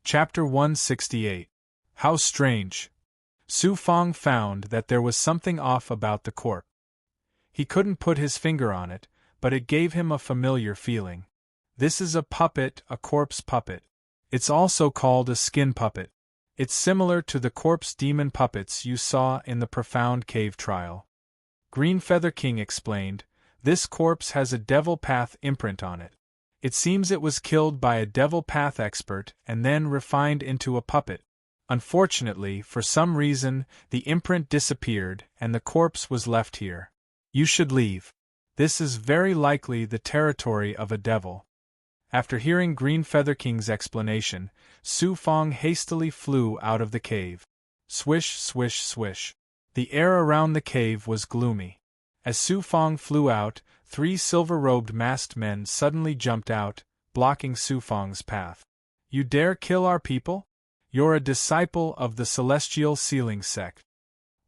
Chapter 168. How strange. Su Fong found that there was something off about the corpse. He couldn't put his finger on it, but it gave him a familiar feeling. This is a puppet, a corpse puppet. It's also called a skin puppet. It's similar to the corpse demon puppets you saw in the Profound Cave trial. Green Feather King explained, this corpse has a devil path imprint on it. It seems it was killed by a devil path expert and then refined into a puppet. Unfortunately, for some reason, the imprint disappeared and the corpse was left here. You should leave. This is very likely the territory of a devil. After hearing Green Feather King's explanation, Su Fong hastily flew out of the cave. Swish, swish, swish. The air around the cave was gloomy. As Su Fong flew out, 3 silver-robed masked men suddenly jumped out, blocking Su Fong's path. You dare kill our people? You're a disciple of the Celestial Sealing Sect.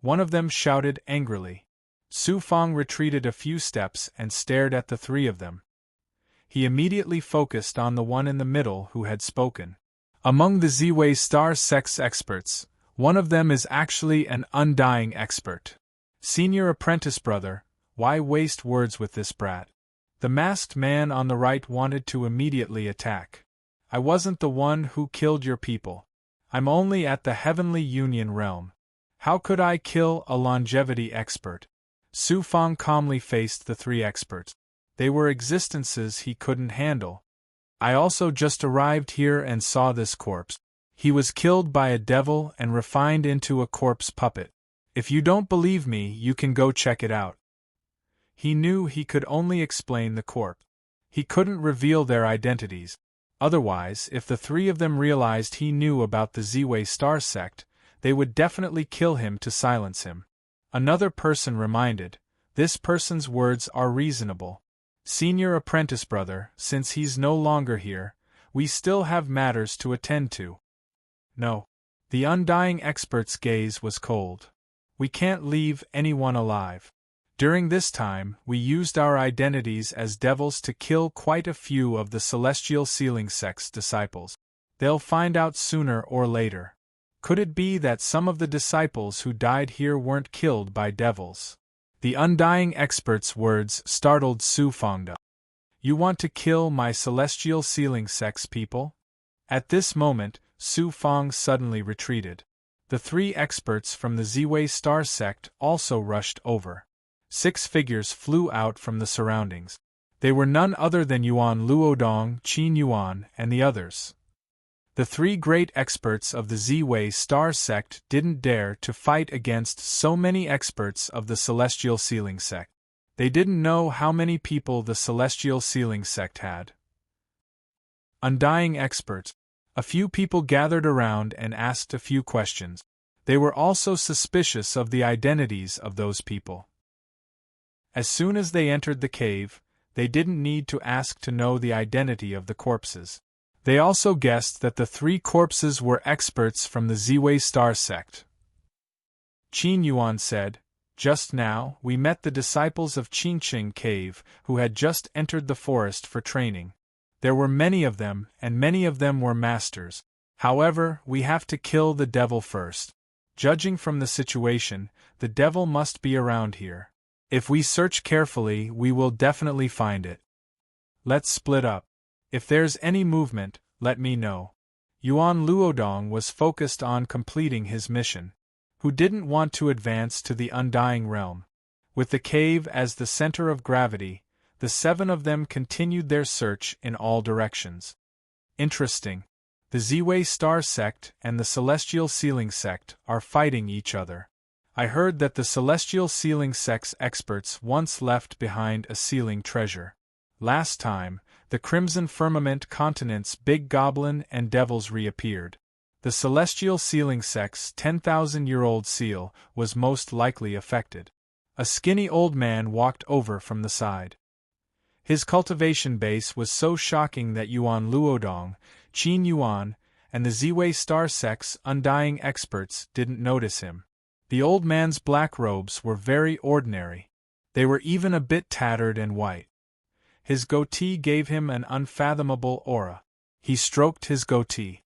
One of them shouted angrily. Su Fong retreated a few steps and stared at the 3 of them. He immediately focused on the one in the middle who had spoken. Among the Ziwei Star Sect's experts, one of them is actually an undying expert. Senior apprentice brother, why waste words with this brat? The masked man on the right wanted to immediately attack. I wasn't the one who killed your people. I'm only at the Heavenly Union realm. How could I kill a longevity expert? Su Fong calmly faced the 3 experts. They were existences he couldn't handle. I also just arrived here and saw this corpse. He was killed by a devil and refined into a corpse puppet. If you don't believe me, you can go check it out. He knew he could only explain the corpse. He couldn't reveal their identities. Otherwise, if the 3 of them realized he knew about the Ziwei Star Sect, they would definitely kill him to silence him. Another person reminded, this person's words are reasonable. Senior apprentice brother, since he's no longer here, we still have matters to attend to. No. The undying expert's gaze was cold. We can't leave anyone alive. During this time, we used our identities as devils to kill quite a few of the Celestial Sealing Sect's disciples. They'll find out sooner or later. Could it be that some of the disciples who died here weren't killed by devils? The undying expert's words startled Su Fong. You want to kill my Celestial Sealing Sect's people? At this moment, Su Fong suddenly retreated. The 3 experts from the Ziwei Star Sect also rushed over. 6 figures flew out from the surroundings. They were none other than Yuan Luodong, Qin Yuan, and the others. The 3 great experts of the Ziwei Star Sect didn't dare to fight against so many experts of the Celestial Sealing Sect. They didn't know how many people the Celestial Sealing Sect had. Undying experts. A few people gathered around and asked a few questions. They were also suspicious of the identities of those people. As soon as they entered the cave, they didn't need to ask to know the identity of the corpses. They also guessed that the 3 corpses were experts from the Ziwei Star Sect. Qin Yuan said, just now, we met the disciples of Qingqing Cave who had just entered the forest for training. There were many of them, and many of them were masters. However, we have to kill the devil first. Judging from the situation, the devil must be around here. If we search carefully, we will definitely find it. Let's split up. If there's any movement, let me know. Yuan Luodong was focused on completing his mission. Who didn't want to advance to the undying realm? With the cave as the center of gravity, the 7 of them continued their search in all directions. Interesting. The Ziwei Star Sect and the Celestial Sealing Sect are fighting each other. I heard that the Celestial Sealing Sect's experts once left behind a sealing treasure. Last time, the Crimson Firmament Continent's big goblin and devils reappeared. The Celestial Sealing Sect's 10,000-year-old seal was most likely affected. A skinny old man walked over from the side. His cultivation base was so shocking that Yuan Luodong, Qin Yuan, and the Ziwei Star Sect's undying experts didn't notice him. The old man's black robes were very ordinary. They were even a bit tattered and white. His goatee gave him an unfathomable aura. He stroked his goatee.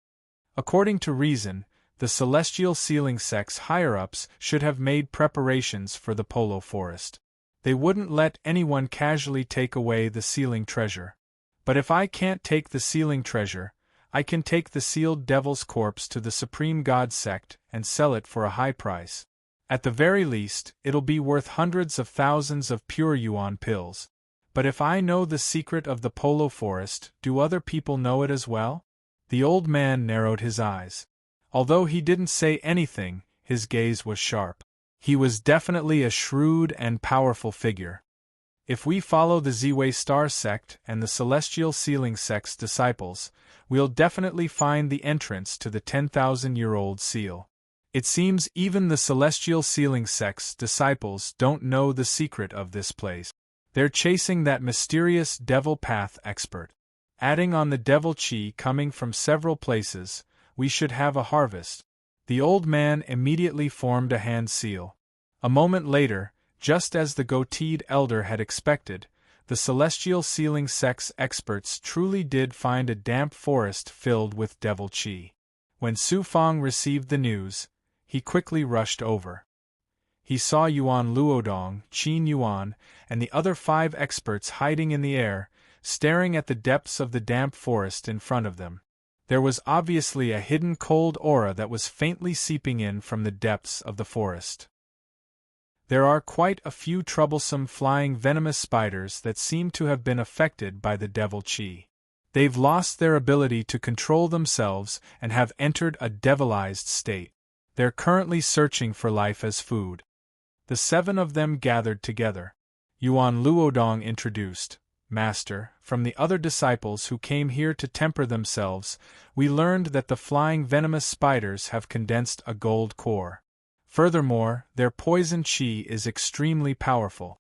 According to reason, the celestial sealing sect's higher-ups should have made preparations for the polo forest. They wouldn't let anyone casually take away the sealing treasure. But if I can't take the sealing treasure, I can take the sealed devil's corpse to the supreme god sect and sell it for a high price. At the very least, it'll be worth hundreds of thousands of pure yuan pills. But if I know the secret of the polo forest, do other people know it as well? The old man narrowed his eyes. Although he didn't say anything, his gaze was sharp. He was definitely a shrewd and powerful figure. If we follow the Ziwei Star sect and the Celestial Sealing sect's disciples, we'll definitely find the entrance to the 10,000-year-old seal. It seems even the Celestial Sealing sect's disciples don't know the secret of this place. They're chasing that mysterious devil path expert. Adding on the devil chi coming from several places, we should have a harvest. The old man immediately formed a hand seal. A moment later, just as the goateed elder had expected, the Celestial Sealing sect's experts truly did find a damp forest filled with devil chi. When Su Fang received the news, he quickly rushed over. He saw Yuan Luodong, Qin Yuan, and the other 5 experts hiding in the air, staring at the depths of the damp forest in front of them. There was obviously a hidden cold aura that was faintly seeping in from the depths of the forest. There are quite a few troublesome flying venomous spiders that seem to have been affected by the devil chi. They've lost their ability to control themselves and have entered a devilized state. They're currently searching for life as food. The 7 of them gathered together. Yuan Luodong introduced, "Master, from the other disciples who came here to temper themselves, we learned that the flying venomous spiders have condensed a gold core. Furthermore, their poison chi is extremely powerful.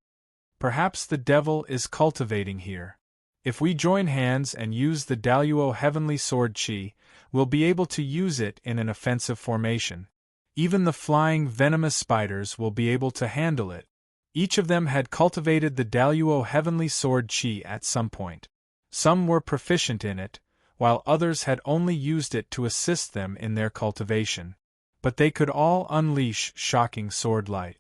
Perhaps the devil is cultivating here. If we join hands and use the Daluo Heavenly Sword chi, we'll be able to use it in an offensive formation. Even the flying venomous spiders will be able to handle it." Each of them had cultivated the Daluo Heavenly Sword chi at some point. Some were proficient in it, while others had only used it to assist them in their cultivation. But they could all unleash shocking sword light.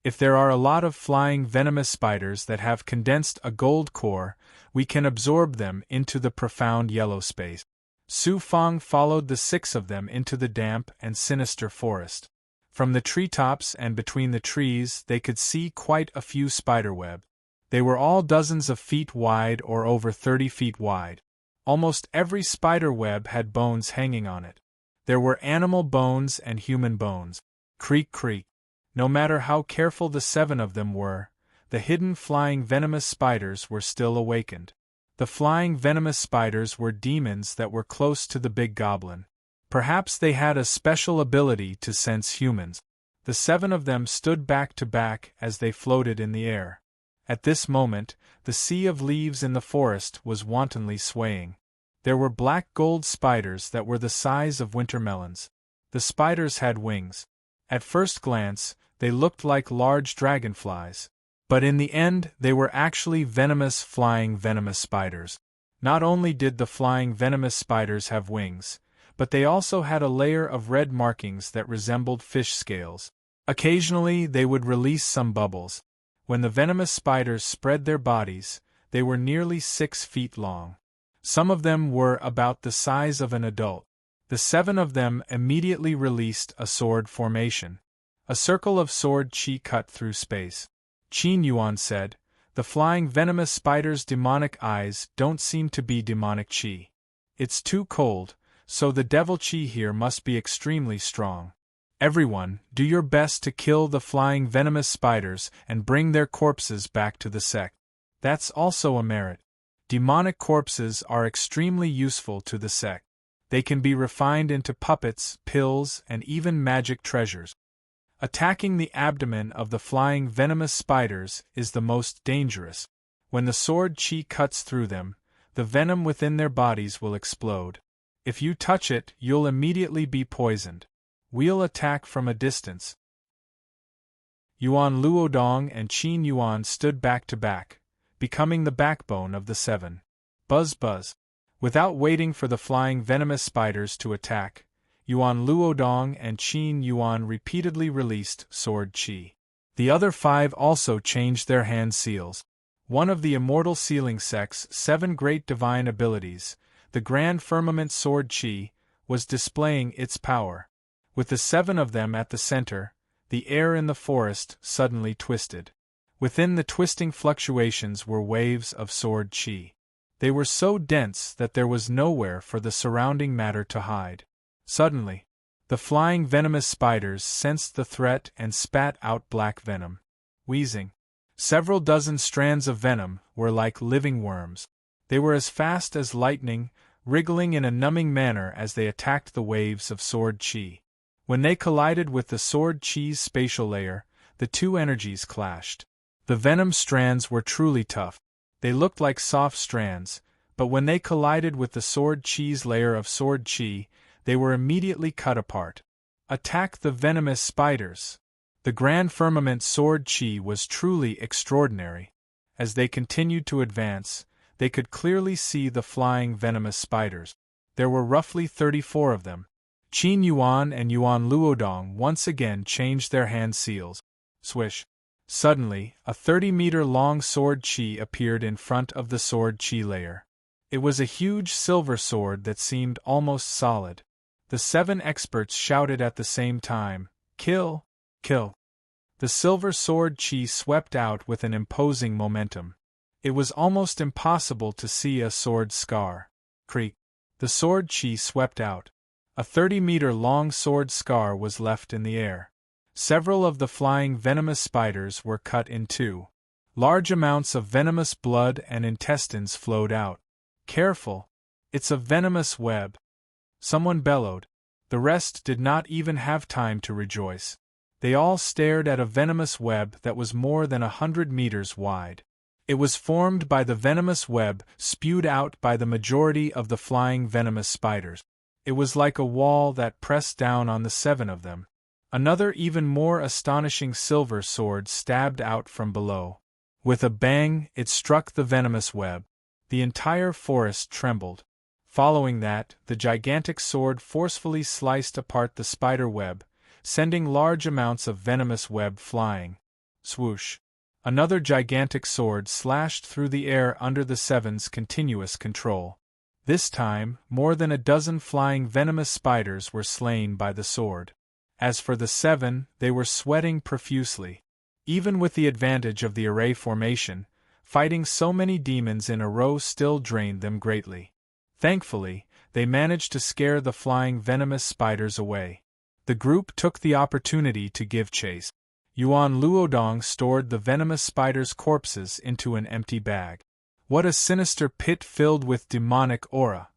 If there are a lot of flying venomous spiders that have condensed a gold core, we can absorb them into the profound yellow space. Su Fang followed the 6 of them into the damp and sinister forest. From the treetops and between the trees they could see quite a few spiderweb. They were all dozens of feet wide or over 30 feet wide. Almost every spider web had bones hanging on it. There were animal bones and human bones. Creak creak. No matter how careful the 7 of them were, the hidden flying venomous spiders were still awakened. The flying venomous spiders were demons that were close to the big goblin. Perhaps they had a special ability to sense humans. The 7 of them stood back to back as they floated in the air. At this moment, the sea of leaves in the forest was wantonly swaying. There were black gold spiders that were the size of winter melons. The spiders had wings. At first glance, they looked like large dragonflies. But in the end, they were actually venomous flying venomous spiders. Not only did the flying venomous spiders have wings, but they also had a layer of red markings that resembled fish scales. Occasionally, they would release some bubbles. When the venomous spiders spread their bodies, they were nearly 6 feet long. Some of them were about the size of an adult. The 7 of them immediately released a sword formation. A circle of sword chi cut through space. Qin Yuan said, "The flying venomous spider's demonic eyes don't seem to be demonic chi. It's too cold, so the devil chi here must be extremely strong. Everyone, do your best to kill the flying venomous spiders and bring their corpses back to the sect. That's also a merit. Demonic corpses are extremely useful to the sect. They can be refined into puppets, pills, and even magic treasures. Attacking the abdomen of the flying venomous spiders is the most dangerous. When the sword chi cuts through them, the venom within their bodies will explode. If you touch it, you'll immediately be poisoned. We'll attack from a distance." Yuan Luodong and Qin Yuan stood back to back, becoming the backbone of the 7. Buzz buzz. Without waiting for the flying venomous spiders to attack, Yuan Luodong and Qin Yuan repeatedly released sword qi. The other 5 also changed their hand seals. One of the immortal sealing sect's 7 great divine abilities, the Grand Firmament Sword Qi, was displaying its power. With the 7 of them at the center, the air in the forest suddenly twisted. Within the twisting fluctuations were waves of sword qi. They were so dense that there was nowhere for the surrounding matter to hide. Suddenly, the flying venomous spiders sensed the threat and spat out black venom. Wheezing, several dozen strands of venom were like living worms. They were as fast as lightning, wriggling in a numbing manner as they attacked the waves of sword qi. When they collided with the sword qi's spatial layer, the 2 energies clashed. The venom strands were truly tough. They looked like soft strands, but when they collided with the sword qi's layer of sword qi, they were immediately cut apart. Attack the venomous spiders! The Grand Firmament Sword Qi was truly extraordinary. As they continued to advance, they could clearly see the flying venomous spiders. There were roughly 34 of them. Qin Yuan and Yuan Luodong once again changed their hand seals. Swish! Suddenly, a 30-meter-long sword qi appeared in front of the sword qi layer. It was a huge silver sword that seemed almost solid. The 7 experts shouted at the same time, "Kill! Kill!" The silver sword qi swept out with an imposing momentum. It was almost impossible to see a sword scar. Creak! The sword qi swept out. A 30-meter-long sword scar was left in the air. Several of the flying venomous spiders were cut in 2. Large amounts of venomous blood and intestines flowed out. Careful! It's a venomous web! Someone bellowed. The rest did not even have time to rejoice. They all stared at a venomous web that was more than 100 meters wide. It was formed by the venomous web spewed out by the majority of the flying venomous spiders. It was like a wall that pressed down on the 7 of them. Another even more astonishing silver sword stabbed out from below. With a bang, it struck the venomous web. The entire forest trembled. Following that, the gigantic sword forcefully sliced apart the spider web, sending large amounts of venomous web flying. Swoosh! Another gigantic sword slashed through the air under the 7's continuous control. This time, more than a dozen flying venomous spiders were slain by the sword. As for the 7, they were sweating profusely. Even with the advantage of the array formation, fighting so many demons in a row still drained them greatly. Thankfully, they managed to scare the flying venomous spiders away. The group took the opportunity to give chase. Yuan Luodong stored the venomous spiders' corpses into an empty bag. What a sinister pit filled with demonic aura!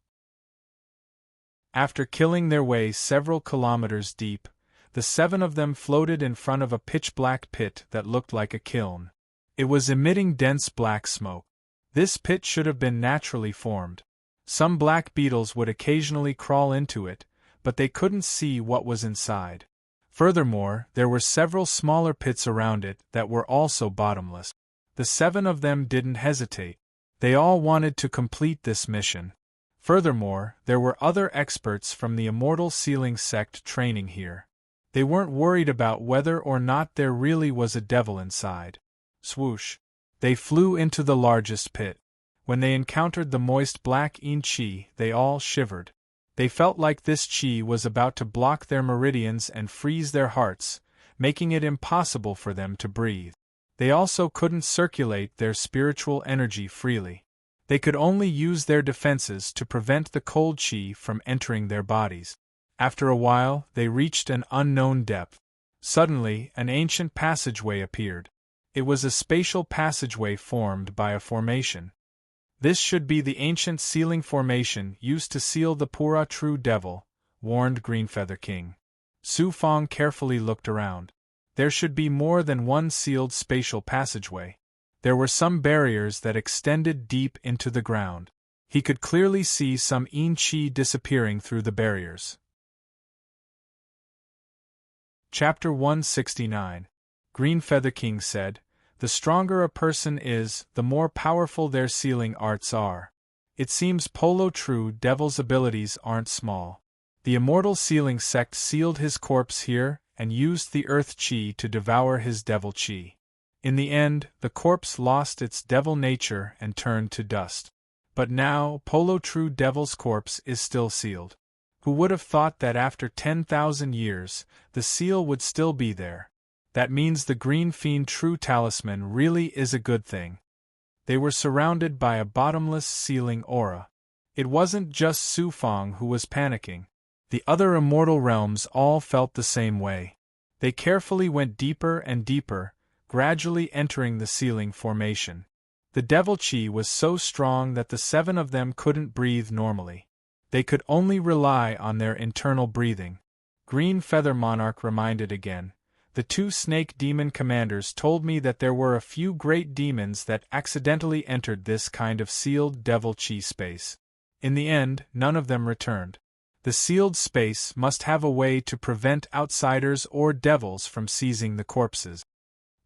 After killing their way several kilometers deep, the 7 of them floated in front of a pitch-black pit that looked like a kiln. It was emitting dense black smoke. This pit should have been naturally formed. Some black beetles would occasionally crawl into it, but they couldn't see what was inside. Furthermore, there were several smaller pits around it that were also bottomless. The 7 of them didn't hesitate. They all wanted to complete this mission. Furthermore, there were other experts from the Immortal Sealing Sect training here. They weren't worried about whether or not there really was a devil inside. Swoosh! They flew into the largest pit. When they encountered the moist black qi, they all shivered. They felt like this qi was about to block their meridians and freeze their hearts, making it impossible for them to breathe. They also couldn't circulate their spiritual energy freely. They could only use their defenses to prevent the cold qi from entering their bodies. After a while, they reached an unknown depth. Suddenly, an ancient passageway appeared. It was a spatial passageway formed by a formation. This should be the ancient sealing formation used to seal the Pura True Devil, warned Greenfeather King. Su Fong carefully looked around. There should be more than one sealed spatial passageway. There were some barriers that extended deep into the ground. He could clearly see some qi disappearing through the barriers. Chapter 169. Greenfeather King said, "The stronger a person is, the more powerful their sealing arts are. It seems Polo True Devil's abilities aren't small. The immortal sealing sect sealed his corpse here and used the earth chi to devour his devil chi. In the end, the corpse lost its devil nature and turned to dust. But now, Polo True Devil's corpse is still sealed. Who would have thought that after 10,000 years, the seal would still be there? That means the Green Fiend True Talisman really is a good thing. They were surrounded by a bottomless sealing aura. It wasn't just Su Fong who was panicking. The other immortal realms all felt the same way. They carefully went deeper and deeper, gradually entering the sealing formation. The devil chi was so strong that the 7 of them couldn't breathe normally. They could only rely on their internal breathing. Green Feather Monarch reminded again. The 2 snake demon commanders told me that there were a few great demons that accidentally entered this kind of sealed devil chi space. In the end, none of them returned. The sealed space must have a way to prevent outsiders or devils from seizing the corpses.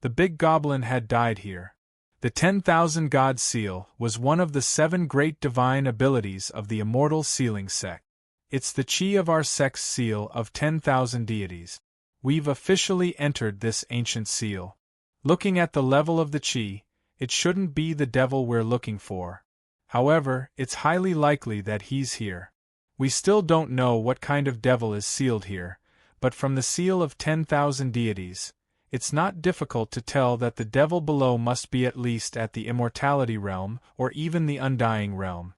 The big goblin had died here. The 10,000 God Seal was one of the 7 great divine abilities of the immortal sealing sect. It's the chi of our sect's seal of 10,000 deities. We've officially entered this ancient seal. Looking at the level of the chi, it shouldn't be the devil we're looking for. However, it's highly likely that he's here. We still don't know what kind of devil is sealed here, but from the seal of 10,000 deities, it's not difficult to tell that the devil below must be at least at the immortality realm or even the undying realm.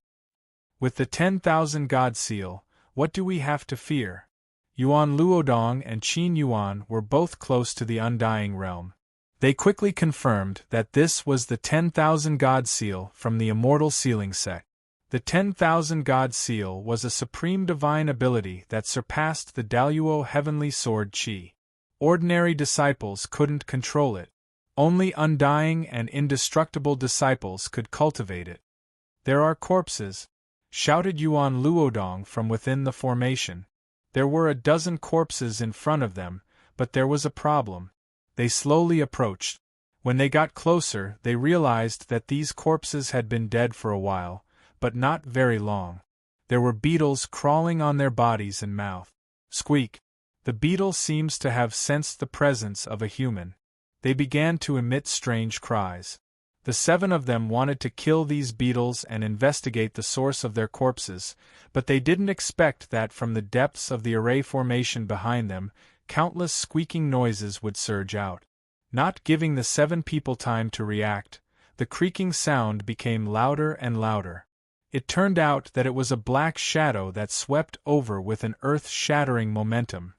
With the 10,000 God Seal, what do we have to fear? Yuan Luodong and Qin Yuan were both close to the undying realm. They quickly confirmed that this was the 10,000 God Seal from the immortal sealing sect. The 10,000 God Seal was a supreme divine ability that surpassed the Daluo heavenly sword chi. Ordinary disciples couldn't control it. Only undying and indestructible disciples could cultivate it. "There are corpses," shouted Yuan Luodong from within the formation. There were a dozen corpses in front of them, but there was a problem. They slowly approached. When they got closer, they realized that these corpses had been dead for a while, but not very long. There were beetles crawling on their bodies and mouth. Squeak! The beetle seems to have sensed the presence of a human. They began to emit strange cries. The 7 of them wanted to kill these beetles and investigate the source of their corpses, but they didn't expect that from the depths of the array formation behind them, countless squeaking noises would surge out. Not giving the 7 people time to react, the creaking sound became louder and louder. It turned out that it was a black shadow that swept over with an earth-shattering momentum.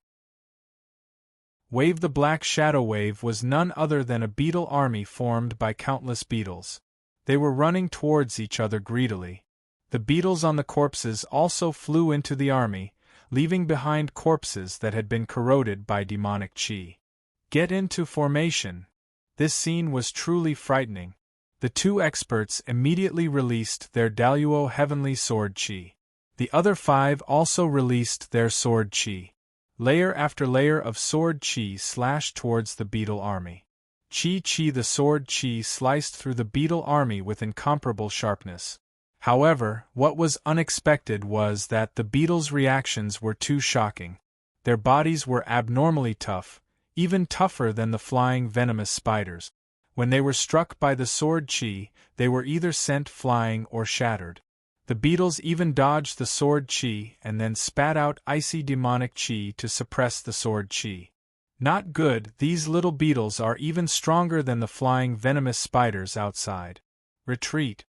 The black shadow wave was none other than a beetle army formed by countless beetles. They were running towards each other greedily. The beetles on the corpses also flew into the army, leaving behind corpses that had been corroded by demonic chi. Get into formation! This scene was truly frightening. The 2 experts immediately released their Daluo heavenly sword chi. The other 5 also released their sword chi. Layer after layer of sword chi slashed towards the beetle army. Chi the sword chi sliced through the beetle army with incomparable sharpness. However, what was unexpected was that the beetles' reactions were too shocking. Their bodies were abnormally tough, even tougher than the flying venomous spiders. When they were struck by the sword chi, they were either sent flying or shattered. The beetles even dodged the sword chi and then spat out icy demonic chi to suppress the sword chi. Not good, these little beetles are even stronger than the flying venomous spiders outside. Retreat.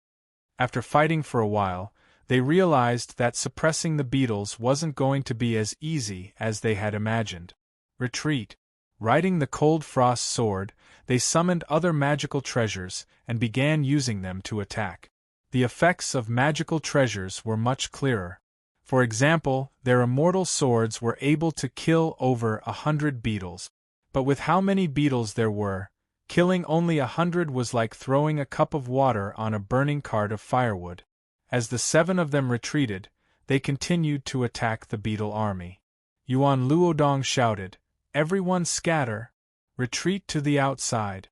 After fighting for a while, they realized that suppressing the beetles wasn't going to be as easy as they had imagined. Retreat. Riding the cold frost sword, they summoned other magical treasures and began using them to attack. The effects of magical treasures were much clearer. For example, their immortal swords were able to kill over 100 beetles. But with how many beetles there were, killing only 100 was like throwing a cup of water on a burning cart of firewood. As the 7 of them retreated, they continued to attack the beetle army. Yuan Luodong shouted, "Everyone scatter! Retreat to the outside!"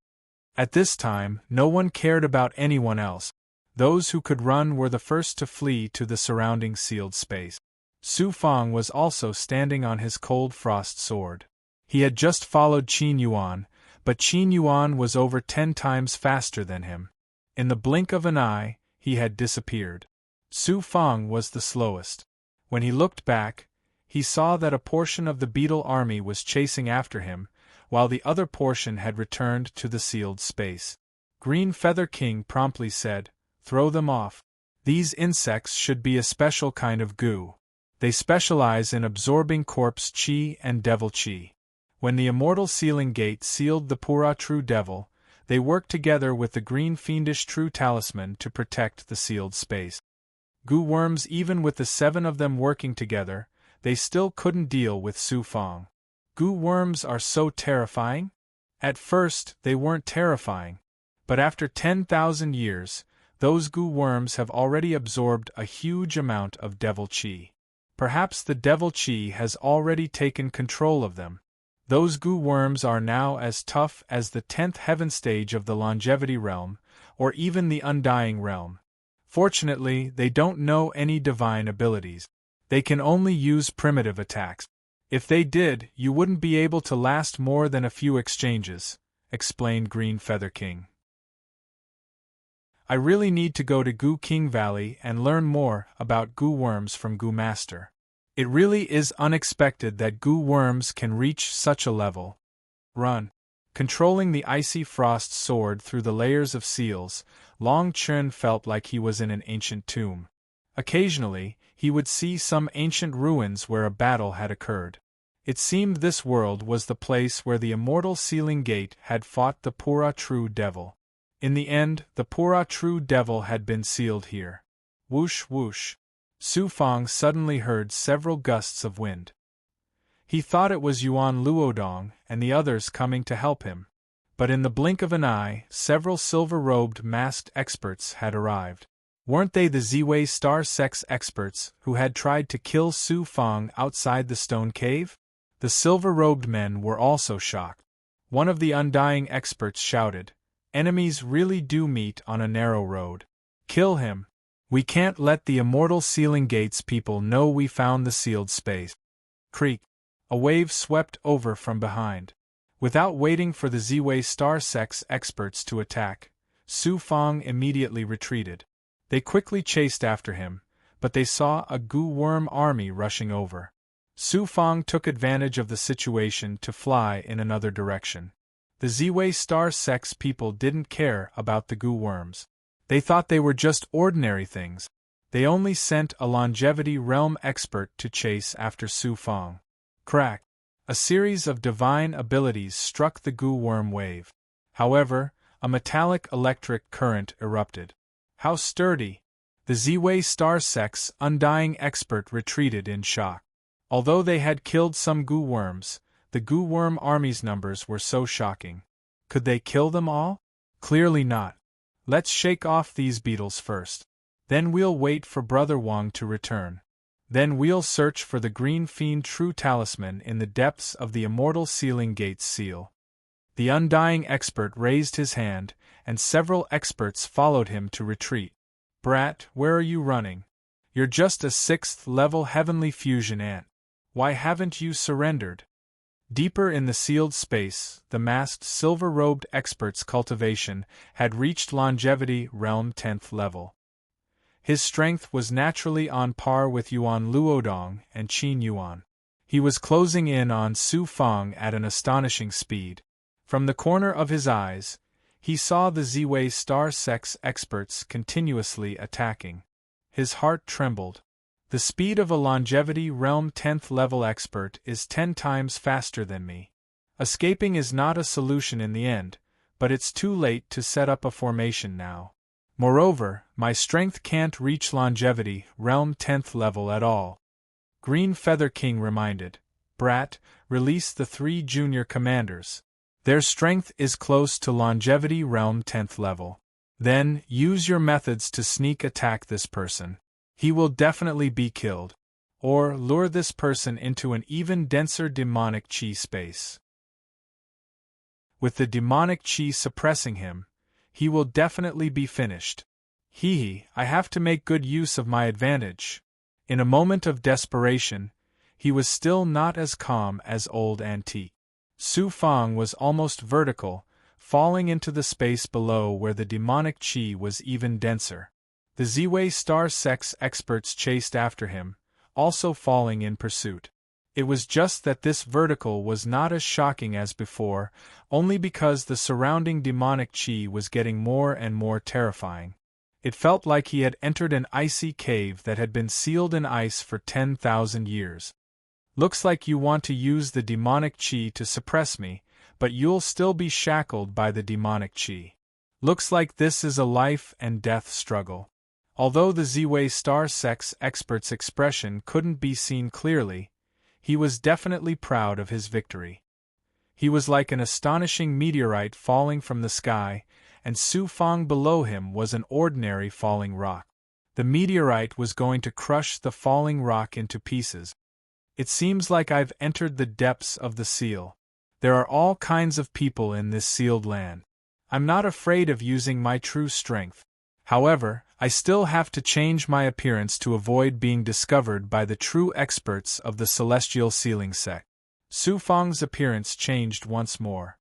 At this time, no one cared about anyone else. Those who could run were the first to flee to the surrounding sealed space. Su Fang was also standing on his cold frost sword. He had just followed Qin Yuan, but Qin Yuan was over 10 times faster than him. In the blink of an eye, he had disappeared. Su Fang was the slowest. When he looked back, he saw that a portion of the beetle army was chasing after him, while the other portion had returned to the sealed space. Green Feather King promptly said, "Throw them off. These insects should be a special kind of goo. They specialize in absorbing corpse chi and devil chi." When the immortal sealing gate sealed the Pura True Devil, they worked together with the green fiendish True Talisman to protect the sealed space. Goo worms, even with the 7 of them working together, they still couldn't deal with Su Fang. Goo worms are so terrifying? At first, they weren't terrifying. But after 10,000 years, those goo worms have already absorbed a huge amount of devil chi. Perhaps the devil chi has already taken control of them. Those goo worms are now as tough as the 10th heaven stage of the longevity realm, or even the undying realm. Fortunately, they don't know any divine abilities. They can only use primitive attacks. If they did, you wouldn't be able to last more than a few exchanges, explained Green Feather King. I really need to go to Goo King Valley and learn more about goo worms from Goo Master. It really is unexpected that goo worms can reach such a level. Run. Controlling the icy frost sword through the layers of seals, Long Chun felt like he was in an ancient tomb. Occasionally, he would see some ancient ruins where a battle had occurred. It seemed this world was the place where the immortal sealing gate had fought the Pura True Devil. In the end, the Pura True Devil had been sealed here. Whoosh whoosh. Su Fang suddenly heard several gusts of wind. He thought it was Yuan Luodong and the others coming to help him. But in the blink of an eye, several silver-robed masked experts had arrived. Weren't they the Ziwei Star Sex experts who had tried to kill Su Fang outside the stone cave? The silver-robed men were also shocked. One of the undying experts shouted, "Enemies really do meet on a narrow road. Kill him. We can't let the immortal sealing gates people know we found the sealed space." Creak. A wave swept over from behind. Without waiting for the Ziwei Star Sex experts to attack, Su Fang immediately retreated. They quickly chased after him, but they saw a goo worm army rushing over. Su Fang took advantage of the situation to fly in another direction. The Ziwei Star Sex people didn't care about the goo worms. They thought they were just ordinary things. They only sent a longevity realm expert to chase after Su Fang. Crack! A series of divine abilities struck the goo worm wave. However, a metallic electric current erupted. How sturdy! The Ziwei Star Sex undying expert retreated in shock. Although they had killed some goo worms, the goo worm army's numbers were so shocking. Could they kill them all? Clearly not. Let's shake off these beetles first. Then we'll wait for Brother Wang to return. Then we'll search for the Green Fiend True Talisman in the depths of the Immortal Sealing Gate's seal. The undying expert raised his hand, and several experts followed him to retreat. Brat, where are you running? You're just a 6th-level heavenly fusion ant. Why haven't you surrendered? Deeper in the sealed space, the masked silver-robed expert's cultivation had reached longevity realm 10th level. His strength was naturally on par with Yuan Luodong and Qin Yuan. He was closing in on Su Fang at an astonishing speed. From the corner of his eyes, he saw the Ziwei Star Sex experts continuously attacking. His heart trembled. The speed of a longevity realm 10th level expert is 10 times faster than me. Escaping is not a solution in the end, but it's too late to set up a formation now. Moreover, my strength can't reach longevity realm 10th level at all. Green Feather King reminded, Brat, release the 3 junior commanders. Their strength is close to longevity realm 10th level. Then, use your methods to sneak attack this person. He will definitely be killed. Or lure this person into an even denser demonic chi space. With the demonic chi suppressing him, he will definitely be finished. I have to make good use of my advantage. In a moment of desperation, he was still not as calm as old Antique. Su Fang was almost vertical, falling into the space below where the demonic qi was even denser. The Ziwei star sex experts chased after him, also falling in pursuit. It was just that this vertical was not as shocking as before, only because the surrounding demonic qi was getting more and more terrifying. It felt like he had entered an icy cave that had been sealed in ice for 10,000 years. Looks like you want to use the demonic qi to suppress me, but you'll still be shackled by the demonic qi. Looks like this is a life and death struggle. Although the Ziwei star sex expert's expression couldn't be seen clearly, he was definitely proud of his victory. He was like an astonishing meteorite falling from the sky, and Su Fang below him was an ordinary falling rock. The meteorite was going to crush the falling rock into pieces. It seems like I've entered the depths of the seal. There are all kinds of people in this sealed land. I'm not afraid of using my true strength. However, I still have to change my appearance to avoid being discovered by the true experts of the celestial sealing sect. Su Fang's appearance changed once more.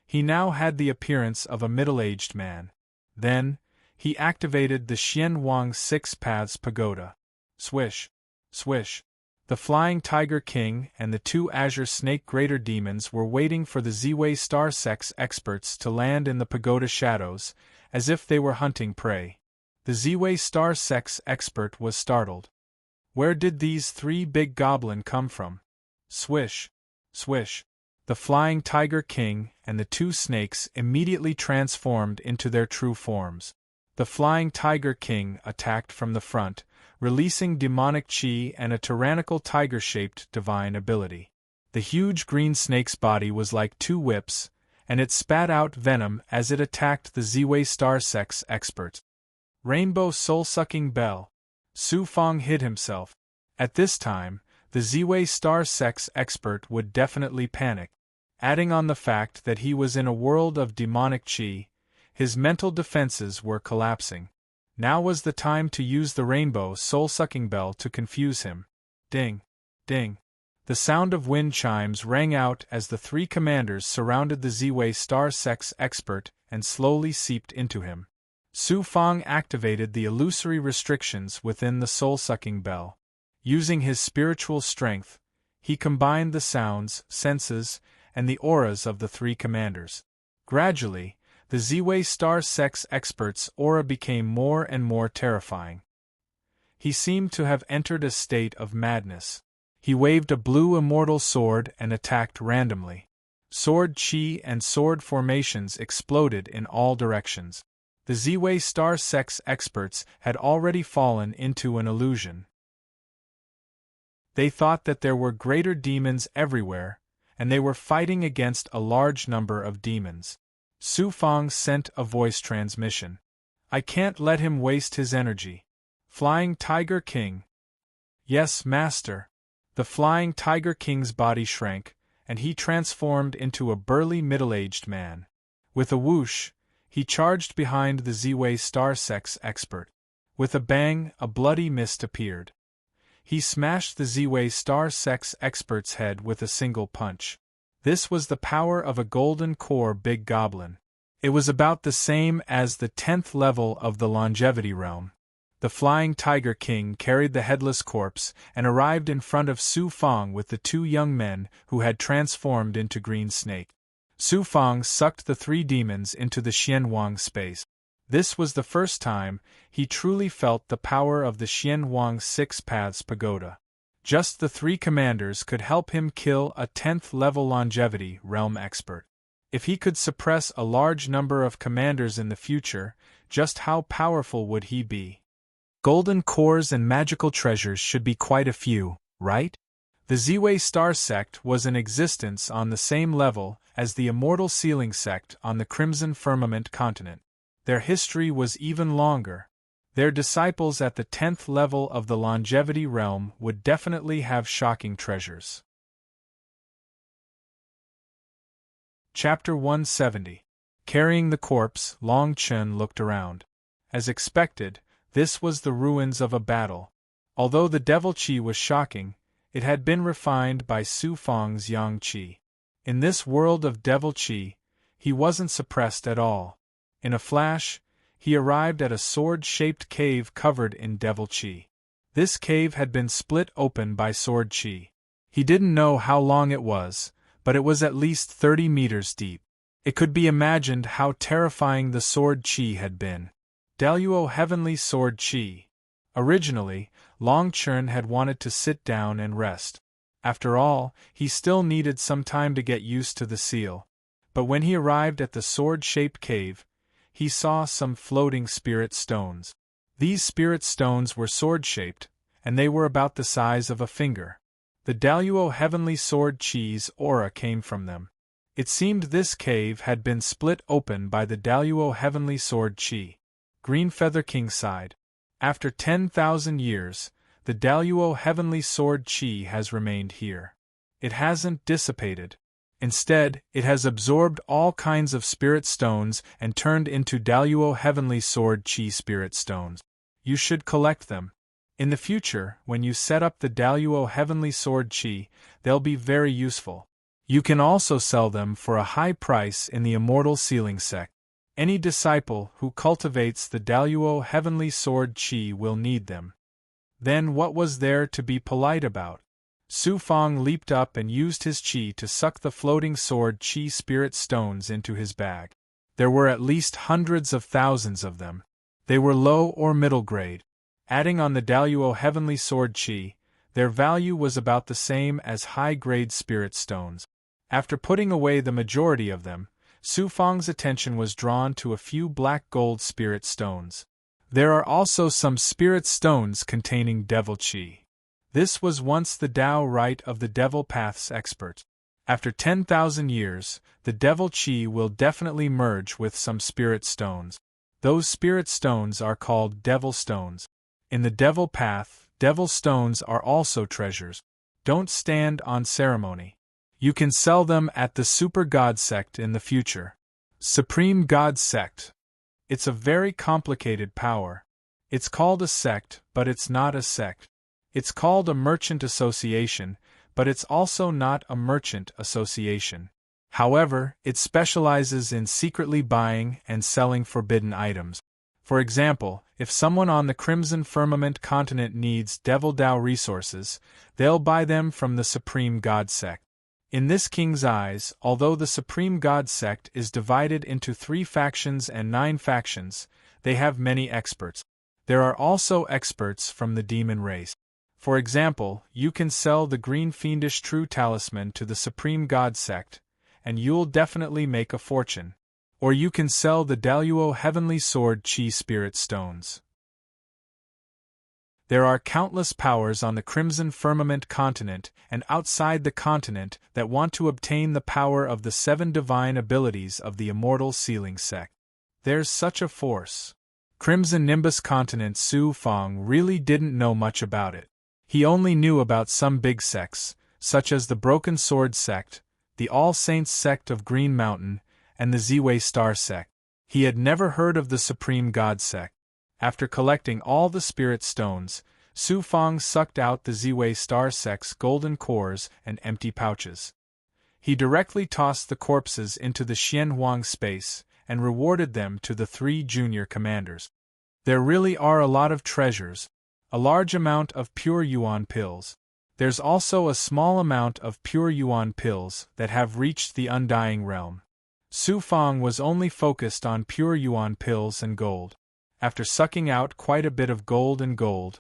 He now had the appearance of a middle-aged man. Then, he activated the Xianwang Six Paths Pagoda. Swish, swish. The Flying Tiger King and the two Azure Snake Greater Demons were waiting for the Ziwei Star Sex experts to land in the pagoda shadows, as if they were hunting prey. The Ziwei Star Sex expert was startled. Where did these three big goblins come from? Swish, swish. The Flying Tiger King and the two snakes immediately transformed into their true forms. The Flying Tiger King attacked from the front, releasing demonic qi and a tyrannical tiger-shaped divine ability. The huge green snake's body was like two whips, and it spat out venom as it attacked the Ziwei Star Sex expert. Rainbow Soul-Sucking Bell. Su Fang hid himself. At this time, the Ziwei Star Sex expert would definitely panic. Adding on the fact that he was in a world of demonic qi, his mental defenses were collapsing. Now was the time to use the rainbow soul-sucking bell to confuse him. Ding, ding. The sound of wind chimes rang out as the three commanders surrounded the Ziwei Star Sex expert and slowly seeped into him. Su Fang activated the illusory restrictions within the soul-sucking bell. Using his spiritual strength, he combined the sounds, senses, and the auras of the three commanders. Gradually, the Ziwei Star Sex expert's aura became more and more terrifying. He seemed to have entered a state of madness. He waved a blue immortal sword and attacked randomly. Sword chi and sword formations exploded in all directions. The Ziwei Star Sex experts had already fallen into an illusion. They thought that there were greater demons everywhere, and they were fighting against a large number of demons. Su Fang sent a voice transmission. I can't let him waste his energy. Flying Tiger King. Yes, Master. The Flying Tiger King's body shrank, and he transformed into a burly middle-aged man. With a whoosh, he charged behind the Ziwei Star Sex expert. With a bang, a bloody mist appeared. He smashed the Ziwei Star Sex expert's head with a single punch. This was the power of a golden core big goblin. It was about the same as the 10th level of the longevity realm. The Flying Tiger King carried the headless corpse and arrived in front of Su Fang with the two young men who had transformed into Green Snake. Su Fang sucked the three demons into the Xianwang space. This was the first time he truly felt the power of the Xianwang Six Paths Pagoda. Just the three commanders could help him kill a 10th level longevity realm expert. If he could suppress a large number of commanders in the future, just how powerful would he be? Golden cores and magical treasures should be quite a few, right? The Ziwei Star Sect was in existence on the same level as the Immortal Sealing Sect on the Crimson Firmament continent. Their history was even longer. Their disciples at the 10th level of the longevity realm would definitely have shocking treasures. Chapter 170. Carrying the corpse, Long Chen looked around. As expected, this was the ruins of a battle. Although the devil qi was shocking, it had been refined by Su Fang's yang qi. In this world of devil qi, he wasn't suppressed at all. In a flash, he arrived at a sword-shaped cave covered in devil qi. This cave had been split open by sword qi. He didn't know how long it was, but it was at least 30 meters deep. It could be imagined how terrifying the sword qi had been. Daluo Heavenly Sword Qi. Originally, Long Chern had wanted to sit down and rest. After all, he still needed some time to get used to the seal. But when he arrived at the sword-shaped cave, he saw some floating spirit stones. These spirit stones were sword-shaped, and they were about the size of a finger. The Daluo Heavenly Sword Qi's aura came from them. It seemed this cave had been split open by the Daluo Heavenly Sword Qi. Green Feather King sighed. After 10,000 years, the Daluo Heavenly Sword Qi has remained here. It hasn't dissipated. Instead, it has absorbed all kinds of spirit stones and turned into Daluo Heavenly Sword Qi spirit stones. You should collect them. In the future, when you set up the Daluo Heavenly Sword Qi, they'll be very useful. You can also sell them for a high price in the Immortal Sealing sect. Any disciple who cultivates the Daluo Heavenly Sword Qi will need them. Then what was there to be polite about? Su Fang leaped up and used his qi to suck the floating sword qi spirit stones into his bag. There were at least hundreds of thousands of them. They were low or middle grade. Adding on the Daluo Heavenly Sword Qi, their value was about the same as high-grade spirit stones. After putting away the majority of them, Su Fang's attention was drawn to a few black gold spirit stones. There are also some spirit stones containing devil qi. This was once the Tao right of the Devil Path's expert. After 10,000 years, the devil qi will definitely merge with some spirit stones. Those spirit stones are called devil stones. In the Devil Path, devil stones are also treasures. Don't stand on ceremony. You can sell them at the Super God Sect in the future. Supreme God Sect. It's a very complicated power. It's called a sect, but it's not a sect. It's called a merchant association, but it's also not a merchant association. However, it specializes in secretly buying and selling forbidden items. For example, if someone on the Crimson Firmament continent needs Devil Dao resources, they'll buy them from the Supreme God Sect. In this king's eyes, although the Supreme God Sect is divided into 3 factions and 9 factions, they have many experts. There are also experts from the demon race. For example, you can sell the Green Fiendish True Talisman to the Supreme God Sect, and you'll definitely make a fortune. Or you can sell the Daluo Heavenly Sword Qi Spirit Stones. There are countless powers on the Crimson Firmament continent and outside the continent that want to obtain the power of the 7 divine abilities of the Immortal Sealing sect. There's such a force. Crimson Nimbus continent Su Fang really didn't know much about it. He only knew about some big sects, such as the Broken Sword sect, the All Saints sect of Green Mountain, and the Ziwei Star sect. He had never heard of the Supreme God sect. After collecting all the spirit stones, Su Fang sucked out the Ziwei Star sect's golden cores and empty pouches. He directly tossed the corpses into the Xianhuang space and rewarded them to the 3 junior commanders. There really are a lot of treasures, a large amount of pure yuan pills. There's also a small amount of pure yuan pills that have reached the undying realm. Su Fang was only focused on pure yuan pills and gold. After sucking out quite a bit of gold and gold,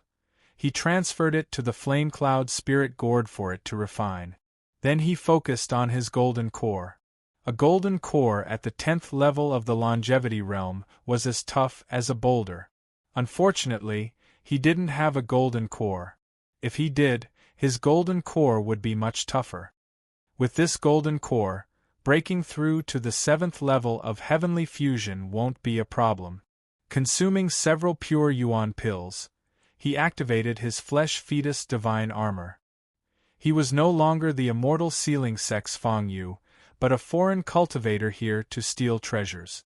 he transferred it to the Flame Cloud Spirit Gourd for it to refine. Then he focused on his golden core. A golden core at the 10th level of the longevity realm was as tough as a boulder. Unfortunately, he didn't have a golden core. If he did, his golden core would be much tougher. With this golden core, breaking through to the 7th level of heavenly fusion won't be a problem. Consuming several pure yuan pills, he activated his flesh fetus divine armor. He was no longer the Immortal Sealing sect's Fang Yu, but a foreign cultivator here to steal treasures.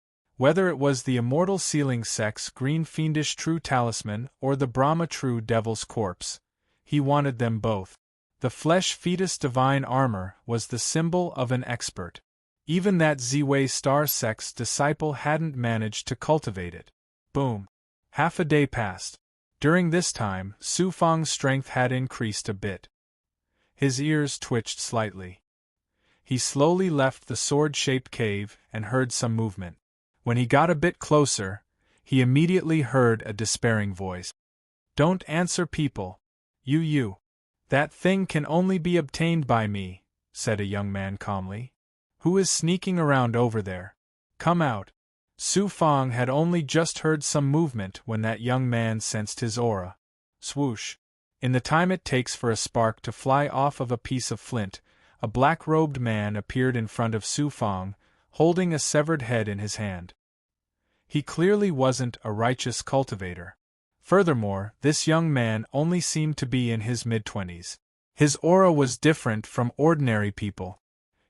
Whether it was the immortal sealing sex green fiendish true talisman or the Brahma true devil's corpse, he wanted them both. The flesh fetus divine armor was the symbol of an expert. Even that Ziwei star sex disciple hadn't managed to cultivate it. Boom. Half a day passed. During this time, Su Fang's strength had increased a bit. His ears twitched slightly. He slowly left the sword-shaped cave and heard some movement. When he got a bit closer, he immediately heard a despairing voice. "Don't answer people. You. That thing can only be obtained by me," said a young man calmly. "Who is sneaking around over there? Come out." Su Fang had only just heard some movement when that young man sensed his aura. Swoosh. In the time it takes for a spark to fly off of a piece of flint, a black-robed man appeared in front of Su Fang, holding a severed head in his hand. He clearly wasn't a righteous cultivator. Furthermore, this young man only seemed to be in his mid-20s. His aura was different from ordinary people.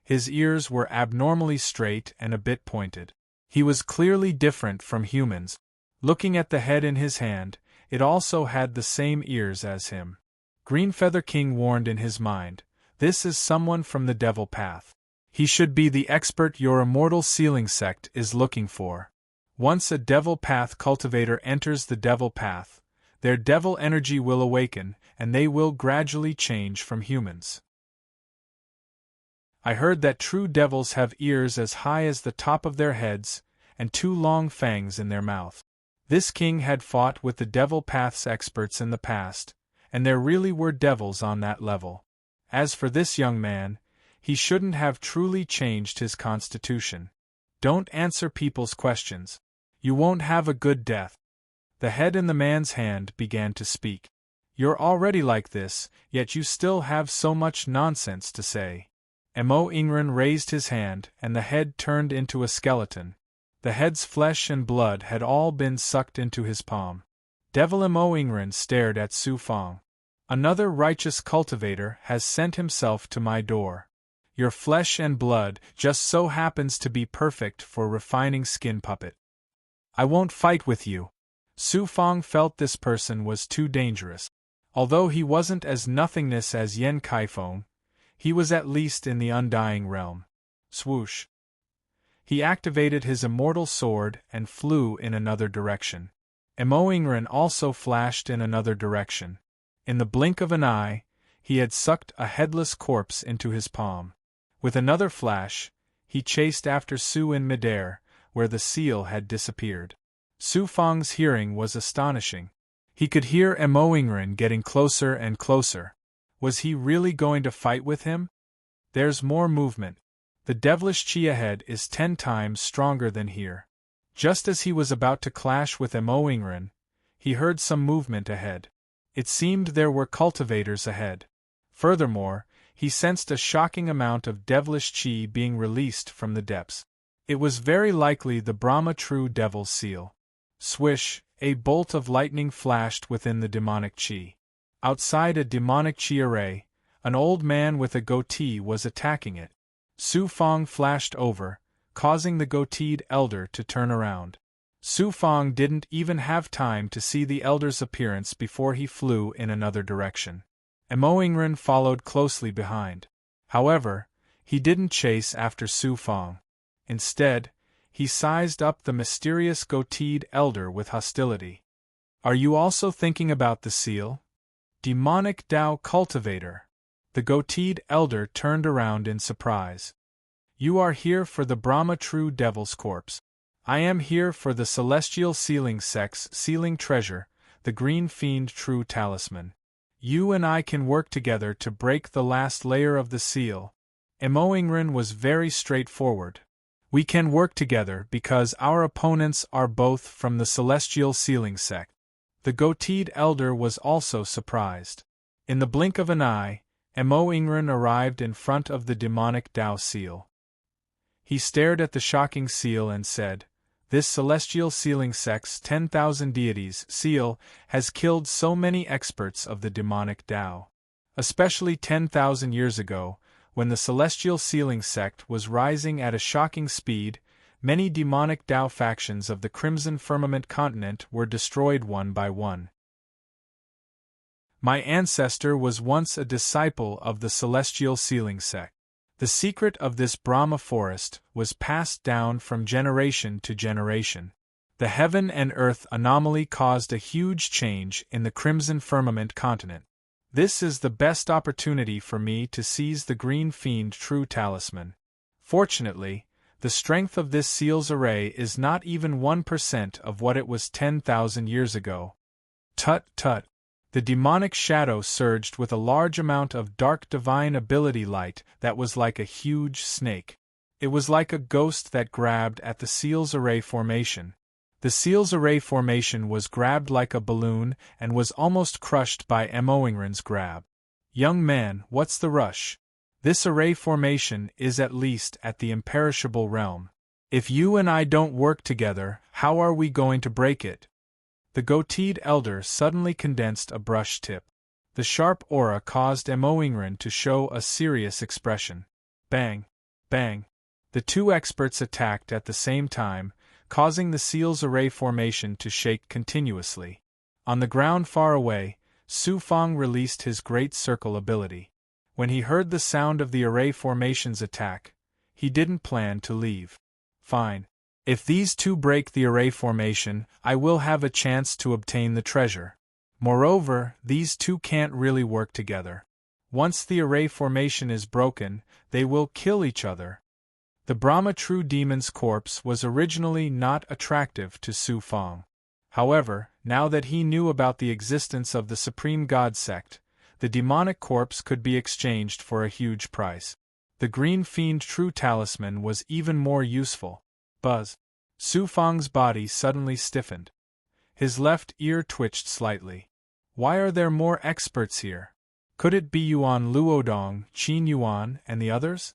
His ears were abnormally straight and a bit pointed. He was clearly different from humans. Looking at the head in his hand, it also had the same ears as him. Greenfeather King warned in his mind, "This is someone from the Devil Path. He should be the expert your immortal sealing sect is looking for." Once a Devil Path cultivator enters the Devil Path, their devil energy will awaken, and they will gradually change from humans. I heard that true devils have ears as high as the top of their heads, and 2 long fangs in their mouth. This king had fought with the Devil Path's experts in the past, and there really were devils on that level. As for this young man, he shouldn't have truly changed his constitution. Don't answer people's questions. You won't have a good death. The head in the man's hand began to speak. You're already like this, yet you still have so much nonsense to say. Mo Ingren raised his hand, and the head turned into a skeleton. The head's flesh and blood had all been sucked into his palm. Devil Mo Ingren stared at Su Fang. Another righteous cultivator has sent himself to my door. Your flesh and blood just so happens to be perfect for refining skin puppet. I won't fight with you. Su Fang felt this person was too dangerous. Although he wasn't as nothingness as Yen Kaifeng, he was at least in the undying realm. Swoosh. He activated his immortal sword and flew in another direction. Mo Ingren also flashed in another direction. In the blink of an eye, he had sucked a headless corpse into his palm. With another flash, he chased after Su in midair, where the seal had disappeared. Su Fang's hearing was astonishing. He could hear Mo Ingren getting closer and closer. Was he really going to fight with him? There's more movement. The devilish chi ahead is 10 times stronger than here. Just as he was about to clash with Mo Ingren, he heard some movement ahead. It seemed there were cultivators ahead. Furthermore, he sensed a shocking amount of devilish chi being released from the depths. It was very likely the Brahma True Devil's Seal. Swish, a bolt of lightning flashed within the demonic chi. Outside a demonic chi array, an old man with a goatee was attacking it. Su Fang flashed over, causing the goateed elder to turn around. Su Fang didn't even have time to see the elder's appearance before he flew in another direction. Mo Ingren followed closely behind. However, he didn't chase after Su Fang. Instead, he sized up the mysterious goateed elder with hostility. Are you also thinking about the seal? Demonic Tao cultivator. The goateed elder turned around in surprise. You are here for the Brahma True Devil's corpse. I am here for the celestial sealing sex sealing treasure, the green fiend true talisman. You and I can work together to break the last layer of the seal. Mo Ingren was very straightforward. We can work together because our opponents are both from the celestial sealing sect. The goateed elder was also surprised. In the blink of an eye, Mo Ingren arrived in front of the demonic Tao seal. He stared at the shocking seal and said, "This celestial sealing sect's 10,000 deities seal has killed so many experts of the demonic Tao. Especially 10,000 years ago, when the celestial sealing sect was rising at a shocking speed, Many demonic Tao factions of the Crimson Firmament continent were destroyed one by one. My ancestor was once a disciple of the Celestial Sealing sect. The secret of this Brahma forest was passed down from generation to generation. The heaven and earth anomaly caused a huge change in the Crimson Firmament continent. This is the best opportunity for me to seize the Green Fiend True Talisman. Fortunately, the strength of this seal's array is not even 1% of what it was 10,000 years ago. Tut tut. The demonic shadow surged with a large amount of dark divine ability light that was like a huge snake. It was like a ghost that grabbed at the seal's array formation. The seal's array formation was grabbed like a balloon and was almost crushed by Emoingren's grab. Young man, what's the rush? This array formation is at least at the imperishable realm. If you and I don't work together, how are we going to break it? The goateed elder suddenly condensed a brush tip. The sharp aura caused Emoingren to show a serious expression. Bang! Bang! The two experts attacked at the same time, causing the seal's array formation to shake continuously. On the ground far away, Su Fang released his Great Circle ability. When he heard the sound of the array formation's attack, he didn't plan to leave. Fine. If these two break the array formation, I will have a chance to obtain the treasure. Moreover, these two can't really work together. Once the array formation is broken, they will kill each other. The Brahma True Demon's corpse was originally not attractive to Su Fang. However, now that he knew about the existence of the Supreme God sect, the demonic corpse could be exchanged for a huge price. The Green Fiend True Talisman was even more useful. Buzz. Su Fang's body suddenly stiffened. His left ear twitched slightly. Why are there more experts here? Could it be Yuan Luodong, Qin Yuan, and the others?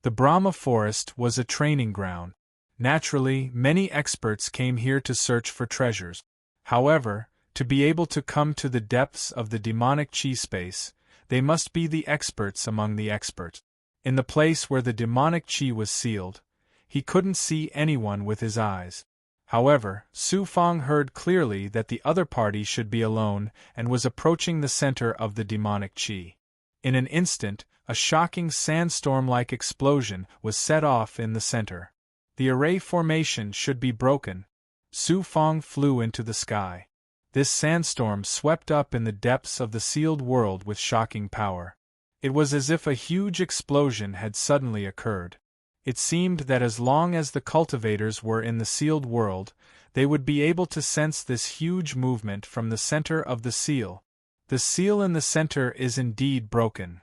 The Brahma Forest was a training ground. Naturally, many experts came here to search for treasures. However, to be able to come to the depths of the demonic chi space, they must be the experts among the experts. In the place where the demonic chi was sealed, he couldn't see anyone with his eyes. However, Su Fang heard clearly that the other party should be alone and was approaching the center of the demonic chi. In an instant, a shocking sandstorm-like explosion was set off in the center. The array formation should be broken. Su Fang flew into the sky. This sandstorm swept up in the depths of the sealed world with shocking power. It was as if a huge explosion had suddenly occurred. It seemed that as long as the cultivators were in the sealed world, they would be able to sense this huge movement from the center of the seal. The seal in the center is indeed broken.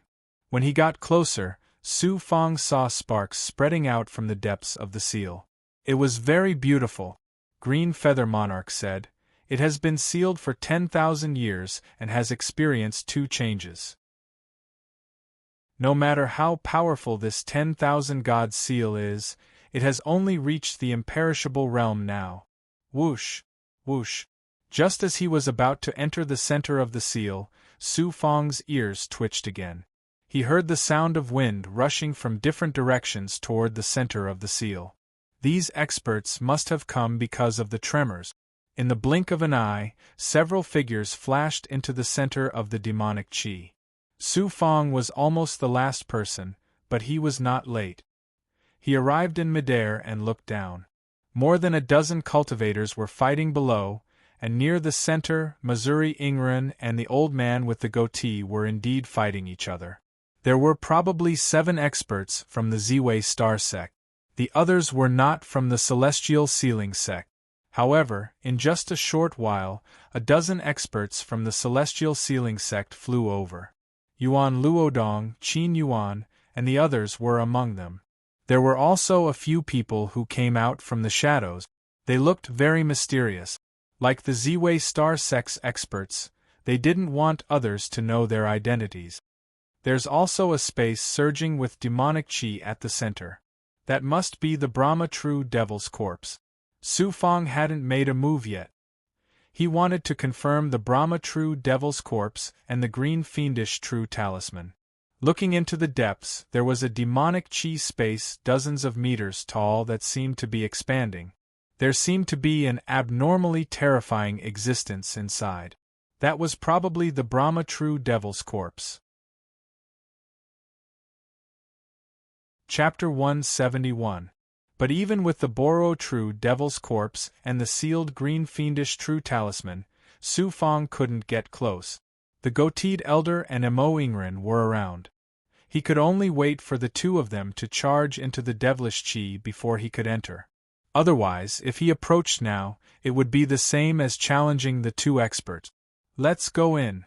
When he got closer, Su Fang saw sparks spreading out from the depths of the seal. It was very beautiful, Green Feather Monarch said. It has been sealed for 10,000 years and has experienced 2 changes. No matter how powerful this 10,000 god seal is, it has only reached the imperishable realm now. Whoosh! Whoosh! Just as he was about to enter the center of the seal, Su Fang's ears twitched again. He heard the sound of wind rushing from different directions toward the center of the seal. These experts must have come because of the tremors. In the blink of an eye, several figures flashed into the center of the demonic chi. Su Fang was almost the last person, but he was not late. He arrived in midair and looked down. More than a dozen cultivators were fighting below, and near the center, Missouri Ingren and the old man with the goatee were indeed fighting each other. There were probably 7 experts from the Ziwei Star sect. The others were not from the Celestial Sealing sect. However, in just a short while, a dozen experts from the Celestial Sealing sect flew over. Yuan Luodong, Qin Yuan, and the others were among them. There were also a few people who came out from the shadows. They looked very mysterious. Like the Ziwei Star sect's experts, they didn't want others to know their identities. There's also a space surging with demonic chi at the center. That must be the Brahma True Devil's corpse. Su Fang hadn't made a move yet. He wanted to confirm the Brahma True Devil's corpse and the Green Fiendish True Talisman. Looking into the depths, there was a demonic chi space dozens of meters tall that seemed to be expanding. There seemed to be an abnormally terrifying existence inside. That was probably the Brahma True Devil's corpse. Chapter 171. But even with the Boro True Devil's corpse and the sealed green fiendish True Talisman, Su Fong couldn't get close. The goateed elder and Mo Ingren were around. He could only wait for the two of them to charge into the devilish chi before he could enter. Otherwise, if he approached now, it would be the same as challenging the two experts. Let's go in.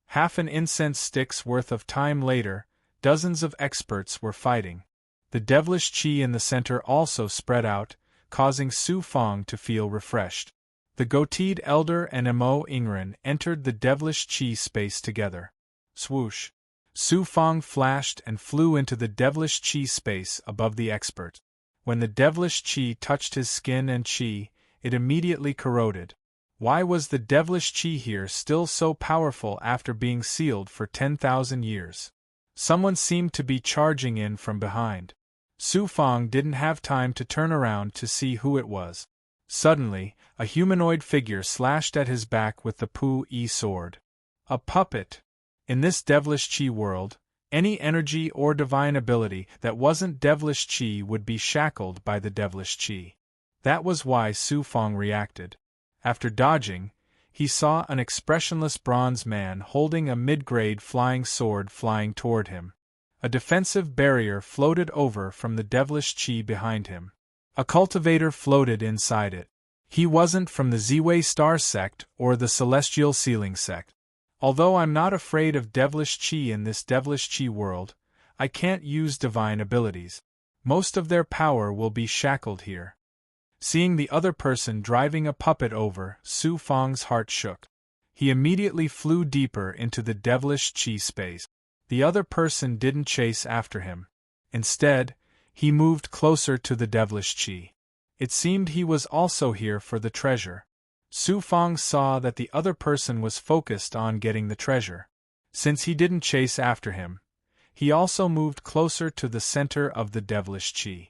Half an incense stick's worth of time later, dozens of experts were fighting. The devilish chi in the center also spread out, causing Su Fong to feel refreshed. The goateed elder and Mo Ingren entered the devilish chi space together. Swoosh! Su Fong flashed and flew into the devilish chi space above the expert. When the devilish chi touched his skin and chi, it immediately corroded. Why was the devilish chi here still so powerful after being sealed for 10,000 years? Someone seemed to be charging in from behind. Su Fong didn't have time to turn around to see who it was. Suddenly, a humanoid figure slashed at his back with the Pu-yi sword. A puppet! In this devilish chi world, any energy or divine ability that wasn't devilish chi would be shackled by the devilish chi. That was why Su Fong reacted. After dodging, he saw an expressionless bronze man holding a mid-grade flying sword flying toward him. A defensive barrier floated over from the devilish chi behind him. A cultivator floated inside it. He wasn't from the Ziwei Star sect or the Celestial Sealing sect. Although I'm not afraid of devilish chi in this devilish chi world, I can't use divine abilities. Most of their power will be shackled here. Seeing the other person driving a puppet over, Su Fong's heart shook. He immediately flew deeper into the devilish chi space. The other person didn't chase after him. Instead, he moved closer to the devilish chi. It seemed he was also here for the treasure. Su Fong saw that the other person was focused on getting the treasure. Since he didn't chase after him, he also moved closer to the center of the devilish chi.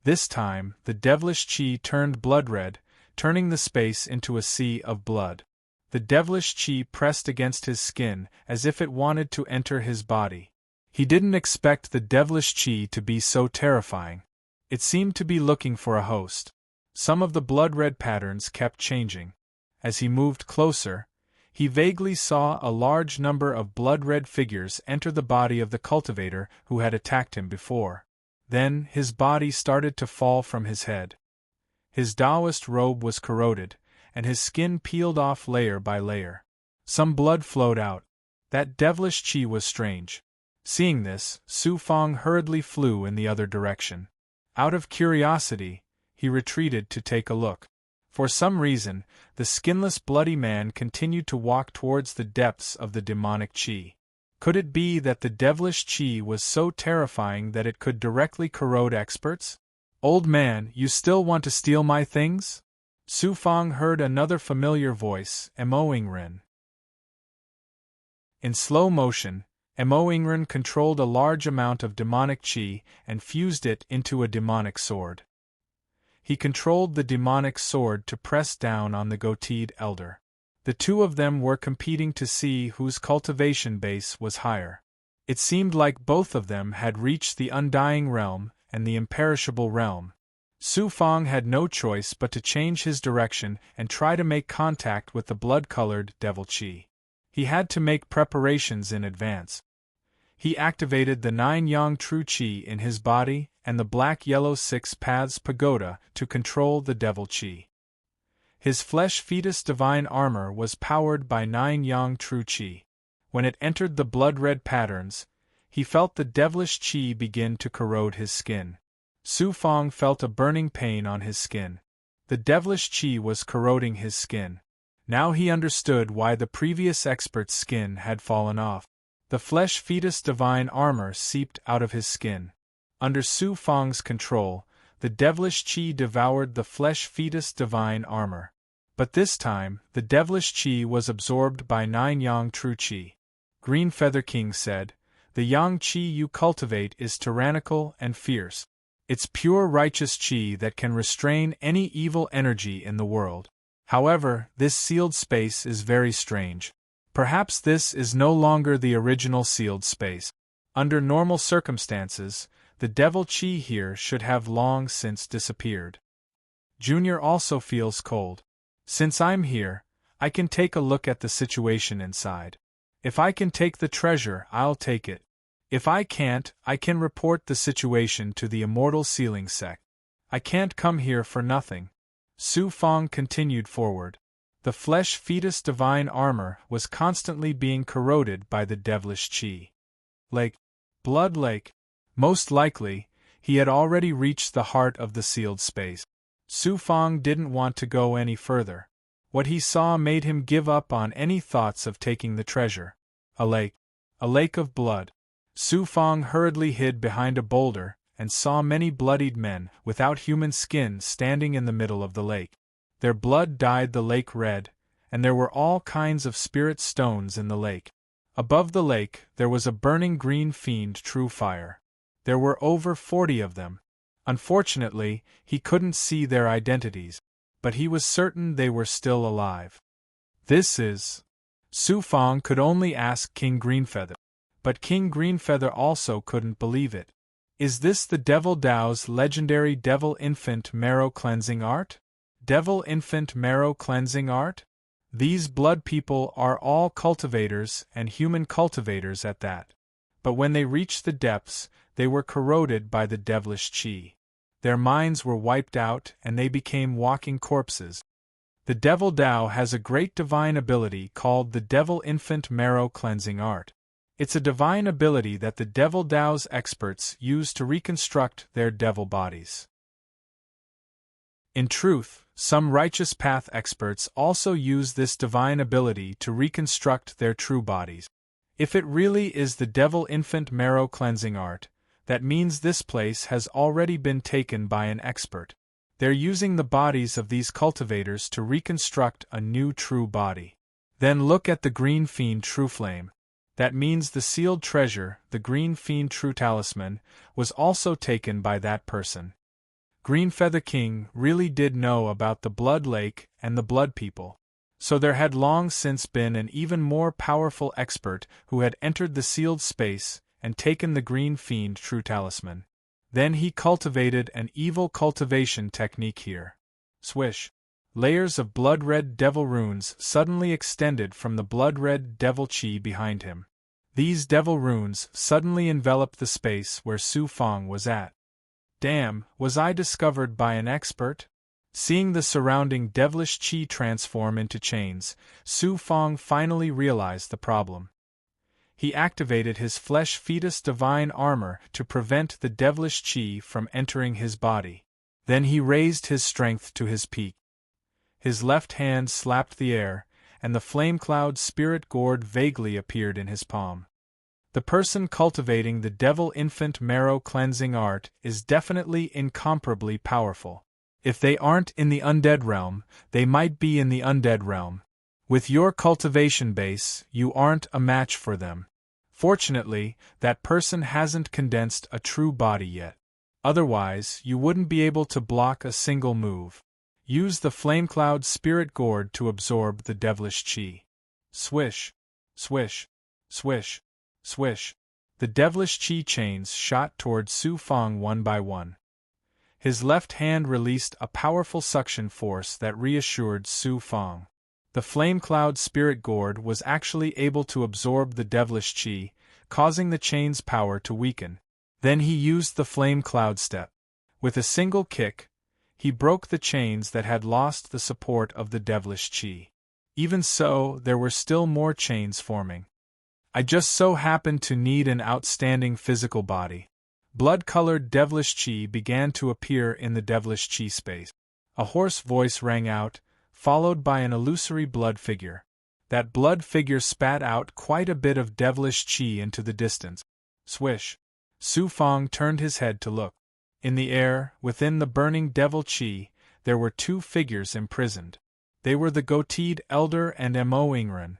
This time, the devilish chi turned blood-red, turning the space into a sea of blood. The devilish chi pressed against his skin as if it wanted to enter his body. He didn't expect the devilish chi to be so terrifying. It seemed to be looking for a host. Some of the blood-red patterns kept changing. As he moved closer, he vaguely saw a large number of blood-red figures enter the body of the cultivator who had attacked him before. Then, his body started to fall from his head. His Taoist robe was corroded, and his skin peeled off layer by layer. Some blood flowed out. That devilish chi was strange. Seeing this, Su Fong hurriedly flew in the other direction. Out of curiosity, he retreated to take a look. For some reason, the skinless bloody man continued to walk towards the depths of the demonic chi. Could it be that the devilish chi was so terrifying that it could directly corrode experts? Old man, you still want to steal my things? Su Fong heard another familiar voice, Mo Ingren. In slow motion, Mo Ingren controlled a large amount of demonic chi and fused it into a demonic sword. He controlled the demonic sword to press down on the goateed elder. The two of them were competing to see whose cultivation base was higher. It seemed like both of them had reached the undying realm and the imperishable realm. Su Fong had no choice but to change his direction and try to make contact with the blood-colored devil chi. He had to make preparations in advance. He activated the 9-yang true chi in his body and the black-yellow 6 paths pagoda to control the devil chi. His flesh fetus divine armor was powered by 9-yang true chi. When it entered the blood-red patterns, he felt the devilish chi begin to corrode his skin. Su Fong felt a burning pain on his skin. The devilish chi was corroding his skin. Now he understood why the previous expert's skin had fallen off. The flesh fetus divine armor seeped out of his skin. Under Su Fong's control, the devilish chi devoured the flesh fetus divine armor. But this time, the devilish chi was absorbed by 9-yang true chi. Green Feather King said, The yang qi you cultivate is tyrannical and fierce. It's pure righteous qi that can restrain any evil energy in the world. However, this sealed space is very strange. Perhaps this is no longer the original sealed space. Under normal circumstances, the devil qi here should have long since disappeared. Junior also feels cold. Since I'm here, I can take a look at the situation inside. If I can take the treasure, I'll take it. If I can't, I can report the situation to the immortal sealing sect. I can't come here for nothing. Su Fong continued forward. The flesh fetus divine armor was constantly being corroded by the devilish qi. Lake. Blood lake. Most likely, he had already reached the heart of the sealed space. Su Fong didn't want to go any further. What he saw made him give up on any thoughts of taking the treasure. A lake. A lake of blood. Su Fong hurriedly hid behind a boulder and saw many bloodied men without human skin standing in the middle of the lake. Their blood dyed the lake red, and there were all kinds of spirit stones in the lake. Above the lake there was a burning green fiend true fire. There were over 40 of them. Unfortunately, he couldn't see their identities, but he was certain they were still alive. This is... Su Fong could only ask King Greenfeather. But King Greenfeather also couldn't believe it. Is this the Devil Dao's legendary Devil Infant Marrow Cleansing Art? Devil Infant Marrow Cleansing Art? These blood people are all cultivators and human cultivators at that. But when they reached the depths, they were corroded by the devilish qi. Their minds were wiped out and they became walking corpses. The Devil Dao has a great divine ability called the Devil Infant Marrow Cleansing Art. It's a divine ability that the Devil Dao's experts use to reconstruct their devil bodies. In truth, some righteous path experts also use this divine ability to reconstruct their true bodies. If it really is the Devil Infant Marrow Cleansing Art, that means this place has already been taken by an expert. They're using the bodies of these cultivators to reconstruct a new true body. Then look at the Green Fiend True Flame. That means the sealed treasure, the Green Fiend True Talisman, was also taken by that person. Greenfeather King really did know about the Blood Lake and the Blood People. So there had long since been an even more powerful expert who had entered the sealed space and taken the Green Fiend True Talisman. Then he cultivated an evil cultivation technique here. Swish. Layers of blood-red devil runes suddenly extended from the blood-red devil qi behind him. These devil runes suddenly enveloped the space where Su Fong was at. Damn, was I discovered by an expert? Seeing the surrounding devilish qi transform into chains, Su Fong finally realized the problem. He activated his flesh fetus divine armor to prevent the devilish qi from entering his body. Then he raised his strength to his peak. His left hand slapped the air, and the flame cloud spirit gourd vaguely appeared in his palm. The person cultivating the Devil Infant Marrow Cleansing Art is definitely incomparably powerful. If they aren't in the undead realm, they might be in the undead realm. With your cultivation base, you aren't a match for them. Fortunately, that person hasn't condensed a true body yet. Otherwise, you wouldn't be able to block a single move. Use the Flamecloud Spirit Gourd to absorb the devilish qi. Swish, swish, swish, swish. The devilish qi chains shot toward Su Fong one by one. His left hand released a powerful suction force that reassured Su Fong. The Flamecloud Spirit Gourd was actually able to absorb the devilish qi, causing the chain's power to weaken. Then he used the Flamecloud Step. With a single kick, he broke the chains that had lost the support of the devilish qi. Even so, there were still more chains forming. I just so happened to need an outstanding physical body. Blood-colored devilish qi began to appear in the devilish qi space. A hoarse voice rang out, followed by an illusory blood figure. That blood figure spat out quite a bit of devilish qi into the distance. Swish. Su Fong turned his head to look. In the air, within the burning devil qi, there were two figures imprisoned. They were the goateed elder and Mo Ingren.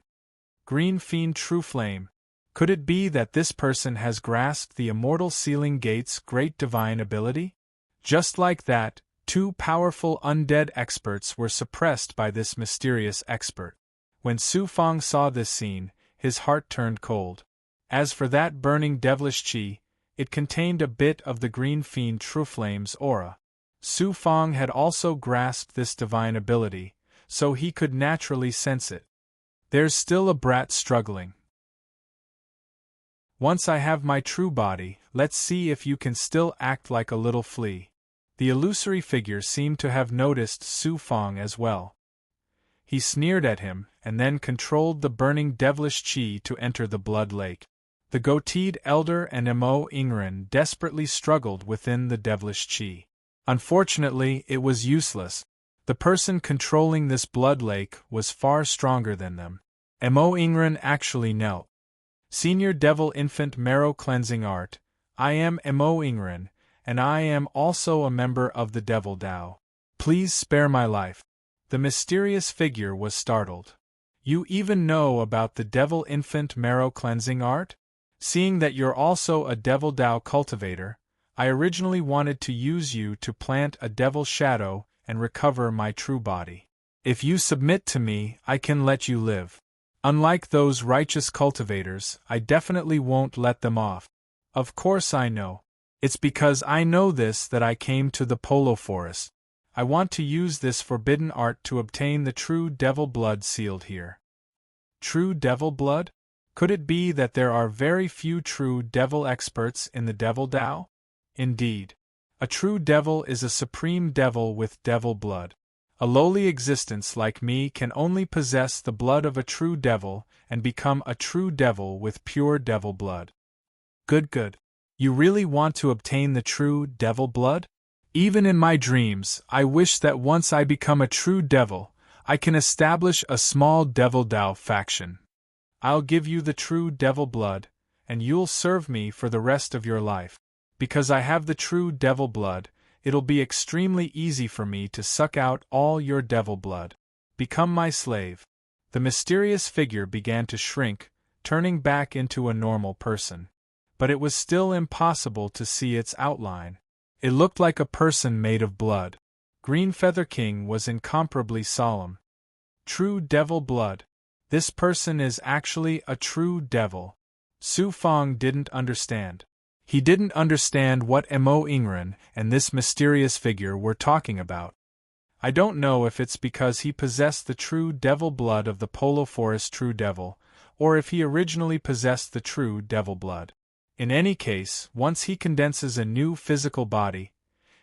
Green Fiend True Flame. Could it be that this person has grasped the immortal sealing gate's great divine ability? Just like that, two powerful undead experts were suppressed by this mysterious expert. When Su Fang saw this scene, his heart turned cold. As for that burning devilish chi, it contained a bit of the green fiend Truflame's aura. Su Fang had also grasped this divine ability, so he could naturally sense it. There's still a brat struggling. Once I have my true body, let's see if you can still act like a little flea. The illusory figure seemed to have noticed Su Fang as well. He sneered at him, and then controlled the burning devilish chi to enter the blood lake. The goateed elder and Mo Ingren desperately struggled within the devilish chi. Unfortunately, it was useless. The person controlling this blood lake was far stronger than them. Mo Ingren actually knelt. Senior Devil Infant Marrow Cleansing Art, I am Mo Ingren, and I am also a member of the Devil Dao. Please spare my life. The mysterious figure was startled. You even know about the Devil Infant Marrow Cleansing Art? Seeing that you're also a Devil Dao cultivator, I originally wanted to use you to plant a devil shadow and recover my true body. If you submit to me, I can let you live. Unlike those righteous cultivators, I definitely won't let them off. Of course I know. It's because I know this that I came to the Polo Forest. I want to use this forbidden art to obtain the true devil blood sealed here. True devil blood? Could it be that there are very few true devil experts in the Devil Dao? Indeed. A true devil is a supreme devil with devil blood. A lowly existence like me can only possess the blood of a true devil and become a true devil with pure devil blood. Good. You really want to obtain the true devil blood? Even in my dreams, I wish that once I become a true devil, I can establish a small Devil Dao faction. I'll give you the true devil blood, and you'll serve me for the rest of your life. Because I have the true devil blood, it'll be extremely easy for me to suck out all your devil blood. Become my slave. The mysterious figure began to shrink, turning back into a normal person. But it was still impossible to see its outline. It looked like a person made of blood. Green Feather King was incomparably solemn. True devil blood. This person is actually a true devil. Su Fang didn't understand. He didn't understand what Mo Ingren and this mysterious figure were talking about. I don't know if it's because he possessed the true devil blood of the Polo Forest True Devil, or if he originally possessed the true devil blood. In any case, once he condenses a new physical body,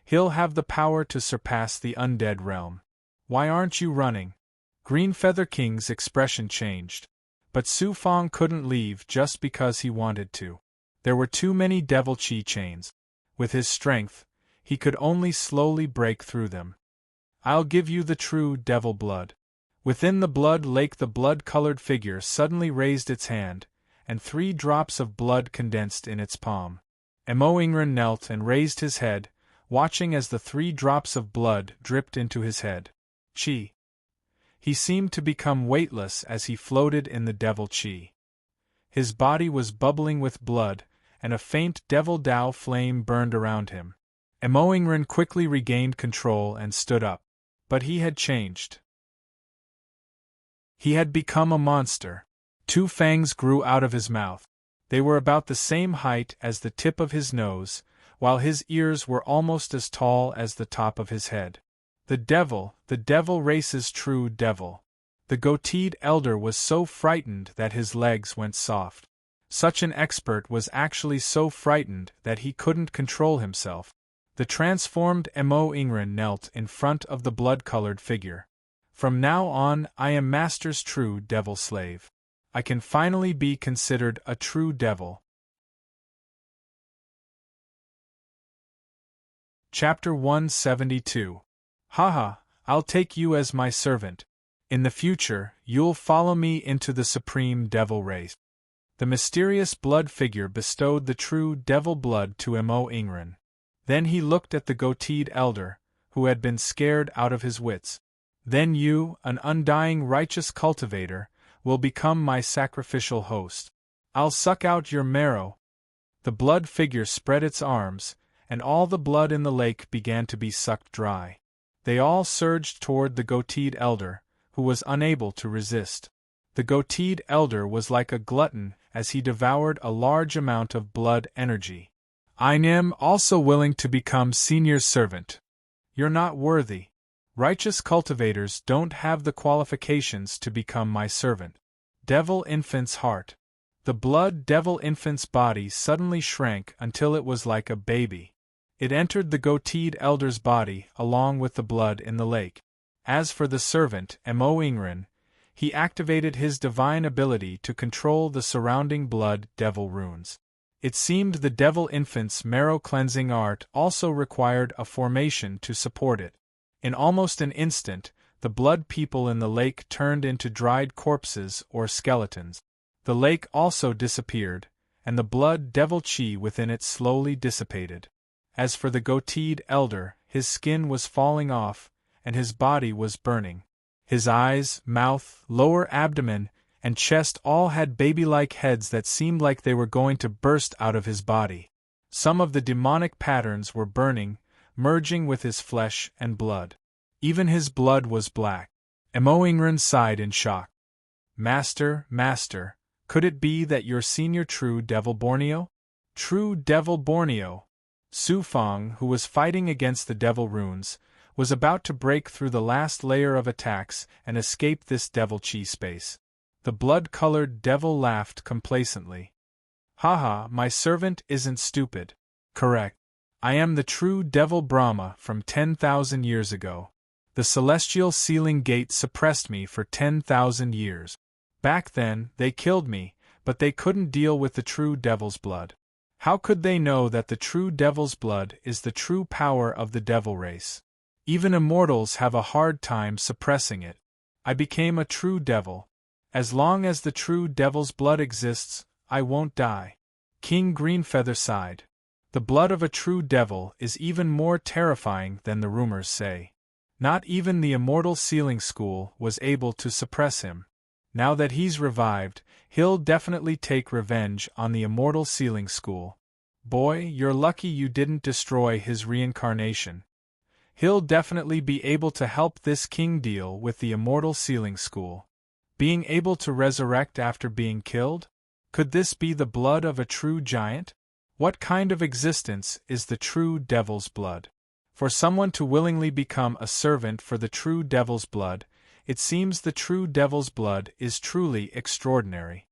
he'll have the power to surpass the undead realm. Why aren't you running? Green Feather King's expression changed. But Su Fang couldn't leave just because he wanted to. There were too many devil chi chains. With his strength, he could only slowly break through them. I'll give you the true devil blood. Within the blood lake the blood-colored figure suddenly raised its hand, and 3 drops of blood condensed in its palm. Mo Ingren knelt and raised his head, watching as the 3 drops of blood dripped into his head. Chi. He seemed to become weightless as he floated in the devil chi. His body was bubbling with blood, and a faint Devil Dao flame burned around him. Mo Ingren quickly regained control and stood up. But he had changed. He had become a monster. 2 fangs grew out of his mouth. They were about the same height as the tip of his nose, while his ears were almost as tall as the top of his head. The devil race's true devil. The goateed elder was so frightened that his legs went soft. Such an expert was actually so frightened that he couldn't control himself. The transformed Mo Ingren knelt in front of the blood-colored figure. From now on, I am Master's true devil slave. I can finally be considered a true devil. Chapter 172. Haha, I'll take you as my servant. In the future, you'll follow me into the supreme devil race. The mysterious blood figure bestowed the true devil blood to Mo Ingren. Then he looked at the goateed elder, who had been scared out of his wits. Then you, an undying righteous cultivator, will become my sacrificial host. I'll suck out your marrow. The blood figure spread its arms, and all the blood in the lake began to be sucked dry. They all surged toward the goateed elder, who was unable to resist. The goateed elder was like a glutton as he devoured a large amount of blood energy. I am also willing to become senior servant. You're not worthy. Righteous cultivators don't have the qualifications to become my servant. Devil infant's heart. The blood devil infant's body suddenly shrank until it was like a baby. It entered the goateed elder's body along with the blood in the lake. As for the servant, Emoingren, he activated his divine ability to control the surrounding blood devil runes. It seemed the devil infant's marrow cleansing art also required a formation to support it. In almost an instant, the blood people in the lake turned into dried corpses or skeletons. The lake also disappeared, and the blood devil chi within it slowly dissipated. As for the goateed elder, his skin was falling off, and his body was burning. His eyes, mouth, lower abdomen, and chest all had baby-like heads that seemed like they were going to burst out of his body. Some of the demonic patterns were burning, merging with his flesh and blood. Even his blood was black. Emoingren sighed in shock. Master, master, could it be that you're senior true devil Borneo? True devil Borneo. Su Fang, who was fighting against the devil runes, was about to break through the last layer of attacks and escape this devil chi space. The blood-colored devil laughed complacently. Haha, my servant isn't stupid. Correct. I am the true devil Brahma from 10,000 years ago. The celestial sealing gate suppressed me for 10,000 years. Back then, they killed me, but they couldn't deal with the true devil's blood. How could they know that the true devil's blood is the true power of the devil race? Even immortals have a hard time suppressing it. I became a true devil. As long as the true devil's blood exists, I won't die. King Greenfeather sighed. The blood of a true devil is even more terrifying than the rumors say. Not even the immortal sealing school was able to suppress him. Now that he's revived, he'll definitely take revenge on the immortal sealing school. Boy, you're lucky you didn't destroy his reincarnation. He'll definitely be able to help this king deal with the immortal sealing school. Being able to resurrect after being killed? Could this be the blood of a true giant? What kind of existence is the true devil's blood? For someone to willingly become a servant for the true devil's blood, it seems the true devil's blood is truly extraordinary.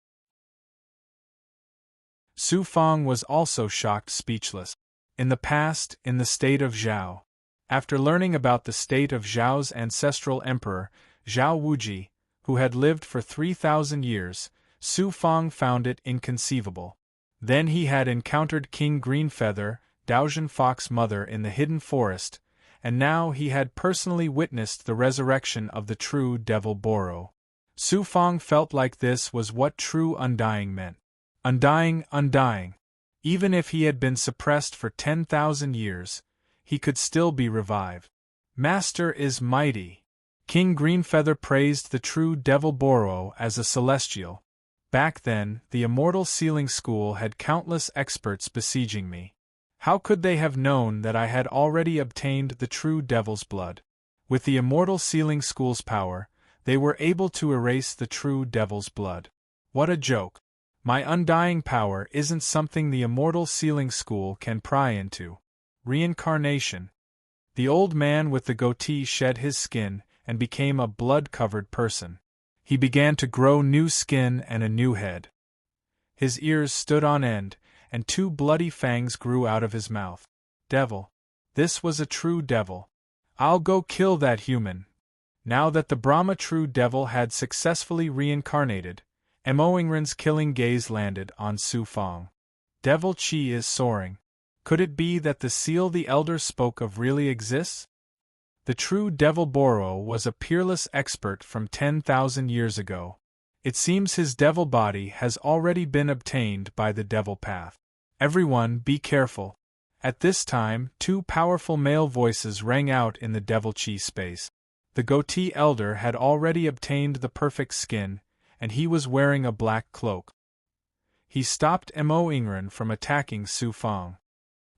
Su Fang was also shocked speechless. In the past, in the state of Zhao. After learning about the state of Zhao's ancestral emperor, Zhao Wuji, who had lived for 3,000 years, Su Fang found it inconceivable. Then he had encountered King Greenfeather, Daojian Fox's mother in the hidden forest, and now he had personally witnessed the resurrection of the true devil Boro. Su Fang felt like this was what true undying meant. Undying, undying. Even if he had been suppressed for 10,000 years, he could still be revived. Master is mighty. King Greenfeather praised the true devil Boro as a celestial. Back then, the immortal sealing school had countless experts besieging me. How could they have known that I had already obtained the true devil's blood? With the immortal sealing school's power, they were able to erase the true devil's blood. What a joke! My undying power isn't something the immortal sealing school can pry into. Reincarnation. The old man with the goatee shed his skin and became a blood-covered person. He began to grow new skin and a new head. His ears stood on end, and 2 bloody fangs grew out of his mouth. Devil. This was a true devil. I'll go kill that human. Now that the Brahma true devil had successfully reincarnated, Emoingren's killing gaze landed on Su Fang. Devil chi is soaring. Could it be that the seal the elder spoke of really exists? The true devil Boro was a peerless expert from 10,000 years ago. It seems his devil body has already been obtained by the devil path. Everyone, be careful. At this time, 2 powerful male voices rang out in the devil chi space. The goatee elder had already obtained the perfect skin, and he was wearing a black cloak. he stopped Mo Ingren from attacking Su Fang.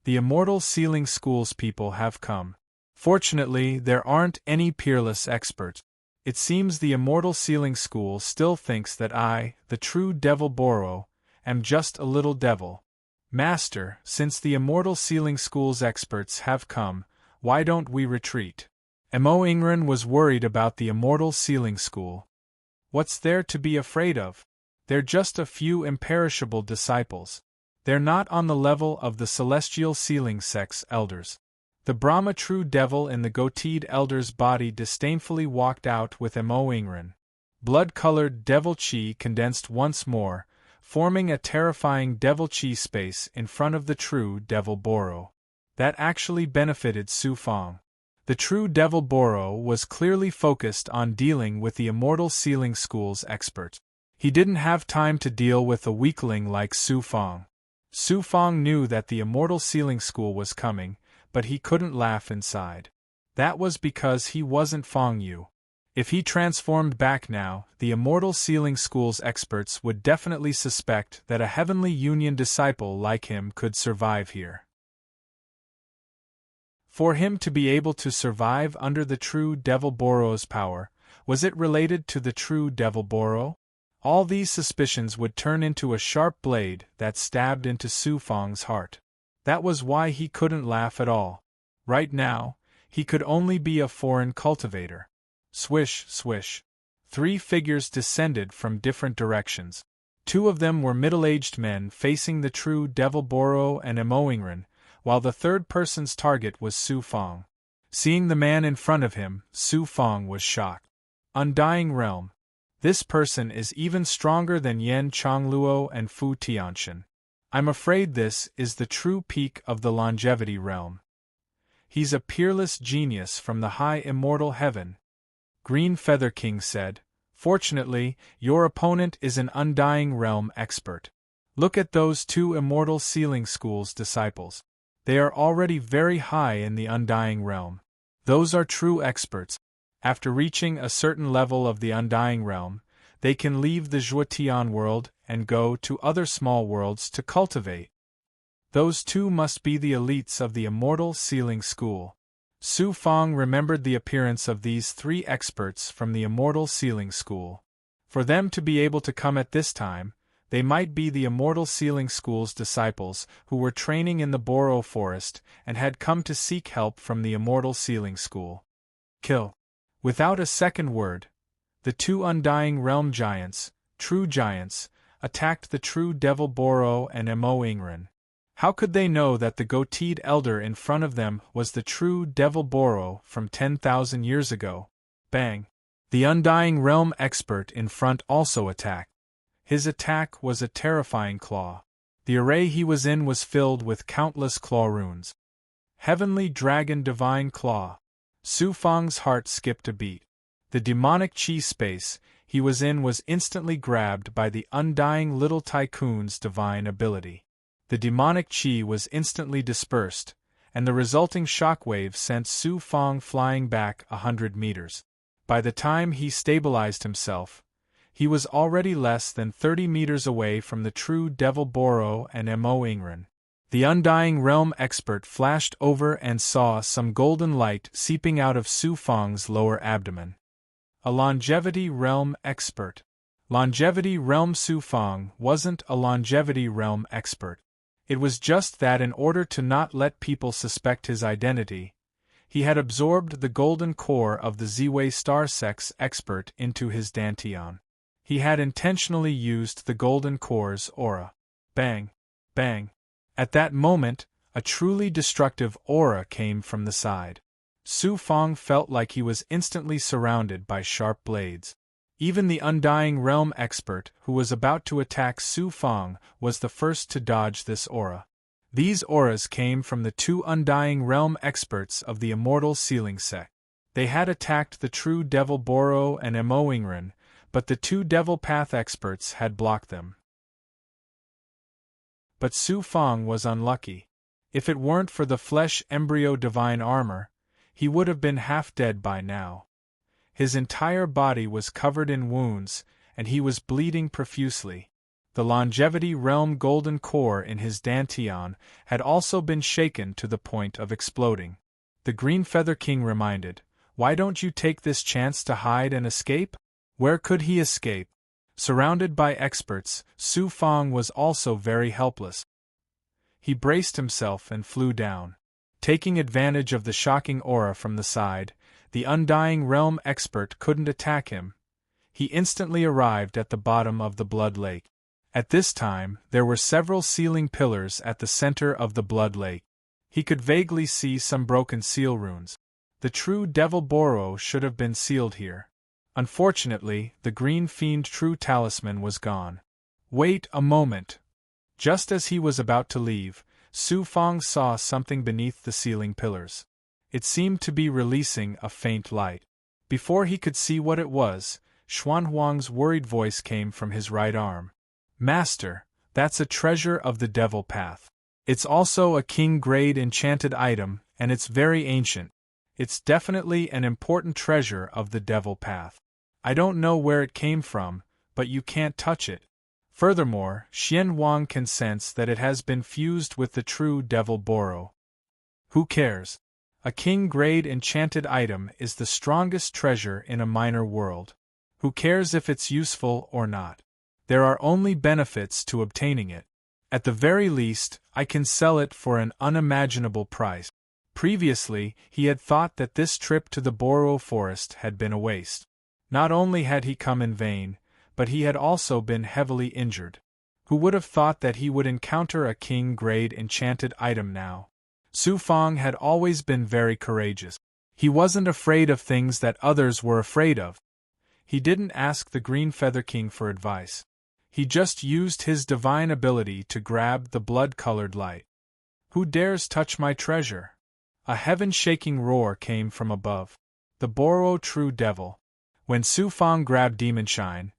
The Immortal Sealing School's people have come. Fortunately, there aren't any peerless experts. It seems the Immortal Sealing School still thinks that I, the true Devil Boro, am just a little devil. Master, since the Immortal Sealing School's experts have come, why don't we retreat? Mo Ingren was worried about the Immortal Sealing School. What's there to be afraid of? They're just a few imperishable disciples. They're not on the level of the Celestial Sealing Sect's elders. The Brahma True Devil in the goateed elder's body disdainfully walked out with Mo Ingren. Blood-colored devil chi condensed once more, forming a terrifying devil chi space in front of the true Devil Boro. That actually benefited Su Fang. The true Devil Boro was clearly focused on dealing with the Immortal Sealing School's expert. He didn't have time to deal with a weakling like Su Fang. Su Fang knew that the Immortal Sealing School was coming, but he couldn't laugh inside. That was because he wasn't Fang Yu. If he transformed back now, the Immortal Sealing School's experts would definitely suspect that a Heavenly Union disciple like him could survive here. For him to be able to survive under the true Devil Boro's power, was it related to the true Devil Boro? All these suspicions would turn into a sharp blade that stabbed into Su Fang's heart. That was why he couldn't laugh at all. Right now, he could only be a foreign cultivator. Swish, swish. 3 figures descended from different directions. 2 of them were middle-aged men facing the true Devil Boro and Mo Ingren, while the third person's target was Su Fang. Seeing the man in front of him, Su Fang was shocked. Undying Realm. This person is even stronger than Yan Chongluo and Fu Tianxian. I'm afraid this is the true peak of the Longevity Realm. He's a peerless genius from the high immortal heaven. Green Feather King said, fortunately, your opponent is an Undying Realm expert. Look at those 2 Immortal Sealing School's disciples. They are already very high in the Undying Realm. Those are true experts. After reaching a certain level of the Undying Realm, they can leave the Zhuotian world and go to other small worlds to cultivate. Those 2 must be the elites of the Immortal Sealing School. Su Fang remembered the appearance of these 3 experts from the Immortal Sealing School. For them to be able to come at this time, they might be the Immortal Sealing School's disciples who were training in the Boro Forest and had come to seek help from the Immortal Sealing School. Kill. Without a second word, the 2 Undying Realm giants, true giants, attacked the true Devil Boro and Mo Ingren. How could they know that the goateed elder in front of them was the true Devil Boro from 10,000 years ago? Bang! The Undying Realm expert in front also attacked. His attack was a terrifying claw. The array he was in was filled with countless claw runes. Heavenly Dragon Divine Claw. Su Fang's heart skipped a beat. The demonic chi space he was in was instantly grabbed by the Undying Little Tycoon's divine ability. The demonic chi was instantly dispersed, and the resulting shockwave sent Su Fang flying back 100 meters. By the time he stabilized himself, he was already less than 30 meters away from the true Devil Boro and Mo Ingren. The Undying Realm expert flashed over and saw some golden light seeping out of Su Fang's lower abdomen. A Longevity Realm expert. Longevity Realm. Su Fang wasn't a Longevity Realm expert. It was just that in order to not let people suspect his identity, he had absorbed the golden core of the Ziwei Star Sex expert into his dantian. He had intentionally used the golden core's aura. Bang! Bang! At that moment, a truly destructive aura came from the side. Su Fang felt like he was instantly surrounded by sharp blades. Even the Undying Realm expert who was about to attack Su Fang was the first to dodge this aura. These auras came from the 2 Undying Realm experts of the Immortal Sealing Sect. They had attacked the true Devil Boro and Mo Ingren, but the 2 Devil Path experts had blocked them. But Su Fang was unlucky. If it weren't for the flesh embryo divine armor, he would have been half dead by now. His entire body was covered in wounds, and he was bleeding profusely. The longevity realm golden core in his dantian had also been shaken to the point of exploding. The Green Feather King reminded, "Why don't you take this chance to hide and escape?" Where could he escape? Surrounded by experts, Su Fang was also very helpless. He braced himself and flew down. Taking advantage of the shocking aura from the side, the Undying Realm expert couldn't attack him. He instantly arrived at the bottom of the Blood Lake. At this time, there were several sealing pillars at the center of the Blood Lake. He could vaguely see some broken seal runes. The true Devil Boro should have been sealed here. Unfortunately, the Green Fiend True Talisman was gone. Wait a moment. Just as he was about to leave, Su Fang saw something beneath the sealing pillars. It seemed to be releasing a faint light. Before he could see what it was, Xuanhuang's worried voice came from his right arm. "Master, that's a treasure of the Devil Path. It's also a king-grade enchanted item, and it's very ancient. It's definitely an important treasure of the Devil Path. I don't know where it came from, but you can't touch it. Furthermore, Xian Wang can sense that it has been fused with the true Devil Boro. Who cares? A king-grade enchanted item is the strongest treasure in a minor world. Who cares if it's useful or not? There are only benefits to obtaining it. At the very least, I can sell it for an unimaginable price." Previously, he had thought that this trip to the Boro forest had been a waste. Not only had he come in vain, but he had also been heavily injured. Who would have thought that he would encounter a king-grade enchanted item now? Su Fang had always been very courageous. He wasn't afraid of things that others were afraid of. He didn't ask the Green Feather King for advice. He just used his divine ability to grab the blood-colored light. "Who dares touch my treasure?" A heaven-shaking roar came from above. The Boro True Devil. When Su Fang grabbed Demonshine,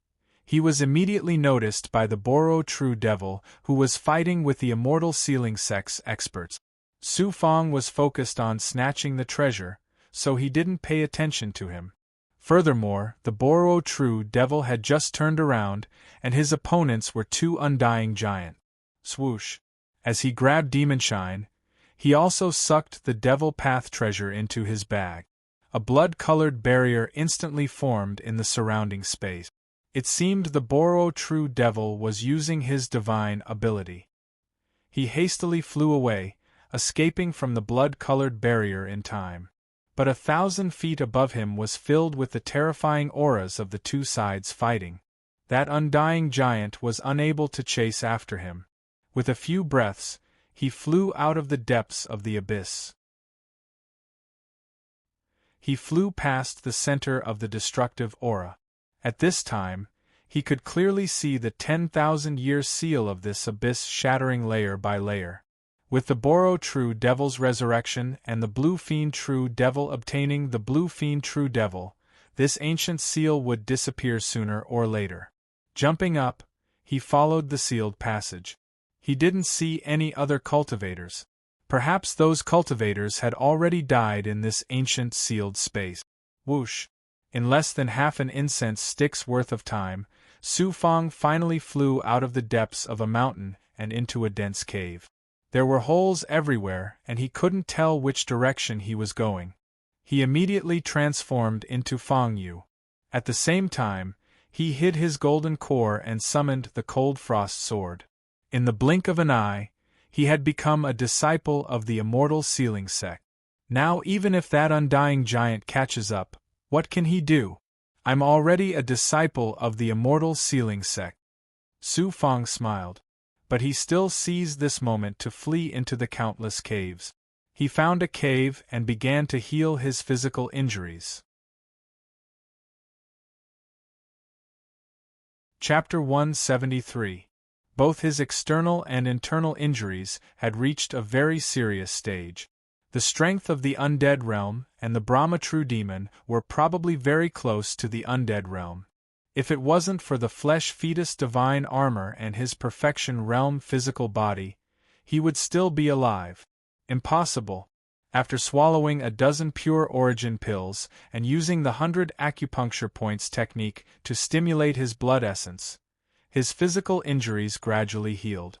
he was immediately noticed by the Boro True Devil, who was fighting with the immortal sealing sex experts. Su Fang was focused on snatching the treasure, so he didn't pay attention to him. Furthermore, the Boro True Devil had just turned around, and his opponents were two undying giants. Swoosh! As he grabbed Demonshine, he also sucked the Devil Path treasure into his bag. A blood-colored barrier instantly formed in the surrounding space. It seemed the Boro True Devil was using his divine ability. He hastily flew away, escaping from the blood-colored barrier in time. But 1,000 feet above him was filled with the terrifying auras of the two sides fighting. That undying giant was unable to chase after him. With a few breaths, he flew out of the depths of the abyss. He flew past the center of the destructive aura. At this time, he could clearly see the 10,000-year seal of this abyss shattering layer by layer. With the Boro True Devil's resurrection and the Blue Fiend True Devil obtaining the Blue Fiend True Devil, this ancient seal would disappear sooner or later. Jumping up, he followed the sealed passage. He didn't see any other cultivators. Perhaps those cultivators had already died in this ancient sealed space. Whoosh! In less than half an incense stick's worth of time, Su Fang finally flew out of the depths of a mountain and into a dense cave. There were holes everywhere, and he couldn't tell which direction he was going. He immediately transformed into Fang Yu. At the same time, he hid his golden core and summoned the Cold Frost Sword. In the blink of an eye, he had become a disciple of the immortal sealing sect. Now even if that undying giant catches up, what can he do? I'm already a disciple of the immortal sealing sect. Su Fang smiled. But he still seized this moment to flee into the countless caves. He found a cave and began to heal his physical injuries. Chapter 173. Both his external and internal injuries had reached a very serious stage. The strength of the undead realm and the Brahma True Demon were probably very close to the undead realm. If it wasn't for the flesh fetus divine armor and his perfection realm physical body, he would still be alive. Impossible. After swallowing a dozen pure origin pills and using the 100 acupuncture points technique to stimulate his blood essence, His physical injuries gradually healed.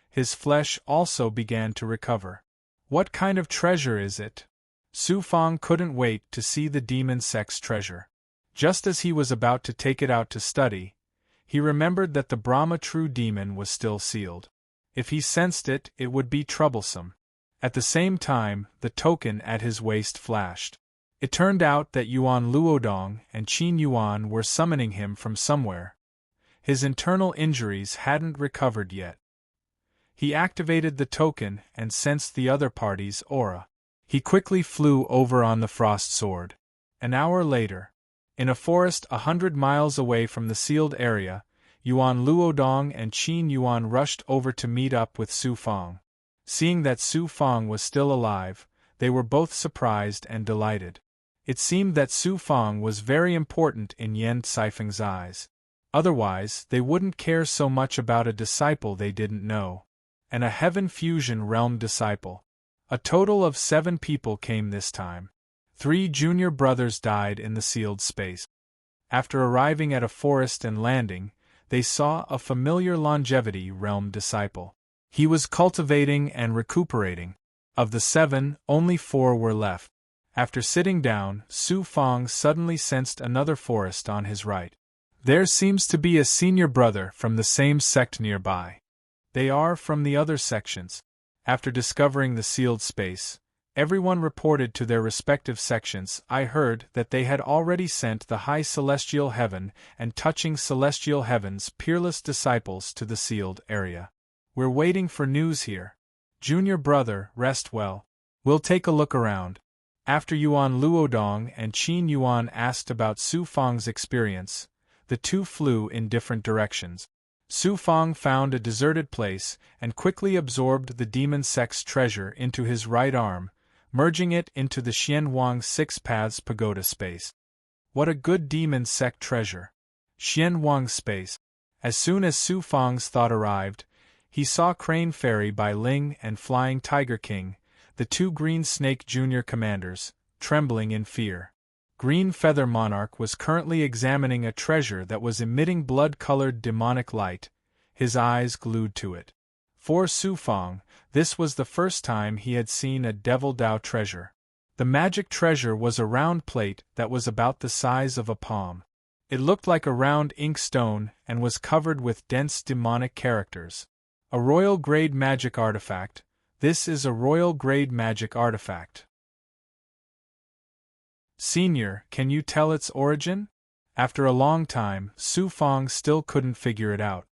His flesh also began to recover. What kind of treasure is it? Su Fang couldn't wait to see the demon sex treasure. Just as he was about to take it out to study, he remembered that the Brahma true demon was still sealed. If he sensed it, it would be troublesome. At the same time, the token at his waist flashed. It turned out that Yuan Luodong and Qin Yuan were summoning him from somewhere. His internal injuries hadn't recovered yet. He activated the token and sensed the other party's aura. He quickly flew over on the frost sword. An hour later, in a forest 100 miles away from the sealed area, Yuan Luodong and Qin Yuan rushed over to meet up with Su Fang. Seeing that Su Fang was still alive, they were both surprised and delighted. It seemed that Su Fang was very important in Yen Caifeng's eyes. Otherwise, they wouldn't care so much about a disciple they didn't know. And a Heaven Fusion Realm disciple. A total of 7 people came this time. 3 junior brothers died in the sealed space. After arriving at a forest and landing, they saw a familiar longevity realm disciple. He was cultivating and recuperating. Of the 7, only 4 were left. After sitting down, Su Fang suddenly sensed another forest on his right. There seems to be a senior brother from the same sect nearby. They are from the other sections. After discovering the sealed space, everyone reported to their respective sections. I heard that they had already sent the high celestial heaven and touching celestial heaven's peerless disciples to the sealed area. We're waiting for news here. Junior brother, rest well. We'll take a look around. After Yuan Luodong and Qin Yuan asked about Su Fang's experience, the two flew in different directions. Su Fang found a deserted place and quickly absorbed the demon sex treasure into his right arm, merging it into the Xianwang 6 Paths Pagoda space. What a good demon sect treasure! Xianwang space. As soon as Su Fang's thought arrived, he saw Crane Fairy by Ling and Flying Tiger King, the 2 Green Snake Junior commanders, trembling in fear. Green Feather Monarch was currently examining a treasure that was emitting blood-colored demonic light, his eyes glued to it. For Su Fang, this was the first time he had seen a Devil Dao treasure. The magic treasure was a round plate that was about the size of a palm. It looked like a round ink stone and was covered with dense demonic characters. A royal-grade magic artifact. This is a royal-grade magic artifact. Senior, can you tell its origin? After a long time, Su Fang still couldn't figure it out.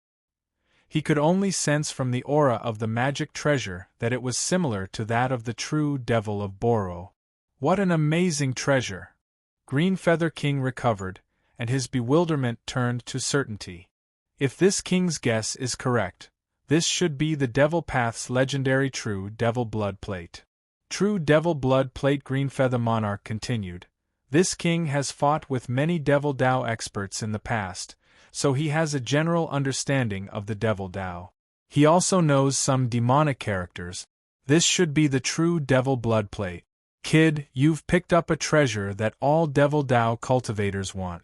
He could only sense from the aura of the magic treasure that it was similar to that of the true Devil of Boro. What an amazing treasure! Green Feather King recovered, and his bewilderment turned to certainty. If this king's guess is correct, this should be the Devil Path's legendary True Devil Blood Plate. True Devil Blood Plate. Green Feather Monarch continued. This king has fought with many Devil Dao experts in the past, so he has a general understanding of the Devil Dao. He also knows some demonic characters. This should be the true Devil Blood Plate. Kid, you've picked up a treasure that all Devil Dao cultivators want.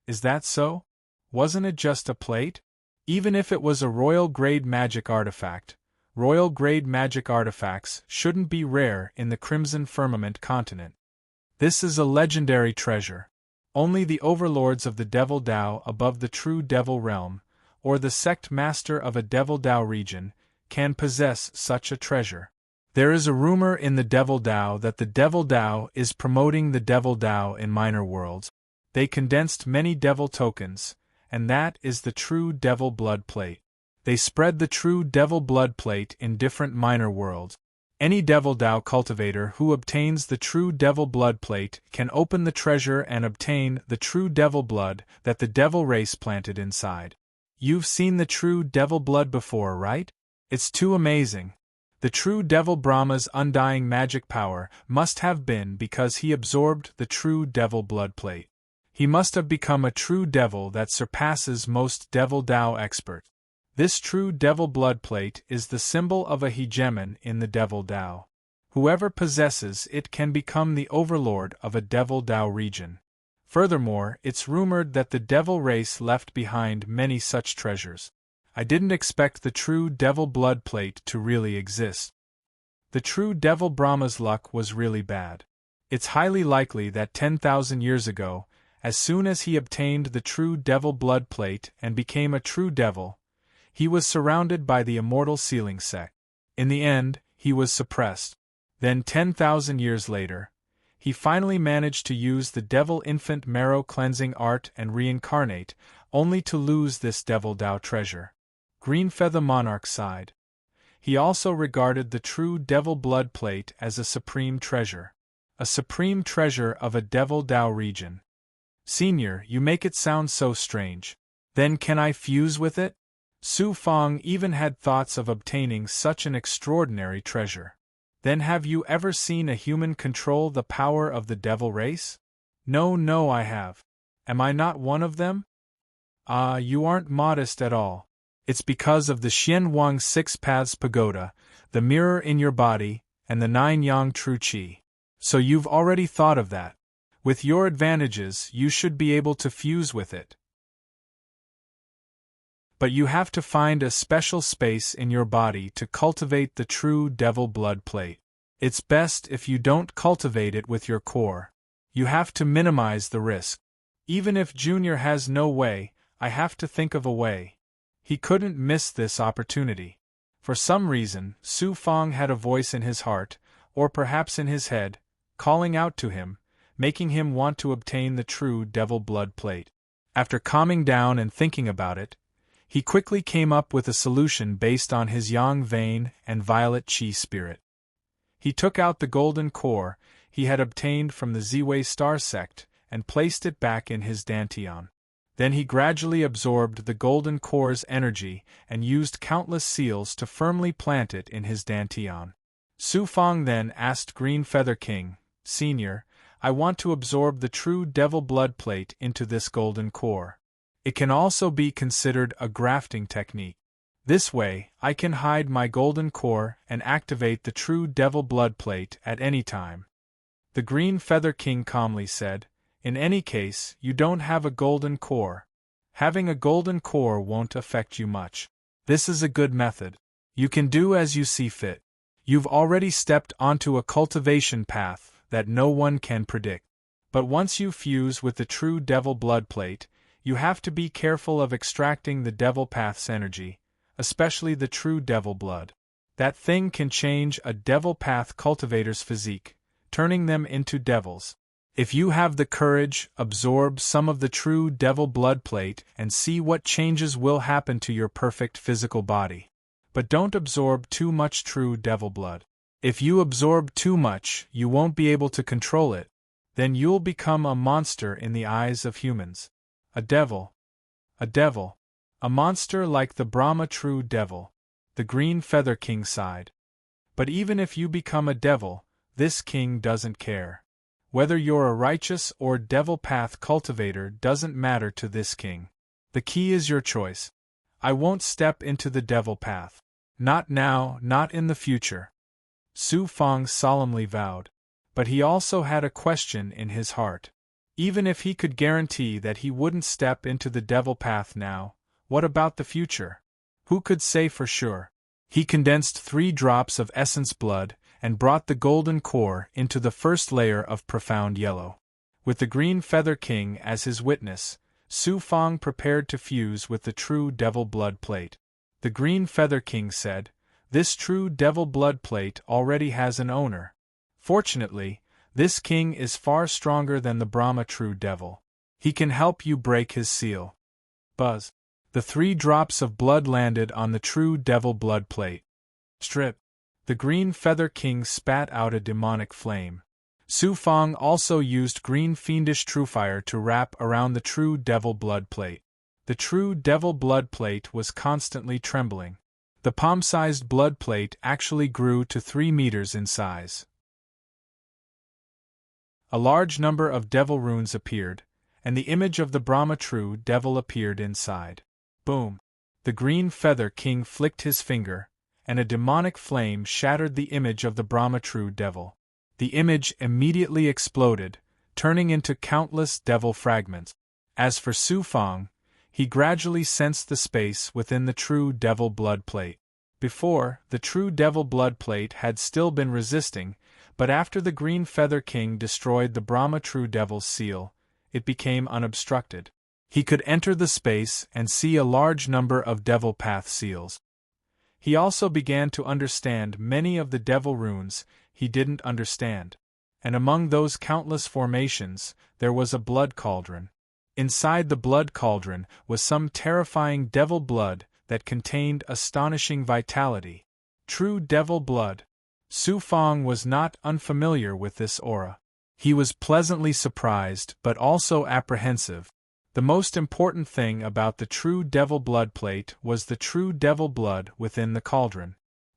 Is that so? Wasn't it just a plate? Even if it was a royal-grade magic artifact, royal-grade magic artifacts shouldn't be rare in the Crimson Firmament continent. This is a legendary treasure. Only the overlords of the Devil Dao above the true Devil Realm, or the sect master of a Devil Dao region, can possess such a treasure. There is a rumor in the Devil Dao that the Devil Dao is promoting the Devil Dao in minor worlds. They condensed many devil tokens, and that is the true Devil Blood Plate. They spread the true Devil Blood Plate in different minor worlds. Any Devil Dao cultivator who obtains the true Devil Blood Plate can open the treasure and obtain the true Devil Blood that the Devil race planted inside. You've seen the true Devil Blood before, right? It's too amazing. The true Devil Brahma's undying magic power must have been because he absorbed the true Devil Blood Plate. He must have become a true devil that surpasses most Devil Dao experts. This true Devil Blood Plate is the symbol of a hegemon in the Devil Dao. Whoever possesses it can become the overlord of a Devil Dao region. Furthermore, it's rumored that the devil race left behind many such treasures. I didn't expect the true devil blood plate to really exist. The true devil Brahma's luck was really bad. It's highly likely that 10,000 years ago, as soon as he obtained the true devil blood plate and became a true devil, he was surrounded by the immortal sealing sect. In the end, he was suppressed. Then 10,000 years later, he finally managed to use the devil infant marrow cleansing art and reincarnate, only to lose this devil Tao treasure. Greenfeather Monarch sighed. He also regarded the true devil blood plate as a supreme treasure of a devil Tao region. Senior, you make it sound so strange. Then can I fuse with it? Su Fang even had thoughts of obtaining such an extraordinary treasure. Then have you ever seen a human control the power of the devil race? No, I have. Am I not one of them? Ah, you aren't modest at all. It's because of the Xian Wang Six Paths Pagoda, the mirror in your body, and the 9 Yang True Qi. So you've already thought of that. With your advantages, you should be able to fuse with it. But you have to find a special space in your body to cultivate the true devil blood plate. It's best if you don't cultivate it with your core. You have to minimize the risk. Even if Junior has no way, I have to think of a way. He couldn't miss this opportunity. For some reason, Su Fang had a voice in his heart, or perhaps in his head, calling out to him, making him want to obtain the true devil blood plate. After calming down and thinking about it, he quickly came up with a solution based on his yang vein and violet qi spirit. He took out the golden core he had obtained from the Ziwei star sect and placed it back in his dantian. Then he gradually absorbed the golden core's energy and used countless seals to firmly plant it in his dantian. Su Fang then asked Green Feather King, Senior, I want to absorb the true devil blood plate into this golden core. It can also be considered a grafting technique. This way, I can hide my golden core and activate the true devil blood plate at any time. The Green Feather King calmly said, In any case, you don't have a golden core. Having a golden core won't affect you much. This is a good method. You can do as you see fit. You've already stepped onto a cultivation path that no one can predict. But once you fuse with the true devil blood plate, you have to be careful of extracting the devil path's energy, especially the true devil blood. That thing can change a devil path cultivator's physique, turning them into devils. If you have the courage, absorb some of the true devil blood plate and see what changes will happen to your perfect physical body. But don't absorb too much true devil blood. If you absorb too much, you won't be able to control it. Then you'll become a monster in the eyes of humans. A devil. A monster like the Brahma true devil. The Green Feather King sighed. But even if you become a devil, this king doesn't care. Whether you're a righteous or devil path cultivator doesn't matter to this king. The key is your choice. I won't step into the devil path. Not now, not in the future. Su Fang solemnly vowed. But he also had a question in his heart. Even if he could guarantee that he wouldn't step into the devil path now, what about the future? Who could say for sure? He condensed 3 drops of essence blood and brought the golden core into the first layer of profound yellow. With the Green Feather King as his witness, Su Fang prepared to fuse with the true devil blood plate. The Green Feather King said, This true devil blood plate already has an owner. Fortunately, this king is far stronger than the Brahma true devil. He can help you break his seal. Buzz. The 3 drops of blood landed on the true devil blood plate. Strip. The Green Feather King spat out a demonic flame. Su Fang also used green fiendish true fire to wrap around the true devil blood plate. The true devil blood plate was constantly trembling. The palm-sized blood plate actually grew to 3 meters in size. A large number of devil runes appeared, and the image of the Brahma true devil appeared inside. Boom! The Green Feather King flicked his finger, and a demonic flame shattered the image of the Brahma true devil. The image immediately exploded, turning into countless devil fragments. As for Su Fang, he gradually sensed the space within the true devil blood plate. Before, the true devil blood plate had still been resisting, but after the Green Feather King destroyed the Brahma True Devil's seal, it became unobstructed. He could enter the space and see a large number of devil path seals. He also began to understand many of the devil runes he didn't understand. And among those countless formations, there was a blood cauldron. Inside the blood cauldron was some terrifying devil blood that contained astonishing vitality. True devil blood. Su Fang was not unfamiliar with this aura. He was pleasantly surprised but also apprehensive. The most important thing about the true devil blood plate was the true devil blood within the cauldron.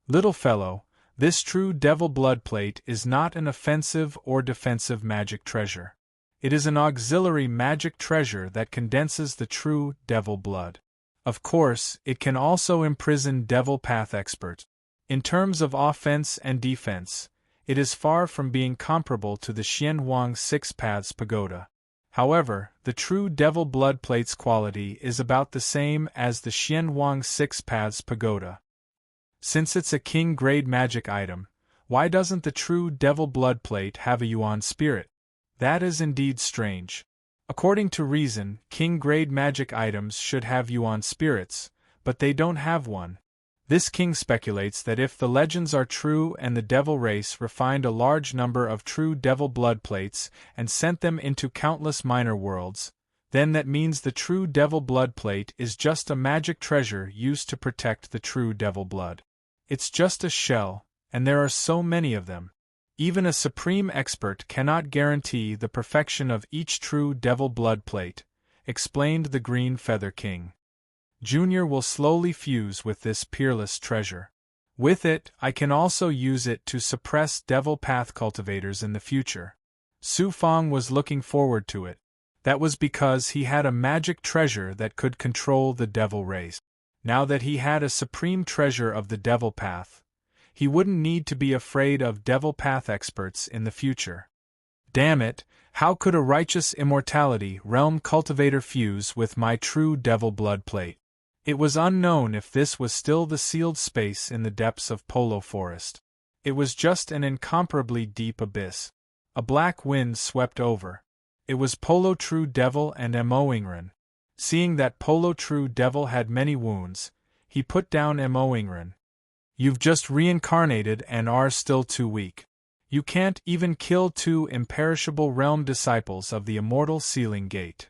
Little fellow, this true devil blood plate is not an offensive or defensive magic treasure. It is an auxiliary magic treasure that condenses the true devil blood. Of course, it can also imprison devil path experts. In terms of offense and defense, it is far from being comparable to the Xianhuang Six Paths Pagoda. However, the true devil blood plate's quality is about the same as the Xianhuang Six Paths Pagoda. Since it's a king-grade magic item, why doesn't the true devil blood plate have a Yuan spirit? That is indeed strange. According to reason, king-grade magic items should have Yuan spirits, but they don't have one. This king speculates that if the legends are true and the devil race refined a large number of true devil blood plates and sent them into countless minor worlds, then that means the true devil blood plate is just a magic treasure used to protect the true devil blood. It's just a shell, and there are so many of them. Even a supreme expert cannot guarantee the perfection of each true devil blood plate, explained the Green Feather King. Junior will slowly fuse with this peerless treasure. With it, I can also use it to suppress devil path cultivators in the future. Su Fang was looking forward to it. That was because he had a magic treasure that could control the devil race. Now that he had a supreme treasure of the devil path, he wouldn't need to be afraid of devil path experts in the future. Damn it, how could a righteous immortality realm cultivator fuse with my true devil blood plate? It was unknown if this was still the sealed space in the depths of Polo Forest. It was just an incomparably deep abyss. A black wind swept over. It was Polo True Devil and Mo Ingren. Seeing that Polo True Devil had many wounds, he put down Mo Ingren. You've just reincarnated and are still too weak. You can't even kill two imperishable realm disciples of the immortal sealing gate.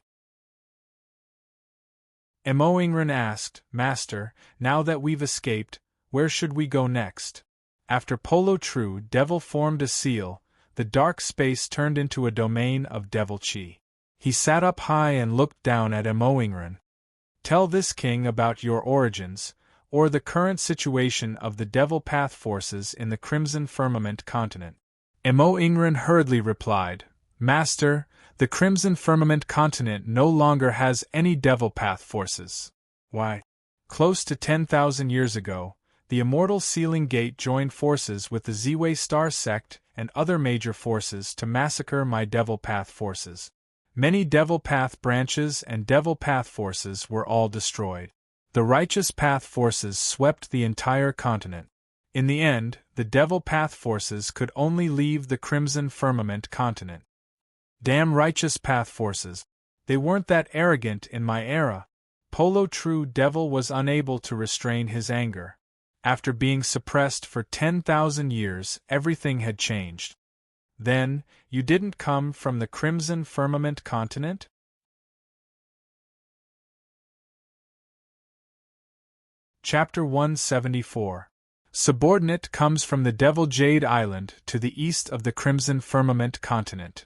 Mo Ingren asked, Master, now that we've escaped, where should we go next? After Polo True Devil formed a seal, the dark space turned into a domain of devil chi. He sat up high and looked down at Mo Ingren. Tell this king about your origins, or the current situation of the devil path forces in the Crimson Firmament continent. Mo Ingren hurriedly replied, Master, the Crimson Firmament continent no longer has any devil path forces. Why? Close to 10,000 years ago, the immortal sealing gate joined forces with the Ziwei Star sect and other major forces to massacre my devil path forces. Many devil path branches and devil path forces were all destroyed. The righteous path forces swept the entire continent. In the end, the devil path forces could only leave the Crimson Firmament continent. Damn righteous path forces. They weren't that arrogant in my era. Polo True Devil was unable to restrain his anger. After being suppressed for 10,000 years, everything had changed. Then, you didn't come from the Crimson Firmament continent? Chapter 174. Subordinate comes from the Devil Jade Island to the east of the Crimson Firmament continent.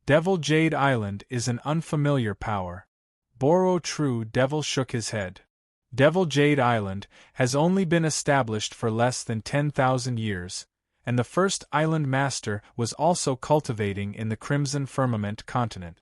Devil Jade Island is an unfamiliar power. Boro True Devil shook his head. Devil Jade Island has only been established for less than 10,000 years, and the first island master was also cultivating in the Crimson Firmament continent.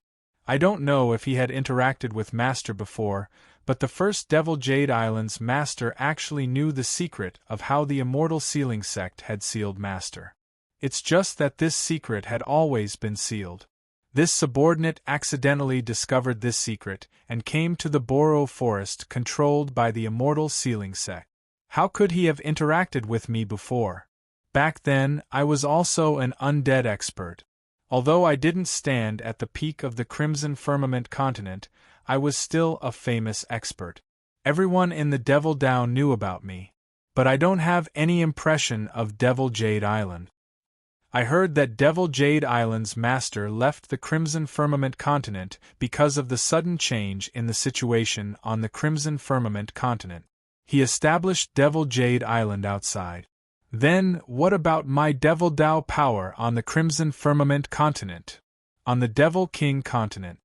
I don't know if he had interacted with Master before, but the first Devil Jade Island's master actually knew the secret of how the immortal sealing sect had sealed Master. It's just that this secret had always been sealed. This subordinate accidentally discovered this secret and came to the Boro forest controlled by the immortal Sealing sect. How could he have interacted with me before? Back then, I was also an undead expert. Although I didn't stand at the peak of the Crimson Firmament continent, I was still a famous expert. Everyone in the Devil Down knew about me. But I don't have any impression of Devil Jade Island. I heard that Devil Jade Island's master left the Crimson Firmament continent because of the sudden change in the situation on the Crimson Firmament continent. He established Devil Jade Island outside. Then, what about my Devil Dao power on the Crimson Firmament continent? On the Devil King continent.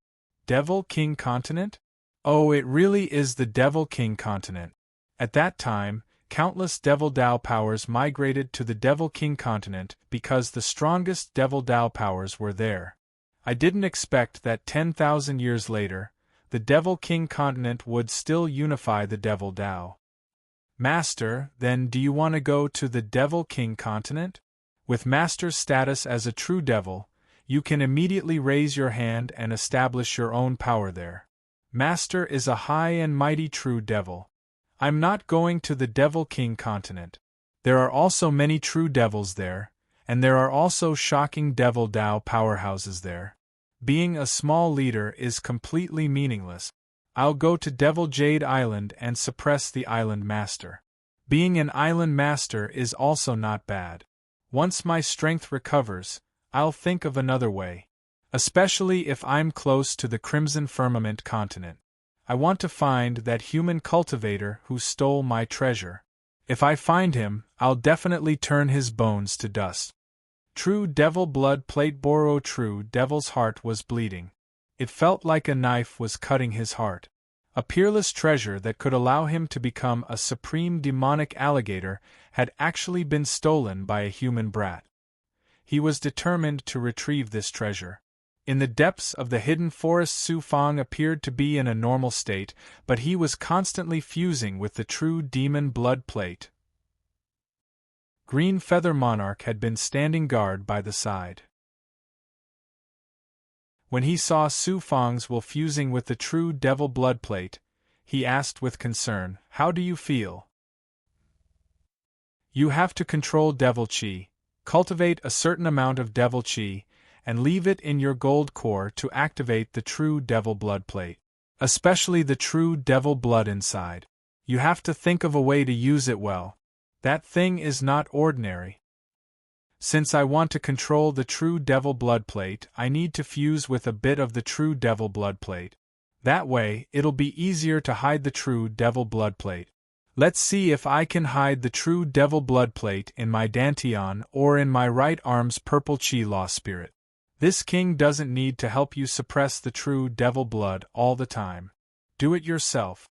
Devil King continent? Oh, it really is the Devil King continent. At that time, countless Devil Dao powers migrated to the Devil King continent because the strongest Devil Dao powers were there. I didn't expect that 10,000 years later, the Devil King continent would still unify the Devil Dao. Master, then do you want to go to the Devil King continent? With Master's status as a true devil, you can immediately raise your hand and establish your own power there. Master is a high and mighty true devil. I'm not going to the Devil King continent. There are also many true devils there, and there are also shocking Devil Dao powerhouses there. Being a small leader is completely meaningless. I'll go to Devil Jade Island and suppress the island master. Being an island master is also not bad. Once my strength recovers, I'll think of another way. Especially if I'm close to the Crimson Firmament continent. I want to find that human cultivator who stole my treasure. If I find him, I'll definitely turn his bones to dust. True Devil Blood Plate Boro. True Devil's heart was bleeding. It felt like a knife was cutting his heart. A peerless treasure that could allow him to become a supreme demonic alligator had actually been stolen by a human brat. He was determined to retrieve this treasure. In the depths of the hidden forest, Su Fang appeared to be in a normal state, but he was constantly fusing with the true demon blood plate. Green Feather Monarch had been standing guard by the side. When he saw Su Fang's will fusing with the true devil blood plate, he asked with concern, "How do you feel?" "You have to control devil chi, cultivate a certain amount of devil chi, and leave it in your gold core to activate the true devil blood plate. Especially the true devil blood inside. You have to think of a way to use it well. That thing is not ordinary. Since I want to control the true devil blood plate, I need to fuse with a bit of the true devil blood plate. That way, it'll be easier to hide the true devil blood plate. Let's see if I can hide the true devil blood plate in my Dantian or in my right arm's purple chi law spirit. This king doesn't need to help you suppress the true devil blood all the time. Do it yourself."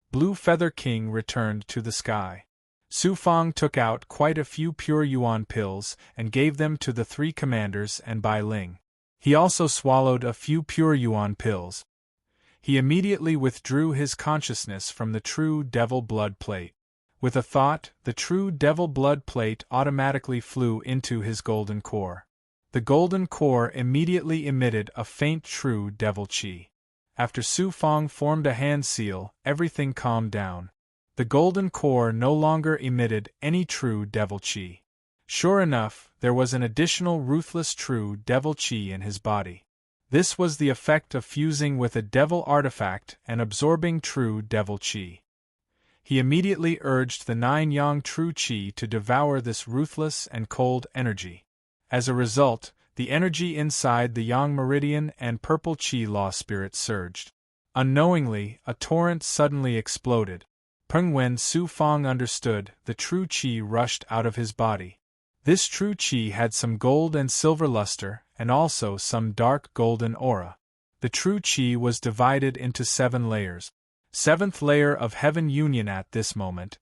Blue Feather King returned to the sky. Su Fang took out quite a few pure yuan pills and gave them to the three commanders and Bai Ling. He also swallowed a few pure yuan pills. He immediately withdrew his consciousness from the true devil blood plate. With a thought, the true devil blood plate automatically flew into his golden core. The golden core immediately emitted a faint true devil chi. After Su Fang formed a hand seal, everything calmed down. The golden core no longer emitted any true devil chi. Sure enough, there was an additional ruthless true devil chi in his body. This was the effect of fusing with a devil artifact and absorbing true devil chi. He immediately urged the 9 yang true chi to devour this ruthless and cold energy. As a result, the energy inside the Yang Meridian and Purple Chi Law Spirit surged. Unknowingly, a torrent suddenly exploded. When Su Fang understood, the true Chi rushed out of his body. This true Chi had some gold and silver luster, and also some dark golden aura. The true Chi was divided into 7 layers. 7th layer of Heaven Union. At this moment,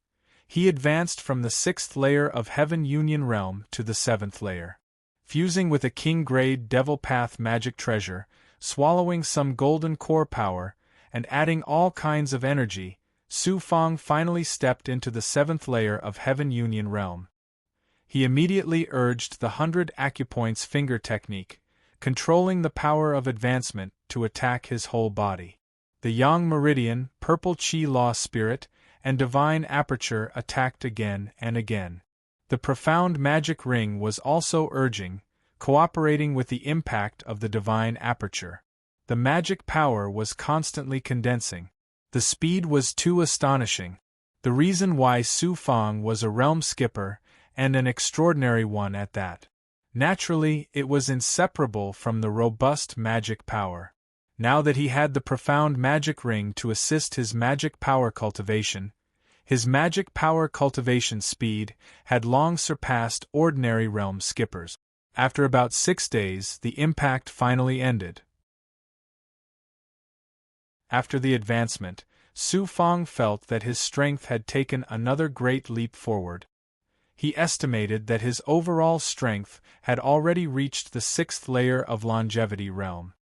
he advanced from the 6th layer of Heaven Union realm to the 7th layer. Fusing with a king-grade Devil Path magic treasure, swallowing some golden core power, and adding all kinds of energy, Su Fang finally stepped into the 7th layer of Heaven Union realm. He immediately urged the 100 acupoints finger technique, controlling the power of advancement to attack his whole body. The yang meridian, purple chi law spirit, and divine aperture attacked again and again. The profound magic ring was also urging, cooperating with the impact of the divine aperture. The magic power was constantly condensing. The speed was too astonishing. The reason why Su Fang was a realm skipper, and an extraordinary one at that. Naturally, it was inseparable from the robust magic power. Now that he had the profound magic ring to assist his magic power cultivation, his magic power cultivation speed had long surpassed ordinary realm skippers. After about 6 days, the impact finally ended. After the advancement, Su Fang felt that his strength had taken another great leap forward. He estimated that his overall strength had already reached the 6th layer of longevity realm.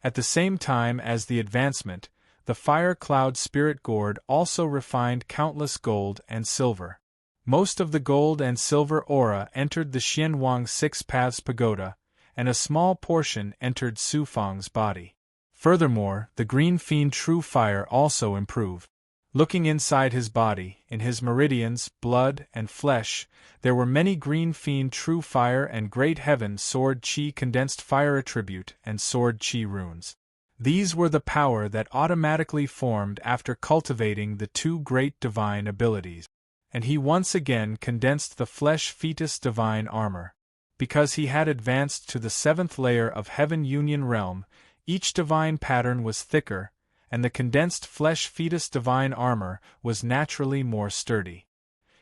At the same time as the advancement, the fire cloud spirit gourd also refined countless gold and silver. Most of the gold and silver aura entered the Xianwang Six Paths Pagoda, and a small portion entered Su Fang's body. Furthermore, the green fiend true fire also improved. Looking inside his body, in his meridians, blood, and flesh, there were many green fiend true fire and great heaven sword chi condensed fire attribute and sword chi runes. These were the power that automatically formed after cultivating the 2 great divine abilities. And he once again condensed the flesh fetus divine armor. Because he had advanced to the 7th layer of Heaven Union Realm, each divine pattern was thicker, and the condensed flesh fetus divine armor was naturally more sturdy.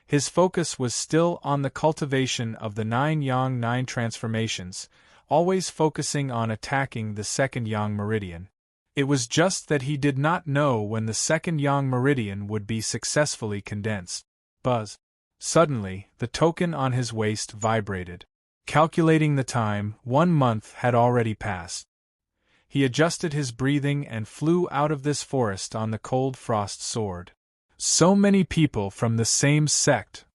His focus was still on the cultivation of the 9 Yang 9 transformations, always focusing on attacking the 2nd Yang meridian. It was just that he did not know when the 2nd Yang meridian would be successfully condensed. Buzz. Suddenly, the token on his waist vibrated. Calculating the time, 1 month had already passed. He adjusted his breathing and flew out of this forest on the cold frost sword. So many people from the same sect.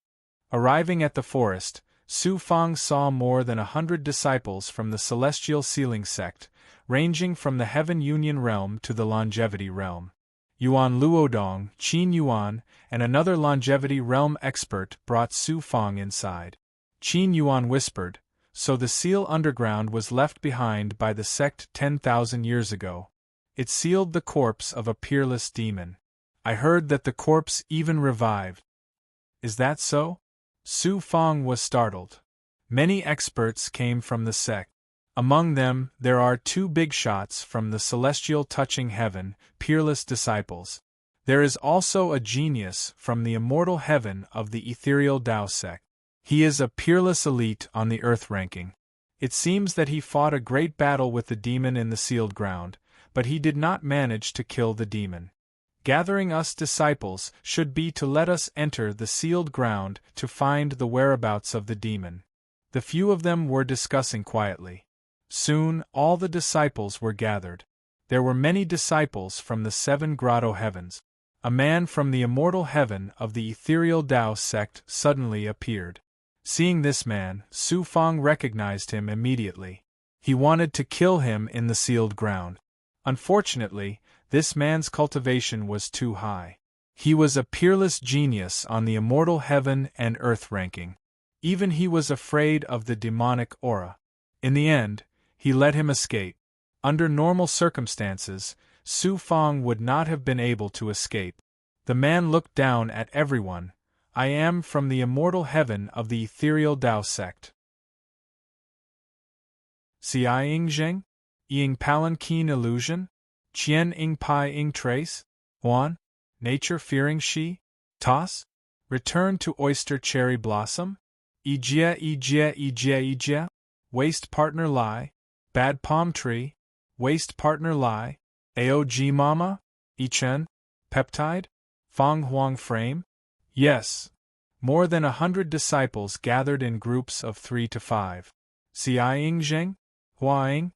Arriving at the forest, Su Fang saw more than 100 disciples from the Celestial Sealing sect, ranging from the Heaven Union realm to the Longevity realm. Yuan Luodong, Qin Yuan, and another Longevity realm expert brought Su Fang inside. Qin Yuan whispered, "So the seal underground was left behind by the sect 10,000 years ago. It sealed the corpse of a peerless demon. I heard that the corpse even revived. Is that so?" Su Fang was startled. Many experts came from the sect. Among them, there are 2 big shots from the Celestial Touching Heaven, peerless disciples. There is also a genius from the Immortal Heaven of the Ethereal Tao sect. He is a peerless elite on the Earth ranking. It seems that he fought a great battle with the demon in the sealed ground, but he did not manage to kill the demon. Gathering us disciples should be to let us enter the sealed ground to find the whereabouts of the demon. The few of them were discussing quietly. Soon, all the disciples were gathered. There were many disciples from the 7 grotto heavens. A man from the Immortal Heaven of the Ethereal Tao sect suddenly appeared. Seeing this man, Su Fang recognized him immediately. He wanted to kill him in the sealed ground. Unfortunately, this man's cultivation was too high. He was a peerless genius on the Immortal Heaven and Earth ranking. Even he was afraid of the demonic aura. In the end, he let him escape. Under normal circumstances, Su Fang would not have been able to escape. The man looked down at everyone. "I am from the Immortal Heaven of the Ethereal Tao sect." Xi Ing Zheng? Ying Palanquin Illusion? Qian Ing Pai Ing Trace? Huan? Nature Fearing Shi? Toss? Return to Oyster Cherry Blossom? Ijia? Waste Partner Lie? Bad Palm Tree? Waste Partner Lie? AOG Mama? Ichen? Peptide? Fang Huang Frame? Yes. More than 100 disciples gathered in groups of 3 to 5. Xi Ing Zheng? Hua Ing?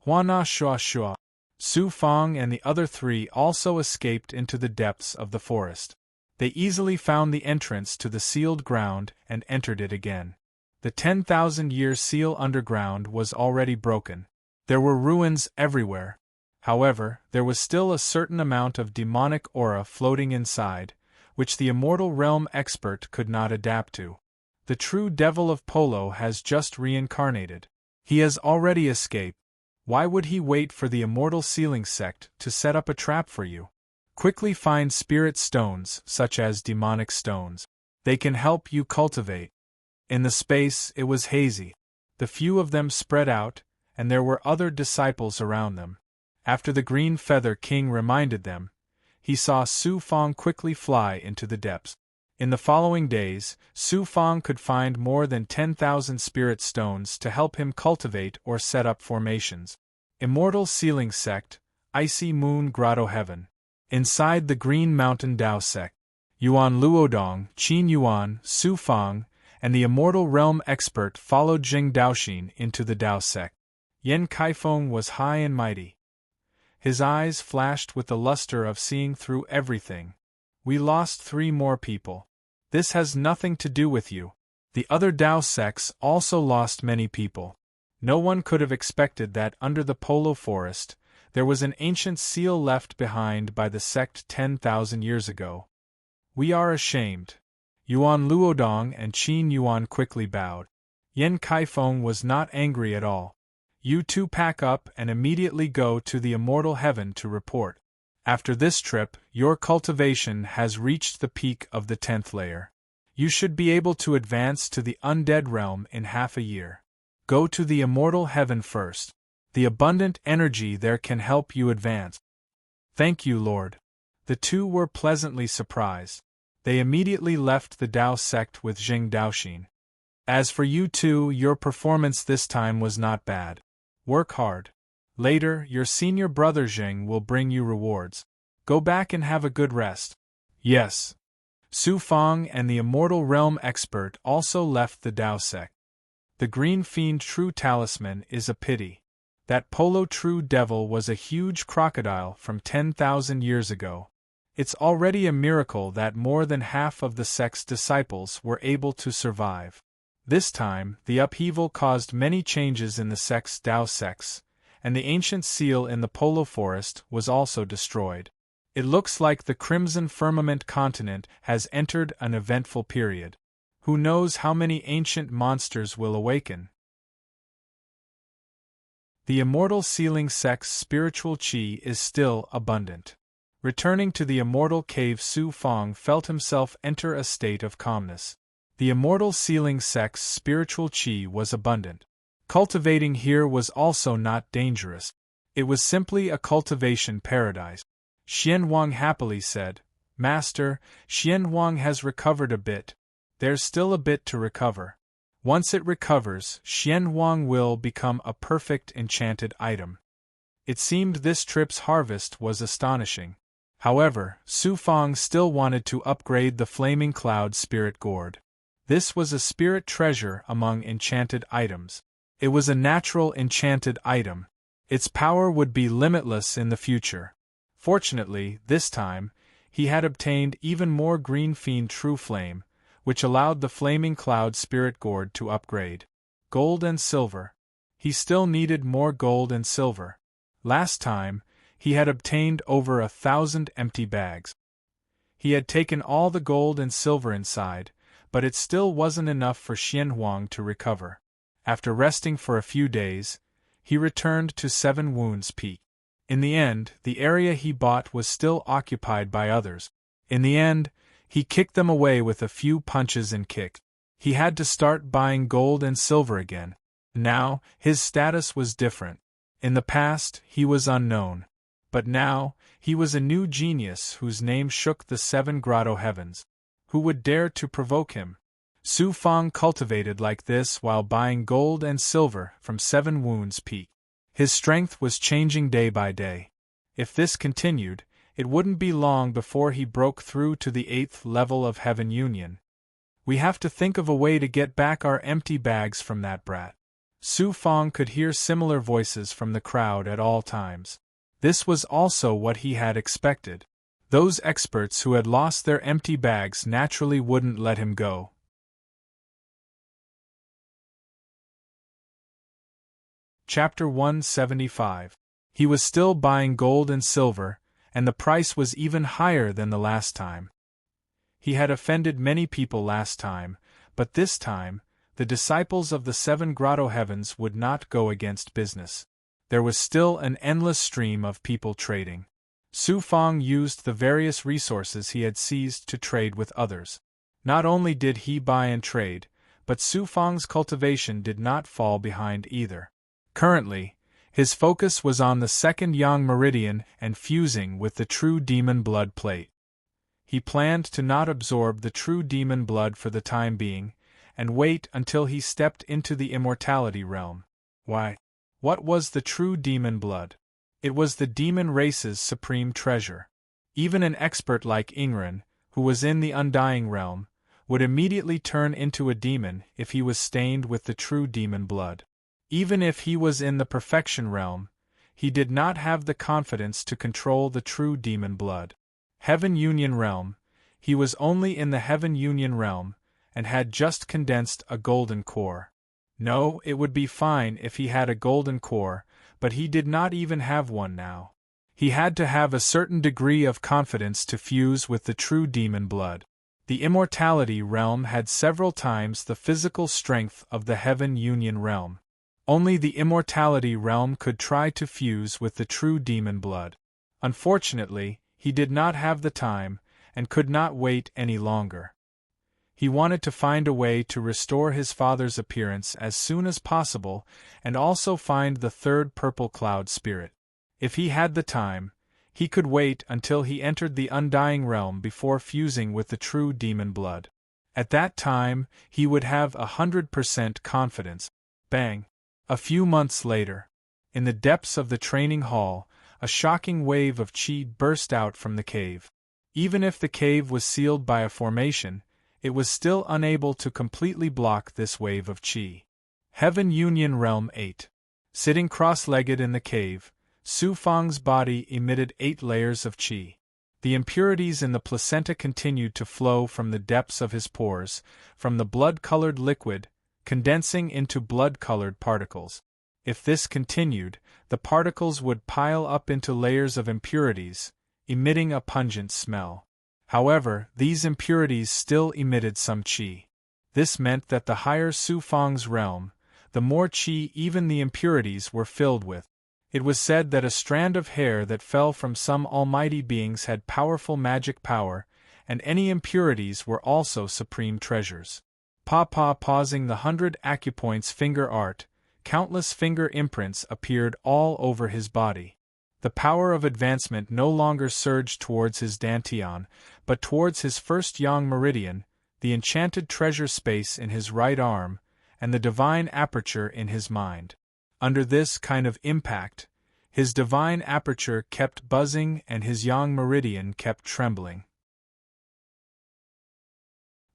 Huana Shua. Su Fang and the other 3 also escaped into the depths of the forest. They easily found the entrance to the sealed ground and entered it again. The 10,000-year seal underground was already broken. There were ruins everywhere. However, there was still a certain amount of demonic aura floating inside, which the immortal realm expert could not adapt to. The true devil of Polo has just reincarnated. He has already escaped. Why would he wait for the immortal sealing sect to set up a trap for you? Quickly find spirit stones, such as demonic stones. They can help you cultivate. In the space, it was hazy. The few of them spread out, and there were other disciples around them. After the Green Feather King reminded them, he saw Su Fong quickly fly into the depths. In the following days, Su Fong could find more than 10,000 spirit stones to help him cultivate or set up formations. Immortal Sealing Sect, Icy Moon Grotto Heaven. Inside the Green Mountain Dao Sect, Yuan Luodong, Qin Yuan, Su Fong, and the Immortal Realm expert followed Jing Daoxin into the Dao Sect. Yen Kaifeng was high and mighty. His eyes flashed with the luster of seeing through everything. We lost 3 more people. This has nothing to do with you. The other Dao sects also lost many people. No one could have expected that under the Polo Forest, there was an ancient seal left behind by the sect 10,000 years ago. We are ashamed. Yuan Luodong and Qin Yuan quickly bowed. Yen Kaifeng was not angry at all. You two pack up and immediately go to the immortal heaven to report. After this trip, your cultivation has reached the peak of the 10th layer. You should be able to advance to the undead realm in half a year. Go to the immortal heaven first. The abundant energy there can help you advance. Thank you, Lord. The two were pleasantly surprised. They immediately left the Dao sect with Jing Daoxin. As for you two, your performance this time was not bad. Work hard. Later, your senior brother Jing will bring you rewards. Go back and have a good rest. Yes. Su Fong and the Immortal Realm expert also left the Dao sect. The Green Fiend True Talisman is a pity. That Polo True Devil was a huge crocodile from 10,000 years ago. It's already a miracle that more than half of the sect's disciples were able to survive. This time, the upheaval caused many changes in the sect's Dao sects, and the ancient seal in the Polo Forest was also destroyed. It looks like the Crimson Firmament continent has entered an eventful period. Who knows how many ancient monsters will awaken? The Immortal Sealing Sect's spiritual qi is still abundant. Returning to the immortal cave, Su Fong felt himself enter a state of calmness. The Immortal Sealing Sect's spiritual qi was abundant. Cultivating here was also not dangerous. It was simply a cultivation paradise. Xian Huang happily said, Master, Xian Huang has recovered a bit. There's still a bit to recover. Once it recovers, Xian Huang will become a perfect enchanted item. It seemed this trip's harvest was astonishing. However, Su Fong still wanted to upgrade the Flaming Cloud Spirit Gourd. This was a spirit treasure among enchanted items. It was a natural enchanted item. Its power would be limitless in the future. Fortunately, this time, he had obtained even more Green Fiend True Flame, which allowed the Flaming Cloud Spirit Gourd to upgrade. Gold and silver. He still needed more gold and silver. Last time, he had obtained over 1,000 empty bags. He had taken all the gold and silver inside, but it still wasn't enough for Xian Huang to recover. After resting for a few days, he returned to 7 Wounds Peak. In the end, the area he bought was still occupied by others. In the end, he kicked them away with a few punches and kicks. He had to start buying gold and silver again. Now, his status was different. In the past, he was unknown. But now, he was a new genius whose name shook the 7 grotto heavens. Who would dare to provoke him? Su Fong cultivated like this while buying gold and silver from 7 Wounds Peak. His strength was changing day by day. If this continued, it wouldn't be long before he broke through to the 8th level of Heaven Union. We have to think of a way to get back our empty bags from that brat. Su Fong could hear similar voices from the crowd at all times. This was also what he had expected. Those experts who had lost their empty bags naturally wouldn't let him go. Chapter 175. He was still buying gold and silver, and the price was even higher than the last time. He had offended many people last time, but this time, the disciples of the seven grotto heavens would not go against business. There was still an endless stream of people trading. Su Fang used the various resources he had seized to trade with others. Not only did he buy and trade, but Su Fang's cultivation did not fall behind either. Currently, his focus was on the second yang meridian and fusing with the true demon blood plate. He planned to not absorb the true demon blood for the time being, and wait until he stepped into the immortality realm. Why? What was the true demon blood? It was the demon race's supreme treasure. Even an expert like Ingren, who was in the undying realm, would immediately turn into a demon if he was stained with the true demon blood. Even if he was in the perfection realm, he did not have the confidence to control the true demon blood. Heaven Union realm, he was only in the Heaven Union realm, and had just condensed a golden core. No, it would be fine if he had a golden core, but he did not even have one now. He had to have a certain degree of confidence to fuse with the true demon blood. The immortality realm had several times the physical strength of the Heaven Union realm. Only the immortality realm could try to fuse with the true demon blood. Unfortunately, he did not have the time, and could not wait any longer. He wanted to find a way to restore his father's appearance as soon as possible, and also find the third purple cloud spirit. If he had the time, he could wait until he entered the undying realm before fusing with the true demon blood. At that time, he would have 100% confidence. Bang! A few months later, in the depths of the training hall, a shocking wave of chi burst out from the cave. Even if the cave was sealed by a formation, it was still unable to completely block this wave of chi. Heaven Union Realm 8. Sitting cross-legged in the cave, Su Fang's body emitted 8 layers of chi. The impurities in the placenta continued to flow from the depths of his pores, from the blood-colored liquid, condensing into blood-colored particles. If this continued, the particles would pile up into layers of impurities, emitting a pungent smell. However, these impurities still emitted some qi. This meant that the higher Su Fang's realm, the more qi even the impurities were filled with. It was said that a strand of hair that fell from some almighty beings had powerful magic power, and any impurities were also supreme treasures. Pausing the 100 acupoints finger art, countless finger imprints appeared all over his body. The power of advancement no longer surged towards his dantian, but towards his first yang meridian, the enchanted treasure space in his right arm, and the divine aperture in his mind. Under this kind of impact, his divine aperture kept buzzing and his yang meridian kept trembling.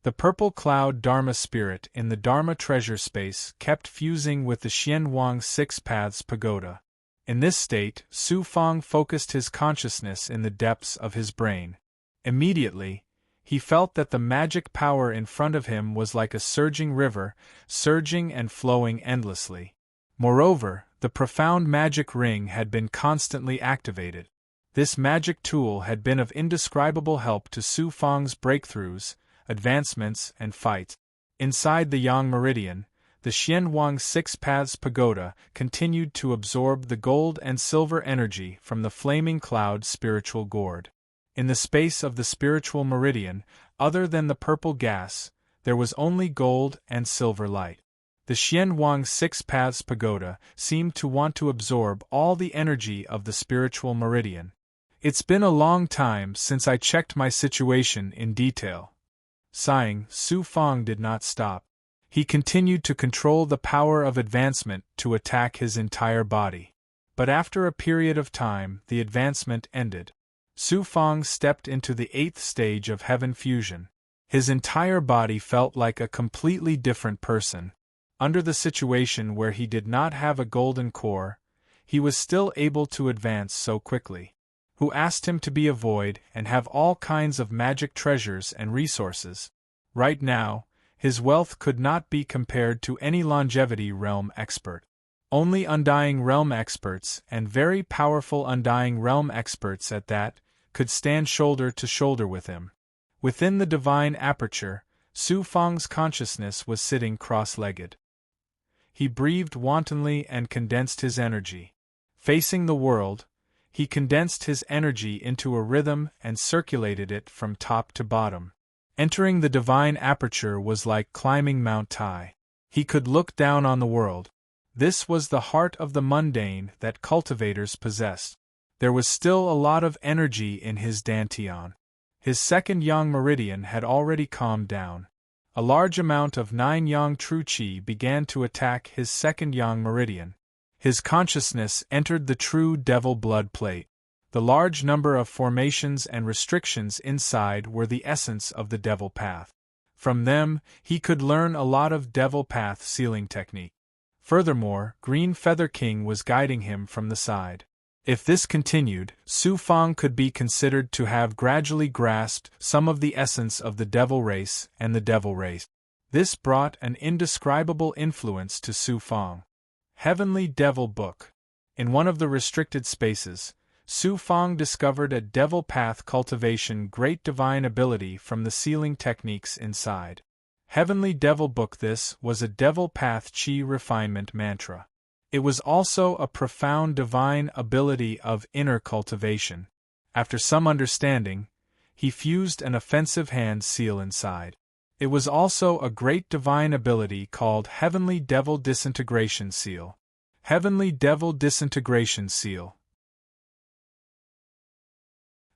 The purple cloud Dharma spirit in the Dharma treasure space kept fusing with the Xianwang Six Paths Pagoda. In this state, Su Fang focused his consciousness in the depths of his brain. Immediately, he felt that the magic power in front of him was like a surging river, surging and flowing endlessly. Moreover, the profound magic ring had been constantly activated. This magic tool had been of indescribable help to Su Fang's breakthroughs, advancements, and fights. Inside the Yang Meridian, the Xianwang Six Paths Pagoda continued to absorb the gold and silver energy from the flaming cloud spiritual gourd. In the space of the spiritual meridian, other than the purple gas, there was only gold and silver light. The Xianwang Six Paths Pagoda seemed to want to absorb all the energy of the spiritual meridian. It's been a long time since I checked my situation in detail. Sighing, Su Fang did not stop. He continued to control the power of advancement to attack his entire body. But after a period of time, the advancement ended. Su Fang stepped into the 8th stage of heaven fusion. His entire body felt like a completely different person. Under the situation where he did not have a golden core, he was still able to advance so quickly. Who asked him to be a void and have all kinds of magic treasures and resources? Right now, his wealth could not be compared to any longevity realm expert. Only Undying Realm experts, and very powerful Undying Realm experts at that, could stand shoulder to shoulder with him. Within the divine aperture, Su Fang's consciousness was sitting cross-legged. He breathed wantonly and condensed his energy. Facing the world, he condensed his energy into a rhythm and circulated it from top to bottom. Entering the divine aperture was like climbing Mount Tai. He could look down on the world. This was the heart of the mundane that cultivators possessed. There was still a lot of energy in his dantian. His second yang meridian had already calmed down. A large amount of 9 yang true qi began to attack his second yang meridian. His consciousness entered the true devil blood plate. The large number of formations and restrictions inside were the essence of the devil path. From them, he could learn a lot of devil path sealing technique. Furthermore, Green Feather King was guiding him from the side. If this continued, Su Fang could be considered to have gradually grasped some of the essence of the devil race and the devil race. This brought an indescribable influence to Su Fang. Heavenly Devil Book. In one of the restricted spaces, Su Fang discovered a devil path cultivation great divine ability from the sealing techniques inside. Heavenly Devil Book. This was a devil path chi refinement mantra. It was also a profound divine ability of inner cultivation. After some understanding, he fused an offensive hand seal inside. It was also a great divine ability called Heavenly Devil Disintegration Seal. Heavenly Devil Disintegration Seal.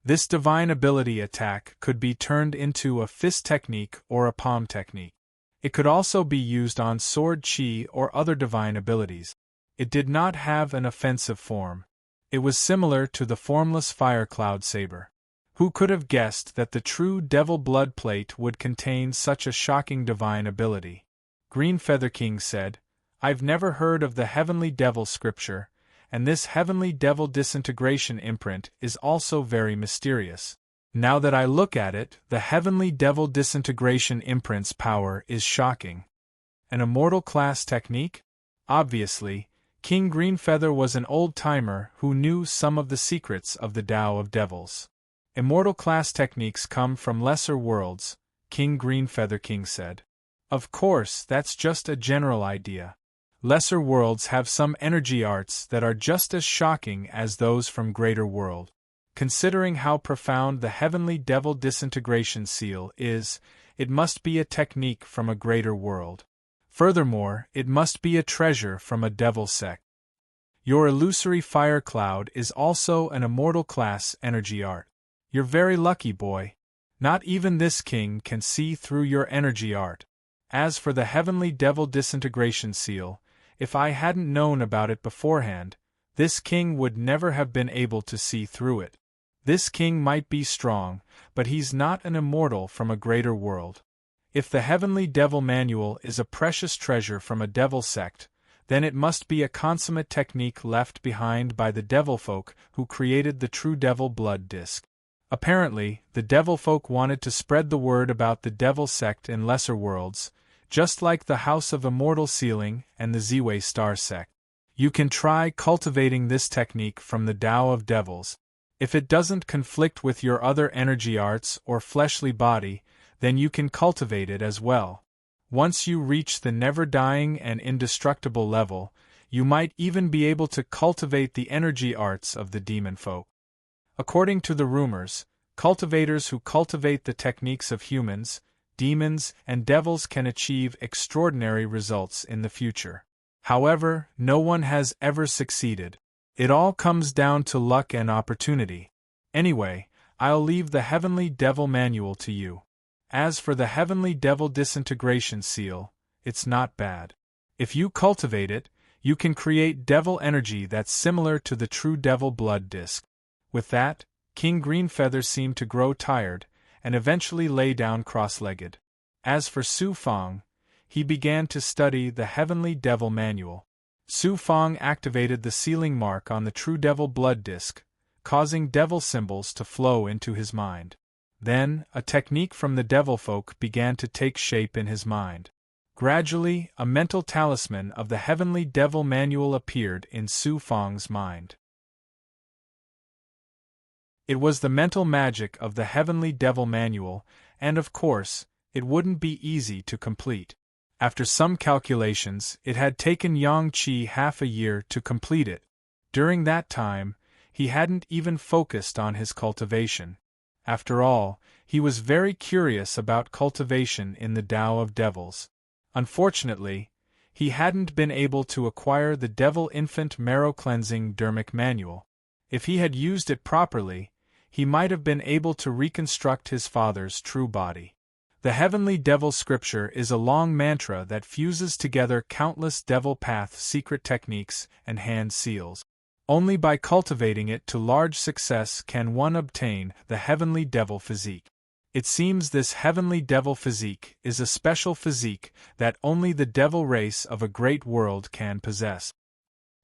This divine ability attack could be turned into a fist technique or a palm technique. It could also be used on sword chi or other divine abilities. It did not have an offensive form. It was similar to the formless fire cloud saber. Who could have guessed that the true devil blood plate would contain such a shocking divine ability? Green Feather King said, "I've never heard of the Heavenly Devil scripture, and this Heavenly Devil disintegration imprint is also very mysterious. Now that I look at it, the Heavenly Devil disintegration imprint's power is shocking. An immortal class technique? Obviously, King Greenfeather was an old-timer who knew some of the secrets of the Tao of Devils. Immortal class techniques come from lesser worlds, King Greenfeather King said. Of course, that's just a general idea. Lesser worlds have some energy arts that are just as shocking as those from greater world. Considering how profound the Heavenly Devil Disintegration Seal is, it must be a technique from a greater world. Furthermore, it must be a treasure from a devil sect. Your illusory fire cloud is also an immortal class energy art. You're very lucky, boy. Not even this king can see through your energy art. As for the Heavenly Devil Disintegration Seal, if I hadn't known about it beforehand, this king would never have been able to see through it. This king might be strong, but he's not an immortal from a greater world. If the Heavenly Devil Manual is a precious treasure from a devil sect, then it must be a consummate technique left behind by the devil folk who created the true devil blood disc. Apparently, the devil folk wanted to spread the word about the devil sect in lesser worlds, just like the House of Immortal Sealing and the Ziwei Star sect. You can try cultivating this technique from the Tao of Devils. If it doesn't conflict with your other energy arts or fleshly body, then you can cultivate it as well. Once you reach the never-dying and indestructible level, you might even be able to cultivate the energy arts of the demon folk. According to the rumors, cultivators who cultivate the techniques of humans, demons, and devils can achieve extraordinary results in the future. However, no one has ever succeeded. It all comes down to luck and opportunity. Anyway, I'll leave the Heavenly Devil Manual to you. As for the Heavenly Devil Disintegration Seal, it's not bad. If you cultivate it, you can create devil energy that's similar to the true devil blood disc. With that, King Greenfeather seemed to grow tired, and eventually lay down cross-legged. As for Su Fang, he began to study the Heavenly Devil Manual. Su Fang activated the sealing mark on the true devil blood disc, causing devil symbols to flow into his mind. Then, a technique from the devil folk began to take shape in his mind. Gradually, a mental talisman of the Heavenly Devil Manual appeared in Su Fang's mind. It was the mental magic of the Heavenly Devil Manual, and of course, it wouldn't be easy to complete. After some calculations, it had taken Yang Qi half a year to complete it. During that time, he hadn't even focused on his cultivation. After all, he was very curious about cultivation in the Tao of Devils. Unfortunately, he hadn't been able to acquire the Devil Infant Marrow Cleansing Dermic Manual. If he had used it properly, he might have been able to reconstruct his father's true body. The Heavenly Devil Scripture is a long mantra that fuses together countless Devil Path secret techniques and hand seals. Only by cultivating it to large success can one obtain the Heavenly Devil Physique. It seems this Heavenly Devil Physique is a special physique that only the Devil race of a great world can possess.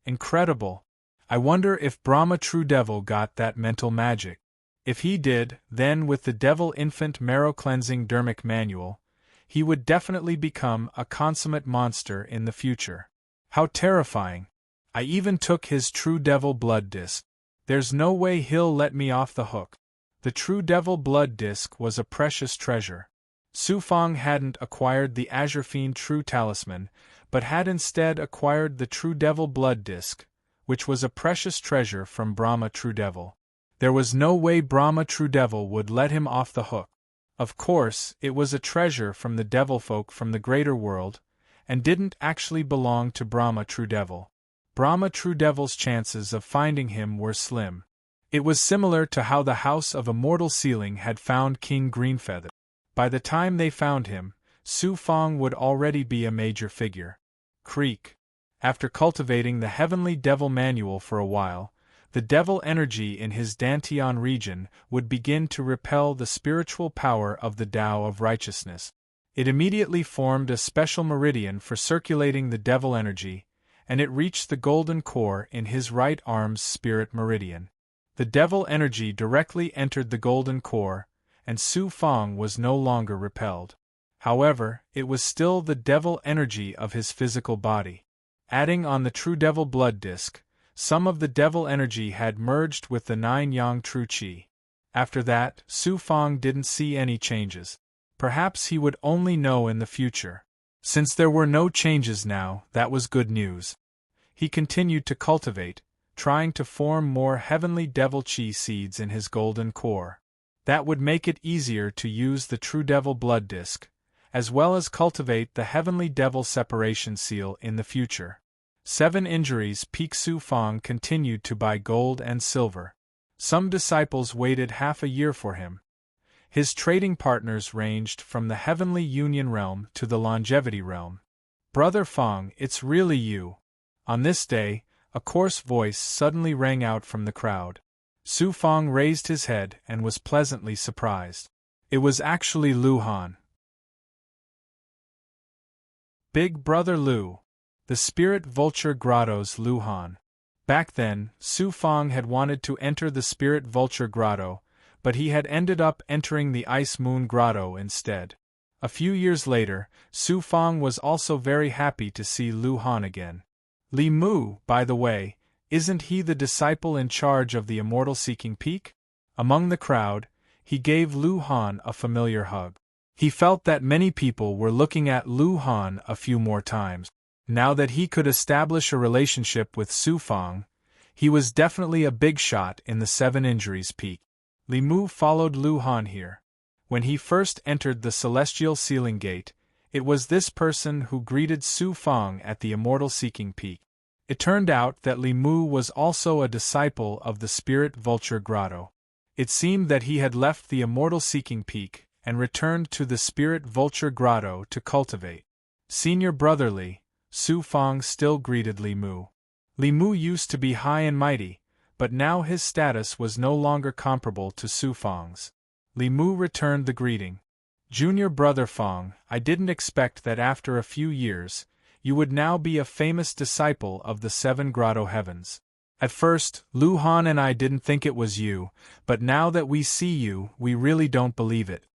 Incredible! I wonder if Brahma True Devil got that mental magic. If he did, then with the Devil Infant Marrow Cleansing Dermic Manual, he would definitely become a consummate monster in the future. How terrifying! I even took his True Devil Blood Disc. There's no way he'll let me off the hook. The True Devil Blood Disc was a precious treasure. Su Fang hadn't acquired the Azure Fiend True Talisman, but had instead acquired the True Devil Blood Disc, which was a precious treasure from Brahma True Devil. There was no way Brahma True Devil would let him off the hook. Of course, it was a treasure from the devil folk from the greater world, and didn't actually belong to Brahma True Devil. Brahma True Devil's chances of finding him were slim. It was similar to how the House of Immortal Sealing had found King Greenfeather. By the time they found him, Su Fang would already be a major figure. Creak. After cultivating the Heavenly Devil Manual for a while, the devil energy in his Dantian region would begin to repel the spiritual power of the Tao of Righteousness. It immediately formed a special meridian for circulating the devil energy, and it reached the golden core in his right arm's spirit meridian. The devil energy directly entered the golden core, and Su Fang was no longer repelled. However, it was still the devil energy of his physical body. Adding on the True Devil Blood Disc, some of the devil energy had merged with the 9 Yang True Qi. After that, Su Fang didn't see any changes. Perhaps he would only know in the future. Since there were no changes now, that was good news. He continued to cultivate, trying to form more Heavenly Devil Qi seeds in his golden core. That would make it easier to use the True Devil Blood Disc, as well as cultivate the Heavenly Devil Separation Seal in the future. 7 Injuries Peak Su Fang continued to buy gold and silver. Some disciples waited half a year for him. His trading partners ranged from the Heavenly Union realm to the Longevity realm. Brother Fang, it's really you. On this day, a coarse voice suddenly rang out from the crowd. Su Fang raised his head and was pleasantly surprised. It was actually Lu Han. Big Brother Lu. The Spirit Vulture Grotto's Lu Han. Back then, Su Fang had wanted to enter the Spirit Vulture Grotto, but he had ended up entering the Ice Moon Grotto instead. A few years later, Su Fang was also very happy to see Lu Han again. Li Mu, by the way, isn't he the disciple in charge of the Immortal Seeking Peak? Among the crowd, he gave Lu Han a familiar hug. He felt that many people were looking at Lu Han a few more times. Now that he could establish a relationship with Su Fang, he was definitely a big shot in the 7 Injuries Peak. Li Mu followed Lu Han here. When he first entered the Celestial Sealing Gate, it was this person who greeted Su Fang at the Immortal Seeking Peak. It turned out that Li Mu was also a disciple of the Spirit Vulture Grotto. It seemed that he had left the Immortal Seeking Peak and returned to the Spirit Vulture Grotto to cultivate. Senior Brother Li, Su Fang still greeted Li Mu. Li Mu used to be high and mighty, but now his status was no longer comparable to Su Fang's. Li Mu returned the greeting. Junior Brother Fang, I didn't expect that after a few years, you would now be a famous disciple of the 7 Grotto Heavens. At first, Lu Han and I didn't think it was you, but now that we see you, we really don't believe it.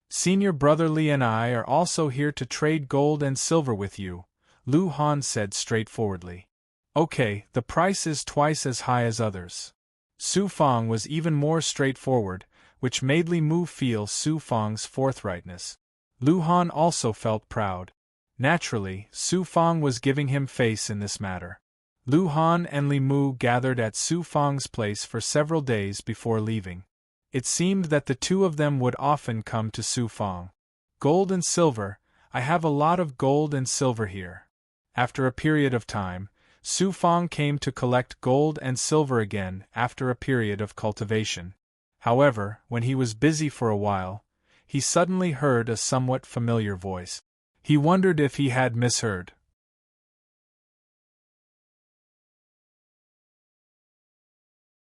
Senior brother Li and I are also here to trade gold and silver with you, Lu Han said straightforwardly. Okay, the price is twice as high as others. Su Fang was even more straightforward, which made Li Mu feel Su Fang's forthrightness. Lu Han also felt proud. Naturally, Su Fang was giving him face in this matter. Lu Han and Li Mu gathered at Su Fang's place for several days before leaving. It seemed that the two of them would often come to Su Fang. Gold and silver, I have a lot of gold and silver here. After a period of time, Su Fang came to collect gold and silver again after a period of cultivation. However, when he was busy for a while, he suddenly heard a somewhat familiar voice. He wondered if he had misheard.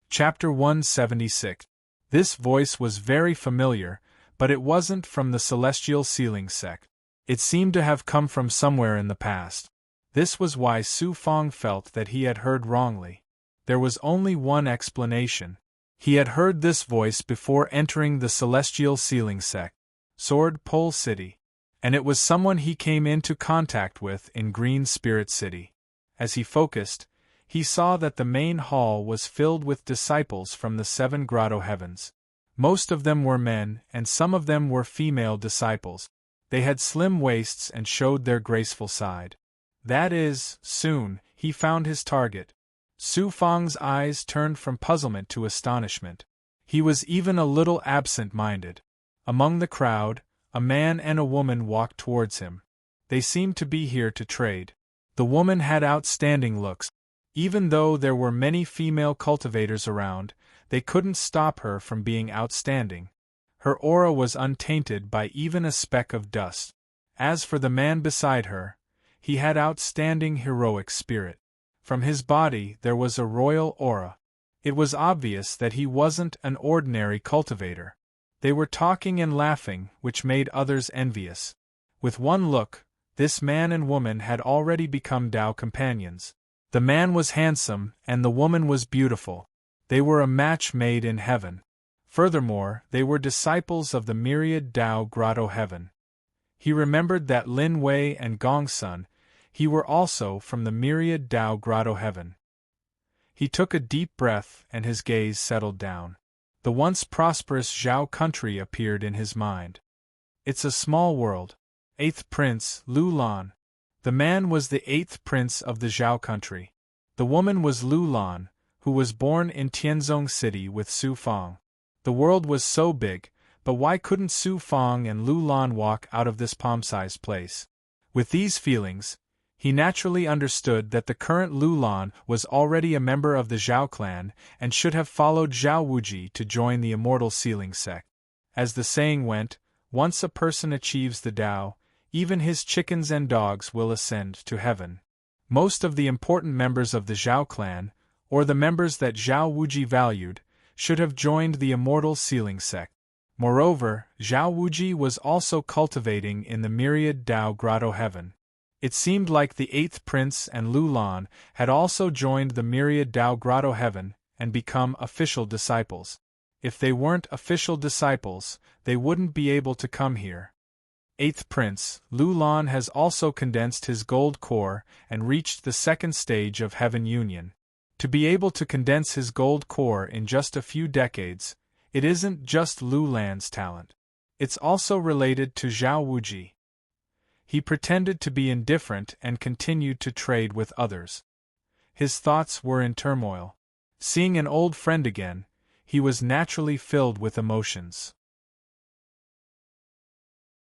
Chapter 176. This voice was very familiar, but it wasn't from the celestial ceiling sect. It seemed to have come from somewhere in the past. This was why Su Fang felt that he had heard wrongly. There was only one explanation. He had heard this voice before entering the celestial ceiling sect, Sword Pole City, and it was someone he came into contact with in Green Spirit City. As he focused, he saw that the main hall was filled with disciples from the 7 grotto heavens. Most of them were men, and some of them were female disciples. They had slim waists and showed their graceful side. That is, soon, he found his target. Su Fang's eyes turned from puzzlement to astonishment. He was even a little absent-minded. Among the crowd, a man and a woman walked towards him. They seemed to be here to trade. The woman had outstanding looks. Even though there were many female cultivators around, they couldn't stop her from being outstanding. Her aura was untainted by even a speck of dust. As for the man beside her, he had outstanding heroic spirit. From his body there was a royal aura. It was obvious that he wasn't an ordinary cultivator. They were talking and laughing, which made others envious. With one look, this man and woman had already become Tao companions. The man was handsome, and the woman was beautiful. They were a match made in heaven. Furthermore, they were disciples of the myriad Tao grotto heaven. He remembered that Lin Wei and Gong Sun, he were also from the myriad Tao grotto heaven. He took a deep breath and his gaze settled down. The once prosperous Zhao country appeared in his mind. It's a small world. 8th Prince, Lu Lan. The man was the 8th prince of the Zhao country. The woman was Lu Lan, who was born in Tianzong City with Su Fang. The world was so big, but why couldn't Su Fang and Lu Lan walk out of this palm-sized place? With these feelings, he naturally understood that the current Lu Lan was already a member of the Zhao clan and should have followed Zhao Wuji to join the immortal ceiling sect. As the saying went, once a person achieves the Tao, even his chickens and dogs will ascend to heaven. Most of the important members of the Zhao clan, or the members that Zhao Wuji valued, should have joined the immortal ceiling sect. Moreover, Zhao Wuji was also cultivating in the myriad Tao grotto heaven. It seemed like the 8th prince and Lu Lan had also joined the myriad Tao grotto heaven and become official disciples. If they weren't official disciples, they wouldn't be able to come here. 8th Prince, Lu Lan has also condensed his gold core and reached the 2nd stage of Heaven Union. To be able to condense his gold core in just a few decades, it isn't just Lu Lan's talent. It's also related to Zhao Wuji. He pretended to be indifferent and continued to trade with others. His thoughts were in turmoil. Seeing an old friend again, he was naturally filled with emotions.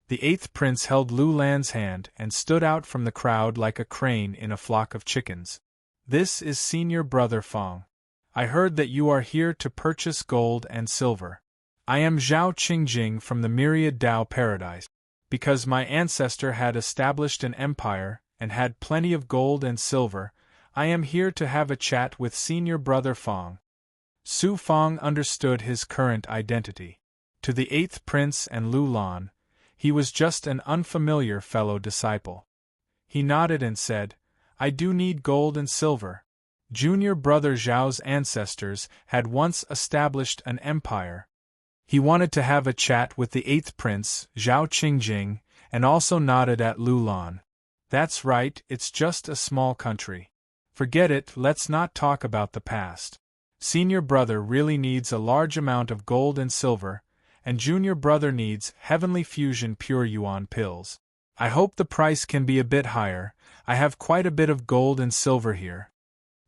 The 8th prince held Lu Lan's hand and stood out from the crowd like a crane in a flock of chickens. This is Senior Brother Fang. I heard that you are here to purchase gold and silver. I am Zhao Qingjing from the Myriad Tao Paradise. Because my ancestor had established an empire and had plenty of gold and silver, I am here to have a chat with Senior Brother Fang. Su Fang understood his current identity. To the 8th prince and Lu Lan, he was just an unfamiliar fellow disciple. He nodded and said, I do need gold and silver. Junior Brother Zhao's ancestors had once established an empire. He wanted to have a chat with the 8th prince, Zhao Qingjing, and also nodded at Lulan. That's right, it's just a small country. Forget it, let's not talk about the past. Senior brother really needs a large amount of gold and silver, and junior brother needs heavenly fusion pure yuan pills. I hope the price can be a bit higher. I have quite a bit of gold and silver here.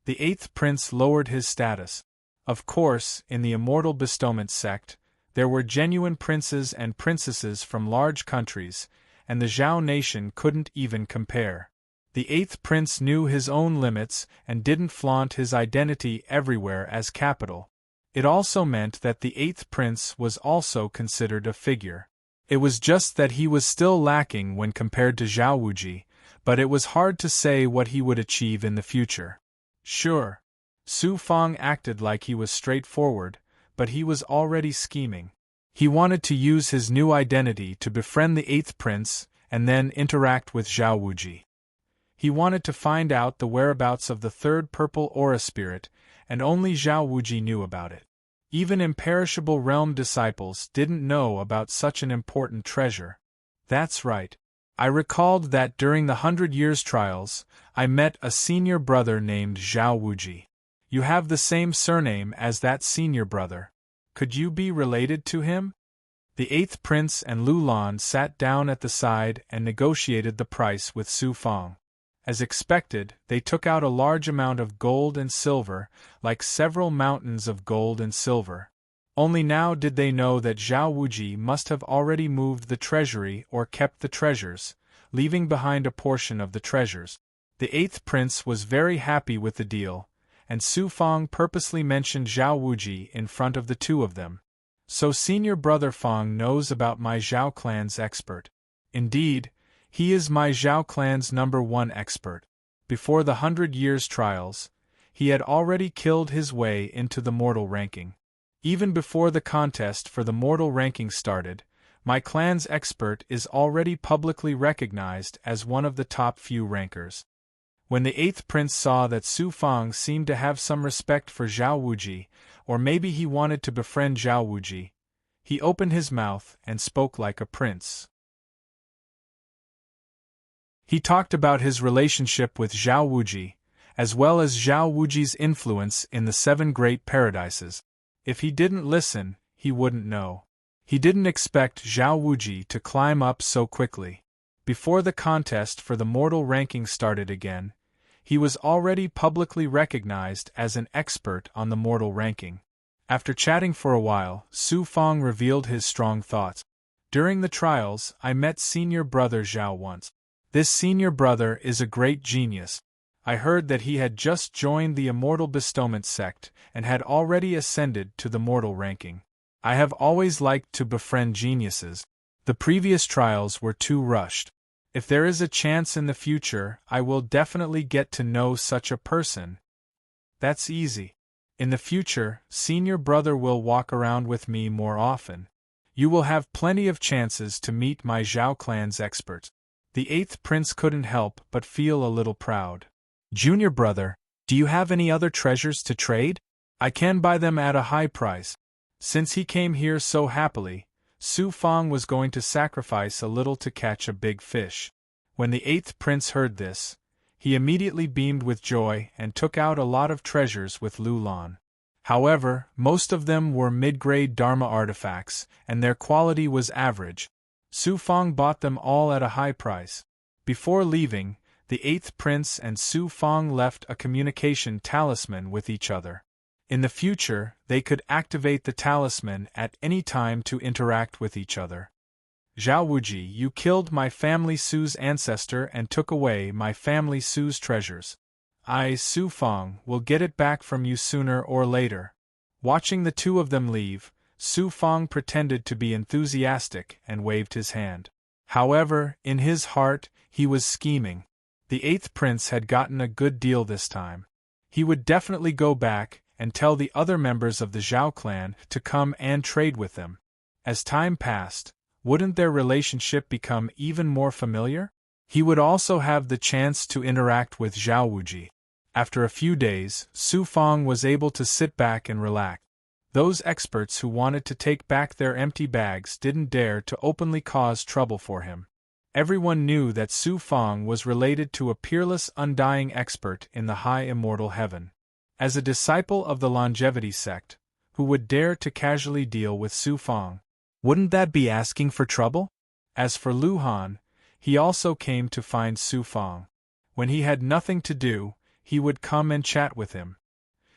The 8th prince lowered his status. Of course, in the immortal bestowment sect, there were genuine princes and princesses from large countries, and the Zhao nation couldn't even compare. The 8th prince knew his own limits and didn't flaunt his identity everywhere as capital. It also meant that the 8th prince was also considered a figure. It was just that he was still lacking when compared to Zhao Wuji, but it was hard to say what he would achieve in the future. Sure. Su Fang acted like he was straightforward, but he was already scheming. He wanted to use his new identity to befriend the 8th prince and then interact with Zhao Wuji. He wanted to find out the whereabouts of the 3rd purple aura spirit, and only Zhao Wuji knew about it. Even imperishable realm disciples didn't know about such an important treasure. That's right. I recalled that during the 100 Years trials, I met a senior brother named Zhao Wuji. You have the same surname as that senior brother. Could you be related to him? The 8th prince and Lulan sat down at the side and negotiated the price with Su Fang. As expected, they took out a large amount of gold and silver, like several mountains of gold and silver. Only now did they know that Zhao Wuji must have already moved the treasury or kept the treasures, leaving behind a portion of the treasures. The 8th prince was very happy with the deal, and Su Fang purposely mentioned Zhao Wuji in front of the two of them. So senior brother Fang knows about my Zhao clan's expert. Indeed, he is my Zhao clan's #1 expert. Before the 100 Years trials, he had already killed his way into the mortal ranking. Even before the contest for the mortal ranking started, my clan's expert is already publicly recognized as one of the top few rankers. When the 8th prince saw that Su Fang seemed to have some respect for Zhao Wuji, or maybe he wanted to befriend Zhao Wuji, he opened his mouth and spoke like a prince. He talked about his relationship with Zhao Wuji, as well as Zhao Wuji's influence in the 7 great paradises. If he didn't listen, he wouldn't know. He didn't expect Zhao Wuji to climb up so quickly. Before the contest for the mortal ranking started again, he was already publicly recognized as an expert on the mortal ranking. After chatting for a while, Su Fang revealed his strong thoughts. During the trials, I met senior brother Zhao once. This senior brother is a great genius. I heard that he had just joined the immortal bestowment sect and had already ascended to the mortal ranking. I have always liked to befriend geniuses. The previous trials were too rushed. If there is a chance in the future, I will definitely get to know such a person. That's easy. In the future, senior brother will walk around with me more often. You will have plenty of chances to meet my Zhao clan's experts. The 8th prince couldn't help but feel a little proud. Junior brother, do you have any other treasures to trade? I can buy them at a high price. Since he came here so happily, Su Fang was going to sacrifice a little to catch a big fish. When the 8th prince heard this, he immediately beamed with joy and took out a lot of treasures with Lulan. However, most of them were mid-grade Dharma artifacts, and their quality was average. Su Fang bought them all at a high price. Before leaving, the 8th prince and Su Fang left a communication talisman with each other. In the future, they could activate the talisman at any time to interact with each other. Zhao Wuji, you killed my family Su's ancestor and took away my family Su's treasures. I, Su Fang, will get it back from you sooner or later. Watching the two of them leave, Su Fang pretended to be enthusiastic and waved his hand. However, in his heart, he was scheming. The 8th prince had gotten a good deal this time. He would definitely go back and tell the other members of the Zhao clan to come and trade with them. As time passed, wouldn't their relationship become even more familiar? He would also have the chance to interact with Zhao Wuji. After a few days, Su Fang was able to sit back and relax. Those experts who wanted to take back their empty bags didn't dare to openly cause trouble for him. Everyone knew that Su Fang was related to a peerless, undying expert in the high immortal heaven. As a disciple of the longevity sect, who would dare to casually deal with Su Fang? Wouldn't that be asking for trouble? As for Lu Han, he also came to find Su Fang. When he had nothing to do, he would come and chat with him.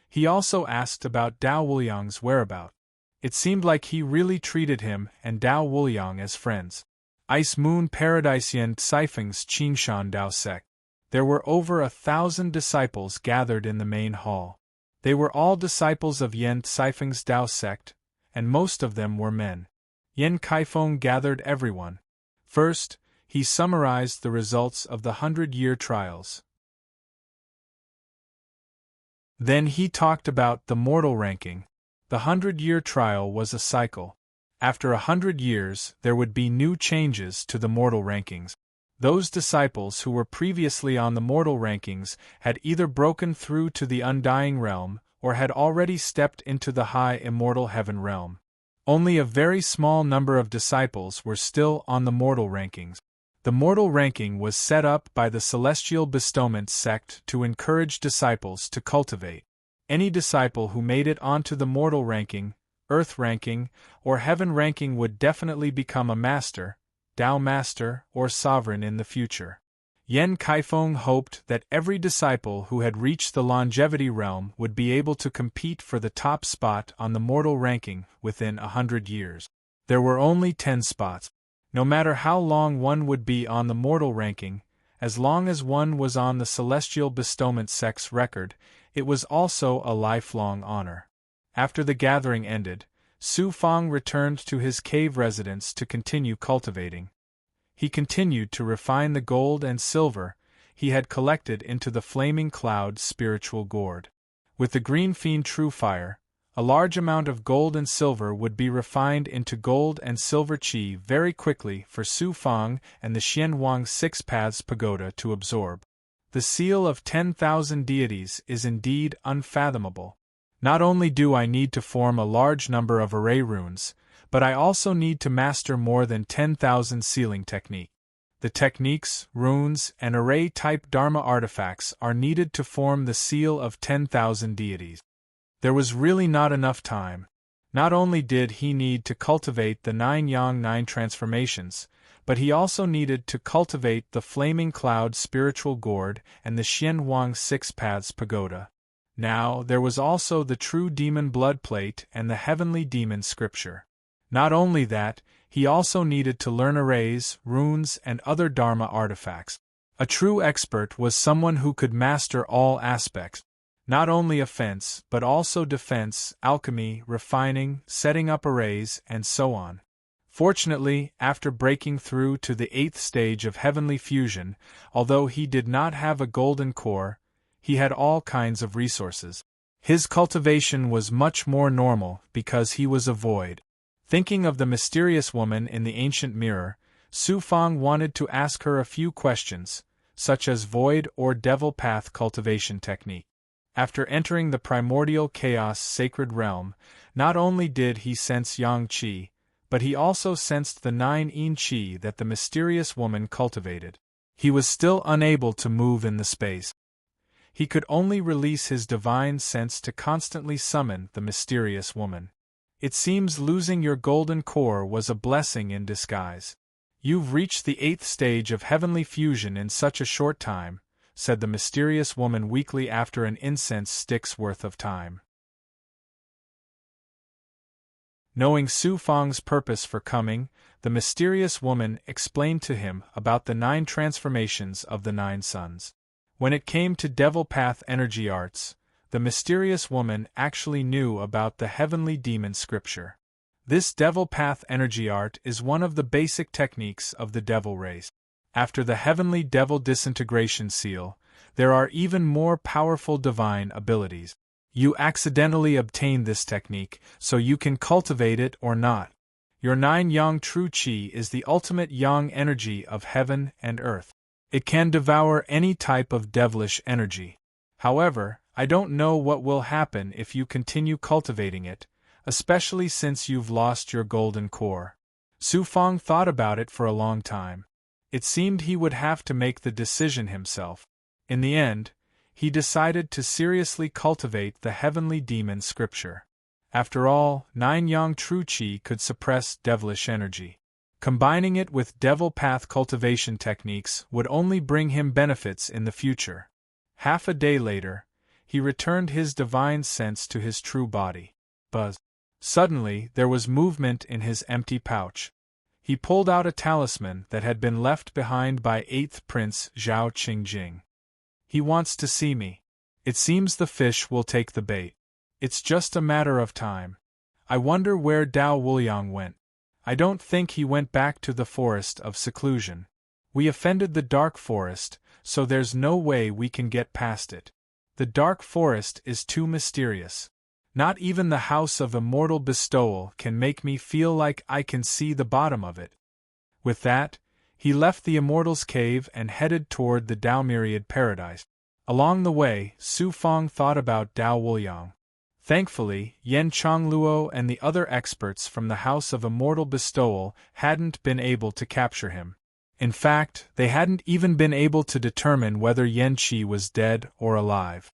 He also asked about Dao Wuliang's whereabouts. It seemed like he really treated him and Dao Wuliang as friends. Ice Moon Paradise Yen Caifeng's Qingshan Dao sect. There were over 1,000 disciples gathered in the main hall. They were all disciples of Yen Caifeng's Dao sect, and most of them were men. Yen Caifeng gathered everyone. First, he summarized the results of the 100-year trials. Then he talked about the mortal ranking. The 100-year trial was a cycle. After 100 years, there would be new changes to the mortal rankings. Those disciples who were previously on the mortal rankings had either broken through to the undying realm or had already stepped into the high immortal heaven realm. Only a very small number of disciples were still on the mortal rankings. The mortal ranking was set up by the Celestial Bestowment sect to encourage disciples to cultivate. Any disciple who made it onto the mortal ranking, earth ranking, or heaven ranking would definitely become a master, Dao master, or sovereign in the future. Yen Caifeng hoped that every disciple who had reached the longevity realm would be able to compete for the top spot on the mortal ranking within 100 years. There were only 10 spots. No matter how long one would be on the mortal ranking, as long as one was on the Celestial Bestowment sect's record, it was also a lifelong honor. After the gathering ended, Su Fang returned to his cave residence to continue cultivating. He continued to refine the gold and silver he had collected into the Flaming Cloud spiritual gourd. With the Green Fiend True Fire, a large amount of gold and silver would be refined into gold and silver qi very quickly for Su Fang and the Xianwang Six Paths Pagoda to absorb. The seal of 10,000 deities is indeed unfathomable. Not only do I need to form a large number of array runes, but I also need to master more than 10,000 sealing technique. The techniques, runes, and array-type Dharma artifacts are needed to form the seal of 10,000 deities. There was really not enough time. Not only did he need to cultivate the 9 Yang 9 transformations, but he also needed to cultivate the Flaming Cloud spiritual gourd and the Xianwang Six Paths Pagoda. Now, there was also the True Demon Blood Plate and the Heavenly Demon Scripture. Not only that, he also needed to learn arrays, runes, and other Dharma artifacts. A true expert was someone who could master all aspects. Not only offense, but also defense, alchemy, refining, setting up arrays, and so on. Fortunately, after breaking through to the 8th stage of heavenly fusion, although he did not have a golden core, he had all kinds of resources. His cultivation was much more normal because he was a void. Thinking of the mysterious woman in the ancient mirror, Su Fang wanted to ask her a few questions, such as void or devil path cultivation technique. After entering the primordial chaos sacred realm, not only did he sense Yang Qi, but he also sensed the 9 Yin Qi that the mysterious woman cultivated. He was still unable to move in the space. He could only release his divine sense to constantly summon the mysterious woman. It seems losing your golden core was a blessing in disguise. You've reached the 8th stage of heavenly fusion in such a short time, said the mysterious woman weakly after an incense stick's worth of time. Knowing Su Fang's purpose for coming, the mysterious woman explained to him about the 9 transformations of the 9 suns. When it came to devil path energy arts, the mysterious woman actually knew about the heavenly demon scripture. This devil path energy art is one of the basic techniques of the devil race. After the heavenly devil disintegration seal, there are even more powerful divine abilities. You accidentally obtain this technique, so you can cultivate it or not. Your 9 Yang True Qi is the ultimate Yang energy of heaven and earth. It can devour any type of devilish energy. However, I don't know what will happen if you continue cultivating it, especially since you've lost your golden core. Su Fang thought about it for a long time. It seemed he would have to make the decision himself. In the end, he decided to seriously cultivate the heavenly demon scripture. After all, 9 Yang True Qi could suppress devilish energy. Combining it with devil path cultivation techniques would only bring him benefits in the future. Half a day later, he returned his divine sense to his true body. Buzz. Suddenly, there was movement in his empty pouch. He pulled out a talisman that had been left behind by 8th Prince Zhao Qingjing. He wants to see me. It seems the fish will take the bait. It's just a matter of time. I wonder where Dao Wuliang went. I don't think he went back to the forest of seclusion. We offended the dark forest, so there's no way we can get past it. The dark forest is too mysterious. Not even the house of immortal bestowal can make me feel like I can see the bottom of it. With that, he left the immortal's cave and headed toward the Dao Myriad Paradise. Along the way, Su Fang thought about Dao Wuliang. Thankfully, Yen Chongluo and the other experts from the House of Immortal Bestowal hadn't been able to capture him. In fact, they hadn't even been able to determine whether Yen Qi was dead or alive.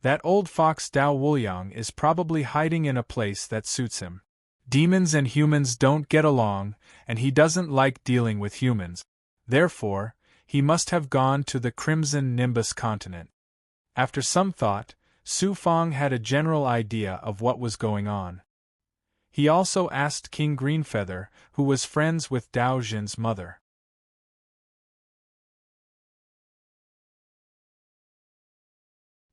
That old fox Dao Wuliang is probably hiding in a place that suits him. Demons and humans don't get along, and he doesn't like dealing with humans. Therefore, he must have gone to the Crimson Nimbus continent. After some thought, Su Fang had a general idea of what was going on. He also asked King Greenfeather, who was friends with Dao Jin's mother.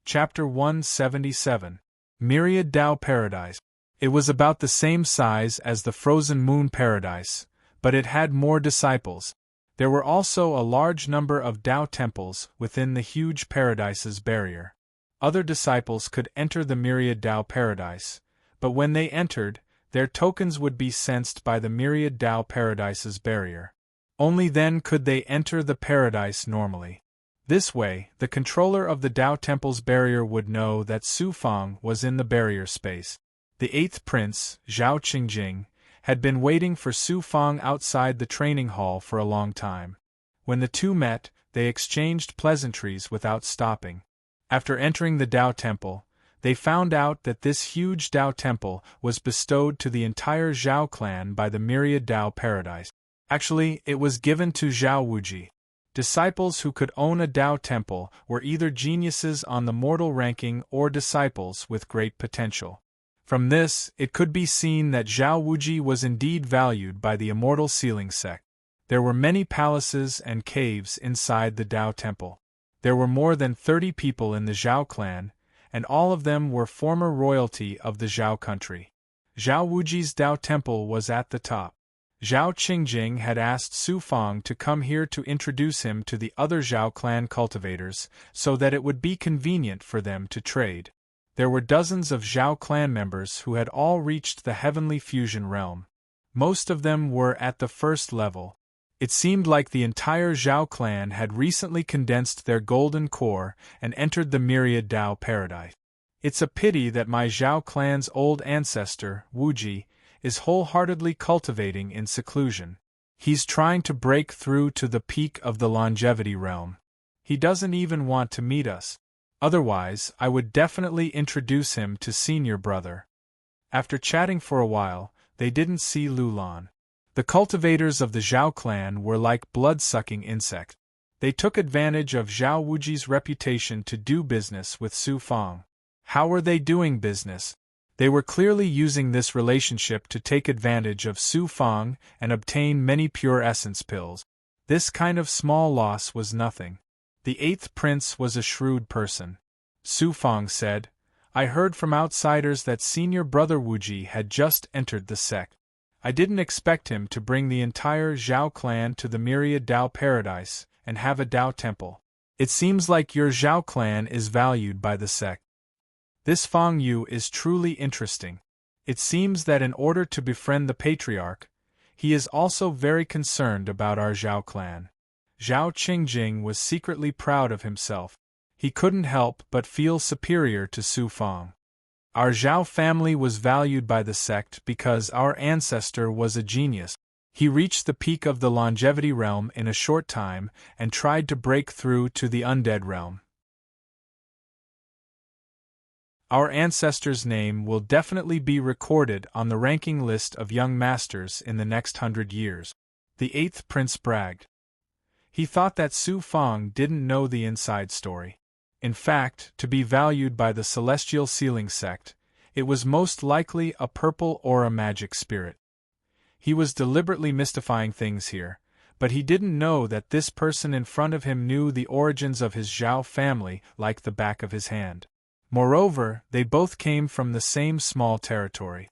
Chapter 177. Myriad Dao Paradise. It was about the same size as the Frozen Moon Paradise, but it had more disciples. There were also a large number of Dao temples within the huge paradise's barrier. Other disciples could enter the Myriad Dao Paradise, but when they entered, their tokens would be sensed by the Myriad Dao Paradise's barrier. Only then could they enter the paradise normally. This way, the controller of the Dao Temple's barrier would know that Su Fang was in the barrier space. The 8th Prince, Zhao Qingjing, had been waiting for Su Fang outside the training hall for a long time. When the two met, they exchanged pleasantries without stopping. After entering the Dao Temple, they found out that this huge Dao Temple was bestowed to the entire Zhao clan by the Myriad Dao Paradise. Actually, it was given to Zhao Wuji. Disciples who could own a Dao Temple were either geniuses on the mortal ranking or disciples with great potential. From this, it could be seen that Zhao Wuji was indeed valued by the immortal sealing sect. There were many palaces and caves inside the Dao Temple. There were more than 30 people in the Zhao clan, and all of them were former royalty of the Zhao country. Zhao Wuji's Dao Temple was at the top. Zhao Qingjing had asked Su Fang to come here to introduce him to the other Zhao clan cultivators so that it would be convenient for them to trade. There were dozens of Zhao clan members who had all reached the heavenly fusion realm. Most of them were at the first level. It seemed like the entire Zhao clan had recently condensed their golden core and entered the Myriad Dao Paradise. It's a pity that my Zhao clan's old ancestor, Wuji, is wholeheartedly cultivating in seclusion. He's trying to break through to the peak of the longevity realm. He doesn't even want to meet us. Otherwise, I would definitely introduce him to senior brother. After chatting for a while, they didn't see Lulan. The cultivators of the Zhao clan were like blood-sucking insects. They took advantage of Zhao Wuji's reputation to do business with Su Fang. How were they doing business? They were clearly using this relationship to take advantage of Su Fang and obtain many pure essence pills. This kind of small loss was nothing. The 8th prince was a shrewd person. Su Fang said, "I heard from outsiders that senior brother Wuji had just entered the sect. I didn't expect him to bring the entire Zhao clan to the Myriad Dao Paradise and have a Dao Temple. It seems like your Zhao clan is valued by the sect. This Fang Yu is truly interesting. It seems that in order to befriend the patriarch, he is also very concerned about our Zhao clan." Zhao Qingjing was secretly proud of himself. He couldn't help but feel superior to Su Fang. Our Zhao family was valued by the sect because our ancestor was a genius. He reached the peak of the longevity realm in a short time and tried to break through to the undead realm. Our ancestor's name will definitely be recorded on the ranking list of young masters in the next 100 years. The 8th prince bragged. He thought that Su Fang didn't know the inside story. In fact, to be valued by the Celestial Sealing sect, it was most likely a purple aura magic spirit. He was deliberately mystifying things here, but he didn't know that this person in front of him knew the origins of his Zhao family like the back of his hand. Moreover, they both came from the same small territory.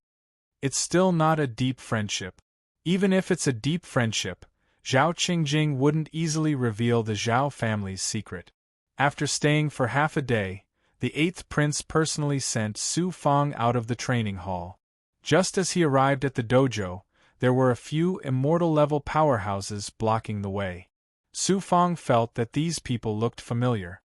It's still not a deep friendship. Even if it's a deep friendship, Zhao Qingjing wouldn't easily reveal the Zhao family's secret. After staying for half a day, the 8th prince personally sent Su Fang out of the training hall. Just as he arrived at the dojo, there were a few immortal-level powerhouses blocking the way. Su Fang felt that these people looked familiar.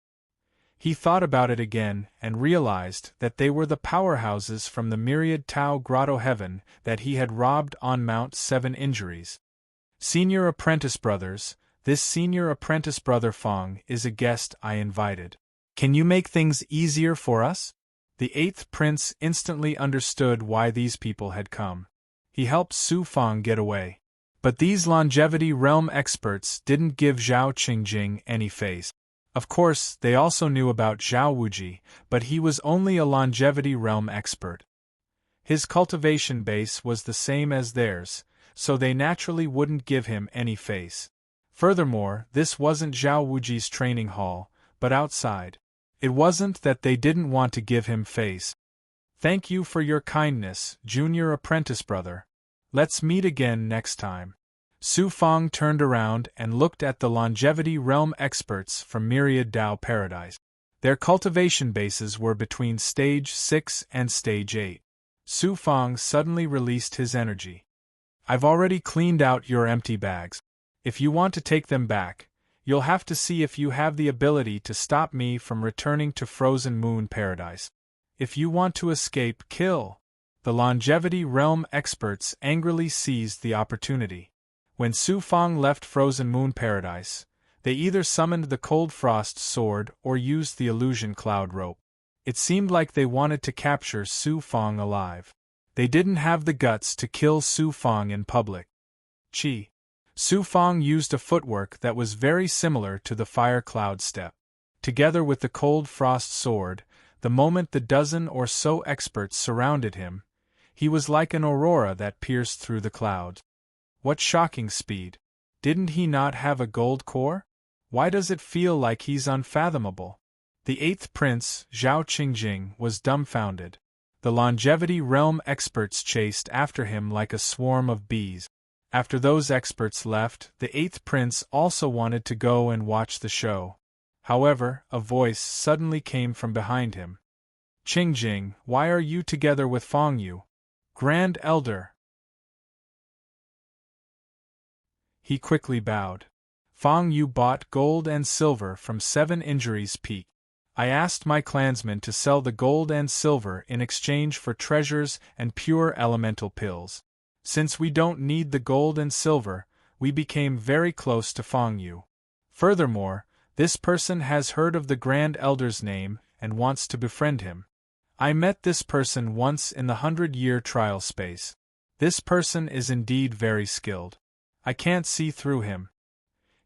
He thought about it again and realized that they were the powerhouses from the Myriad Tao Grotto Heaven that he had robbed on Mount Seven Injuries. Senior Apprentice Brothers, this Senior Apprentice Brother Fang is a guest I invited. Can you make things easier for us? The 8th prince instantly understood why these people had come. He helped Su Fang get away. But these longevity realm experts didn't give Zhao Qingjing any face. Of course, they also knew about Zhao Wuji, but he was only a longevity realm expert. His cultivation base was the same as theirs, so they naturally wouldn't give him any face. Furthermore, this wasn't Zhao Wuji's training hall, but outside. It wasn't that they didn't want to give him face. Thank you for your kindness, Junior Apprentice Brother. Let's meet again next time. Su Fang turned around and looked at the longevity realm experts from Myriad Tao Paradise. Their cultivation bases were between Stage 6 and Stage 8. Su Fang suddenly released his energy. I've already cleaned out your empty bags. If you want to take them back, you'll have to see if you have the ability to stop me from returning to Frozen Moon Paradise. If you want to escape, kill. The longevity realm experts angrily seized the opportunity. When Su Fang left Frozen Moon Paradise, they either summoned the Cold Frost Sword or used the Illusion Cloud Rope. It seemed like they wanted to capture Su Fang alive. They didn't have the guts to kill Su Fang in public. Su Fang used a footwork that was very similar to the Fire Cloud Step. Together with the Cold Frost Sword, the moment the dozen or so experts surrounded him, he was like an aurora that pierced through the clouds. What shocking speed! Didn't he not have a gold core? Why does it feel like he's unfathomable? The 8th prince, Zhao Qingjing, was dumbfounded. The longevity realm experts chased after him like a swarm of bees. After those experts left, the 8th prince also wanted to go and watch the show. However, a voice suddenly came from behind him. Qingjing, why are you together with Fang Yu? Grand Elder. He quickly bowed. Fang Yu bought gold and silver from 7 Injuries Peak. I asked my clansmen to sell the gold and silver in exchange for treasures and pure elemental pills. Since we don't need the gold and silver, we became very close to Fang Yu. Furthermore, this person has heard of the Grand Elder's name and wants to befriend him. I met this person once in the 100-year trial space. This person is indeed very skilled. I can't see through him.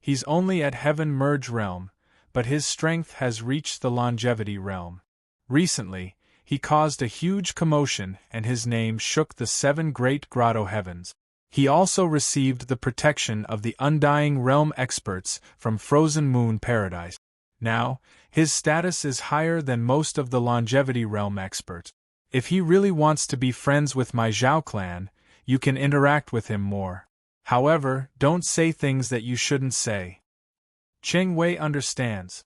He's only at Heaven Merge Realm, but his strength has reached the Longevity Realm. Recently, he caused a huge commotion and his name shook the 7 great grotto heavens. He also received the protection of the Undying Realm experts from Frozen Moon Paradise. Now, his status is higher than most of the Longevity Realm experts. If he really wants to be friends with my Zhao clan, you can interact with him more. However, don't say things that you shouldn't say. Cheng Wei understands.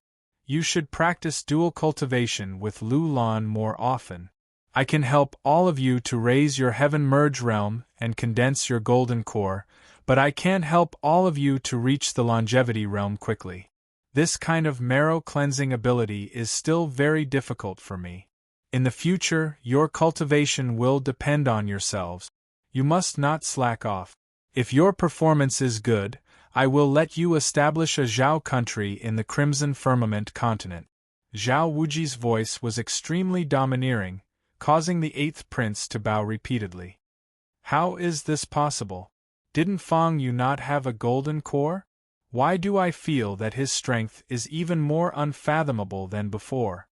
You should practice dual cultivation with Lu Lan more often. I can help all of you to raise your Heaven Merge Realm and condense your Golden Core, but I can't help all of you to reach the Longevity Realm quickly. This kind of marrow cleansing ability is still very difficult for me. In the future, your cultivation will depend on yourselves. You must not slack off. If your performance is good, I will let you establish a Zhao country in the Crimson Firmament continent. Zhao Wuji's voice was extremely domineering, causing the 8th prince to bow repeatedly. How is this possible? Didn't Fang Yu not have a golden core? Why do I feel that his strength is even more unfathomable than before?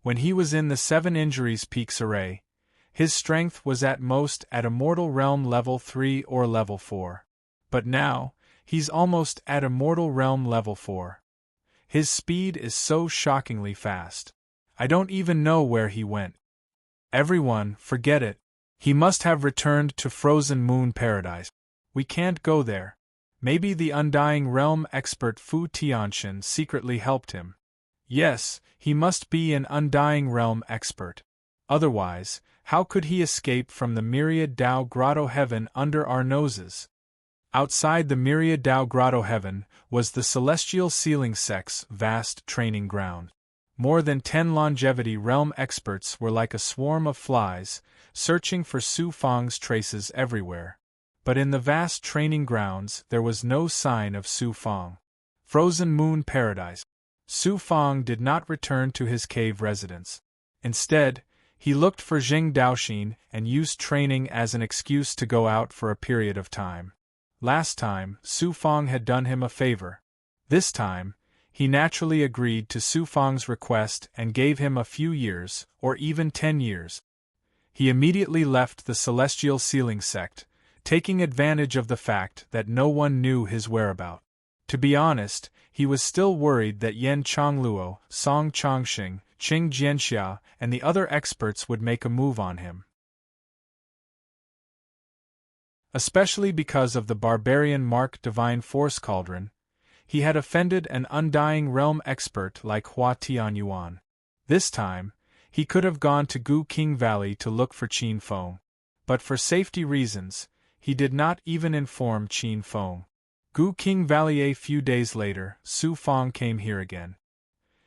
When he was in the 7 Injuries Peaks array, his strength was at most at Immortal Realm level 3 or level 4. But now, he's almost at Immortal Realm level 4. His speed is so shockingly fast. I don't even know where he went. Everyone, forget it. He must have returned to Frozen Moon Paradise. We can't go there. Maybe the Undying Realm expert Fu Tianxian secretly helped him. Yes, he must be an Undying Realm expert. Otherwise, how could he escape from the Myriad Dao Grotto Heaven under our noses? Outside the Myriad Dao Grotto Heaven was the Celestial Sealing Sect's vast training ground. More than 10 Longevity Realm experts were like a swarm of flies, searching for Su Fang's traces everywhere. But in the vast training grounds there was no sign of Su Fang. Frozen Moon Paradise. Su Fang did not return to his cave residence. Instead, he looked for Jing Daoxin and used training as an excuse to go out for a period of time. Last time, Su Fang had done him a favor. This time, he naturally agreed to Su Fang's request and gave him a few years, or even 10 years. He immediately left the Celestial Sealing Sect, taking advantage of the fact that no one knew his whereabouts. To be honest, he was still worried that Yan Chongluo, Song Chongxing, Qing Jianxia, and the other experts would make a move on him. Especially because of the barbarian Mark Divine Force Cauldron, he had offended an Undying Realm expert like Hua Tianyuan. This time, he could have gone to Gu King Valley to look for Qin Feng. But for safety reasons, he did not even inform Qin Feng. Gu King Valley. A few days later, Su Fang came here again.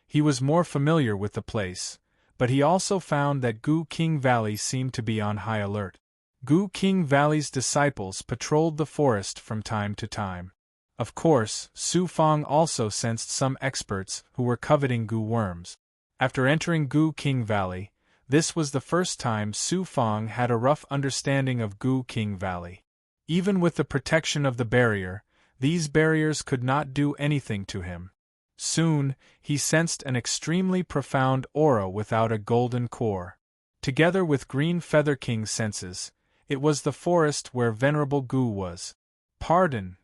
He was more familiar with the place, but he also found that Gu King Valley seemed to be on high alert. Gu King Valley's disciples patrolled the forest from time to time. Of course, Su Fang also sensed some experts who were coveting Gu worms. After entering Gu King Valley, this was the first time Su Fang had a rough understanding of Gu King Valley. Even with the protection of the barrier, these barriers could not do anything to him. Soon, he sensed an extremely profound aura without a golden core. Together with Green Feather King's senses, it was the forest where Venerable Gu was. Pardon.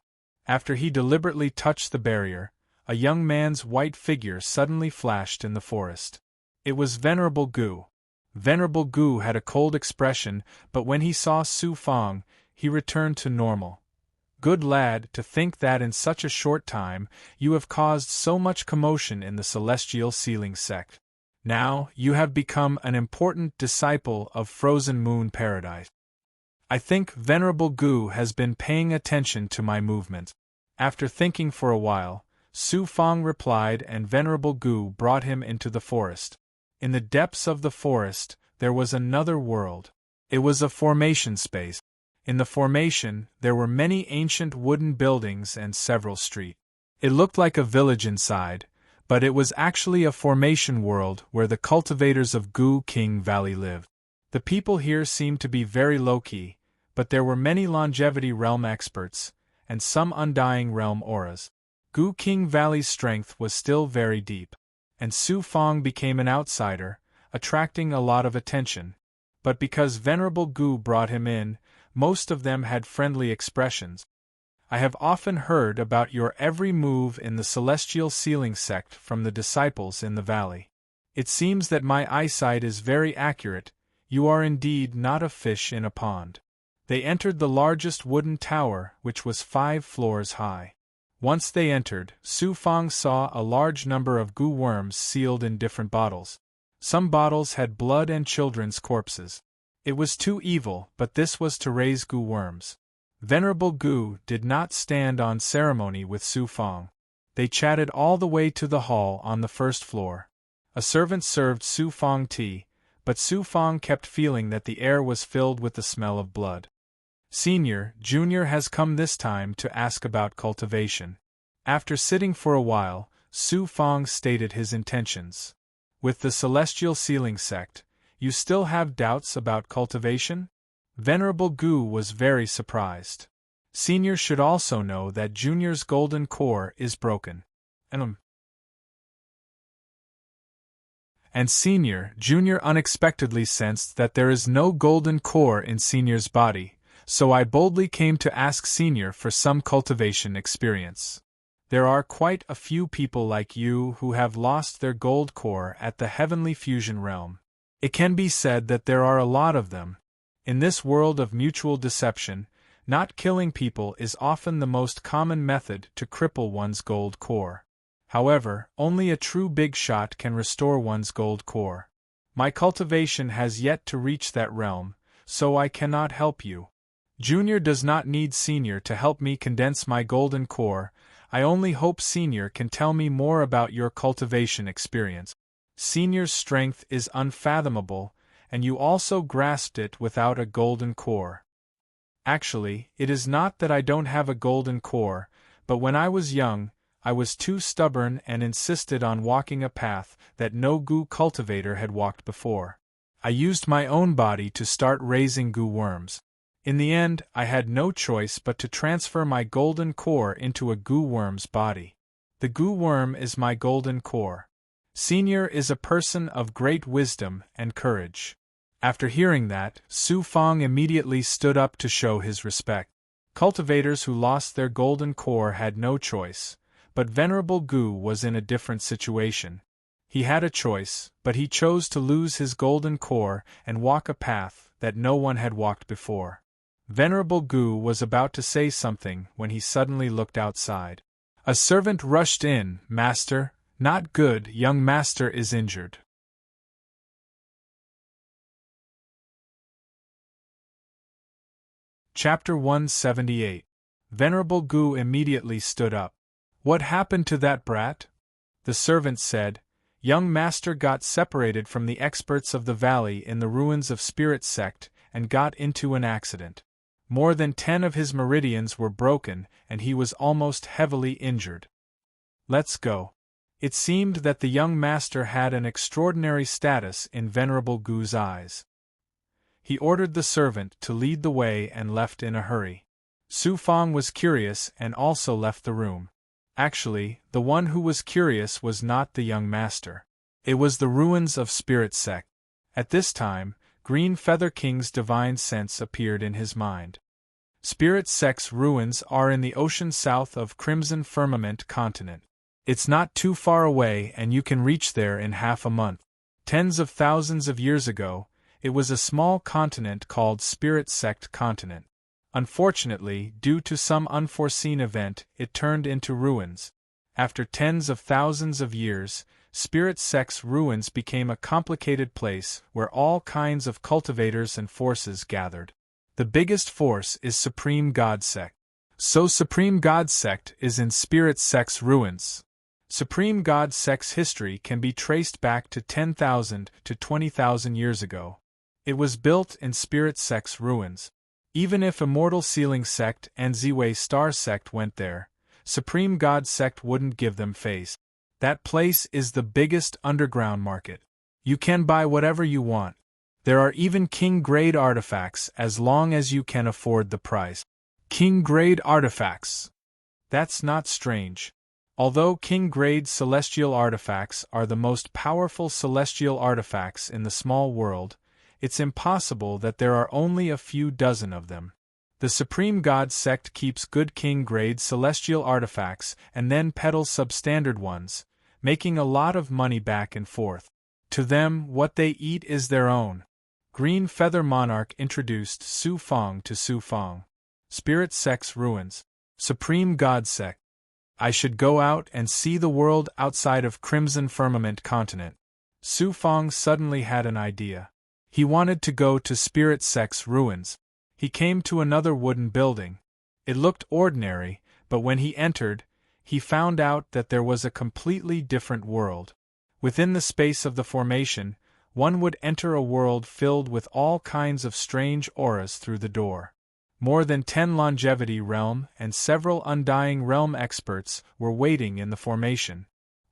After he deliberately touched the barrier, a young man's white figure suddenly flashed in the forest. It was Venerable Gu. Venerable Gu had a cold expression, but when he saw Su Fang, he returned to normal. Good lad, to think that in such a short time you have caused so much commotion in the Celestial Sealing Sect. Now you have become an important disciple of Frozen Moon Paradise. I think Venerable Gu has been paying attention to my movements. After thinking for a while, Su Fang replied, and Venerable Gu brought him into the forest. In the depths of the forest, there was another world. It was a formation space. In the formation, there were many ancient wooden buildings and several streets. It looked like a village inside, but it was actually a formation world where the cultivators of Gu King Valley lived. The people here seemed to be very low-key, but there were many Longevity Realm experts, and some Undying Realm auras. Gu King Valley's strength was still very deep, and Su Fang became an outsider, attracting a lot of attention. But because Venerable Gu brought him in, most of them had friendly expressions. I have often heard about your every move in the Celestial Sealing Sect from the disciples in the valley. It seems that my eyesight is very accurate. You are indeed not a fish in a pond. They entered the largest wooden tower, which was 5 floors high. Once they entered, Su Fang saw a large number of Gu worms sealed in different bottles. Some bottles had blood and children's corpses. It was too evil, but this was to raise Gu worms. Venerable Gu did not stand on ceremony with Su Fang. They chatted all the way to the hall on the first floor. A servant served Su Fang tea, but Su Fang kept feeling that the air was filled with the smell of blood. Senior, Junior has come this time to ask about cultivation. After sitting for a while, Su Fang stated his intentions. With the Celestial Sealing Sect, you still have doubts about cultivation? Venerable Gu was very surprised. Senior should also know that Junior's golden core is broken. And Junior unexpectedly sensed that there is no golden core in Senior's body, so I boldly came to ask Senior for some cultivation experience. There are quite a few people like you who have lost their gold core at the heavenly fusion realm. It can be said that there are a lot of them. In this world of mutual deception, not killing people is often the most common method to cripple one's gold core. However, only a true big shot can restore one's gold core. My cultivation has yet to reach that realm, so I cannot help you. Junior does not need Senior to help me condense my golden core. I only hope Senior can tell me more about your cultivation experience. Senior's strength is unfathomable, and you also grasped it without a golden core. Actually, it is not that I don't have a golden core, but when I was young, I was too stubborn and insisted on walking a path that no Gu cultivator had walked before. I used my own body to start raising Gu worms. In the end, I had no choice but to transfer my golden core into a Gu worm's body. The Gu worm is my golden core. Senior is a person of great wisdom and courage. After hearing that, Su Fang immediately stood up to show his respect. Cultivators who lost their golden core had no choice, but Venerable Gu was in a different situation. He had a choice, but he chose to lose his golden core and walk a path that no one had walked before. Venerable Gu was about to say something when he suddenly looked outside. A servant rushed in. Master, not good, young master is injured. Chapter 178. Venerable Gu immediately stood up. What happened to that brat? The servant said, Young master got separated from the experts of the valley in the ruins of Spirit Sect and got into an accident. More than 10 of his meridians were broken, and he was almost heavily injured. Let's go. It seemed that the young master had an extraordinary status in Venerable Gu's eyes. He ordered the servant to lead the way and left in a hurry. Su Fang was curious and also left the room. Actually, the one who was curious was not the young master. It was the ruins of Spirit Sect. At this time, Green Feather King's divine sense appeared in his mind. Spirit Sect's ruins are in the ocean south of Crimson Firmament continent. It's not too far away and you can reach there in half a month. Tens of thousands of years ago, it was a small continent called Spirit Sect continent. Unfortunately, due to some unforeseen event, it turned into ruins. After tens of thousands of years, Spirit Sect's ruins became a complicated place where all kinds of cultivators and forces gathered. The biggest force is Supreme God Sect. So Supreme God Sect is in Spirit Sect's ruins. Supreme God Sect's history can be traced back to 10,000 to 20,000 years ago. It was built in Spirit Sect's ruins. Even if Immortal Sealing Sect and Ziwei Star Sect went there, Supreme God Sect wouldn't give them face. That place is the biggest underground market. You can buy whatever you want. There are even king-grade artifacts as long as you can afford the price. King-grade artifacts. That's not strange. Although king-grade celestial artifacts are the most powerful celestial artifacts in the small world, it's impossible that there are only a few dozen of them. The Supreme God Sect keeps good king-grade celestial artifacts and then peddles substandard ones, making a lot of money back and forth. To them, what they eat is their own. Green Feather Monarch introduced Su Fang to Su Fang. Spirit Sect's ruins. Supreme God Sect. I should go out and see the world outside of Crimson Firmament continent. Su Fang suddenly had an idea. He wanted to go to Spirit Sect's ruins. He came to another wooden building. It looked ordinary, but when he entered, he found out that there was a completely different world. Within the space of the formation, one would enter a world filled with all kinds of strange auras through the door. More than 10 longevity realm and several undying realm experts were waiting in the formation.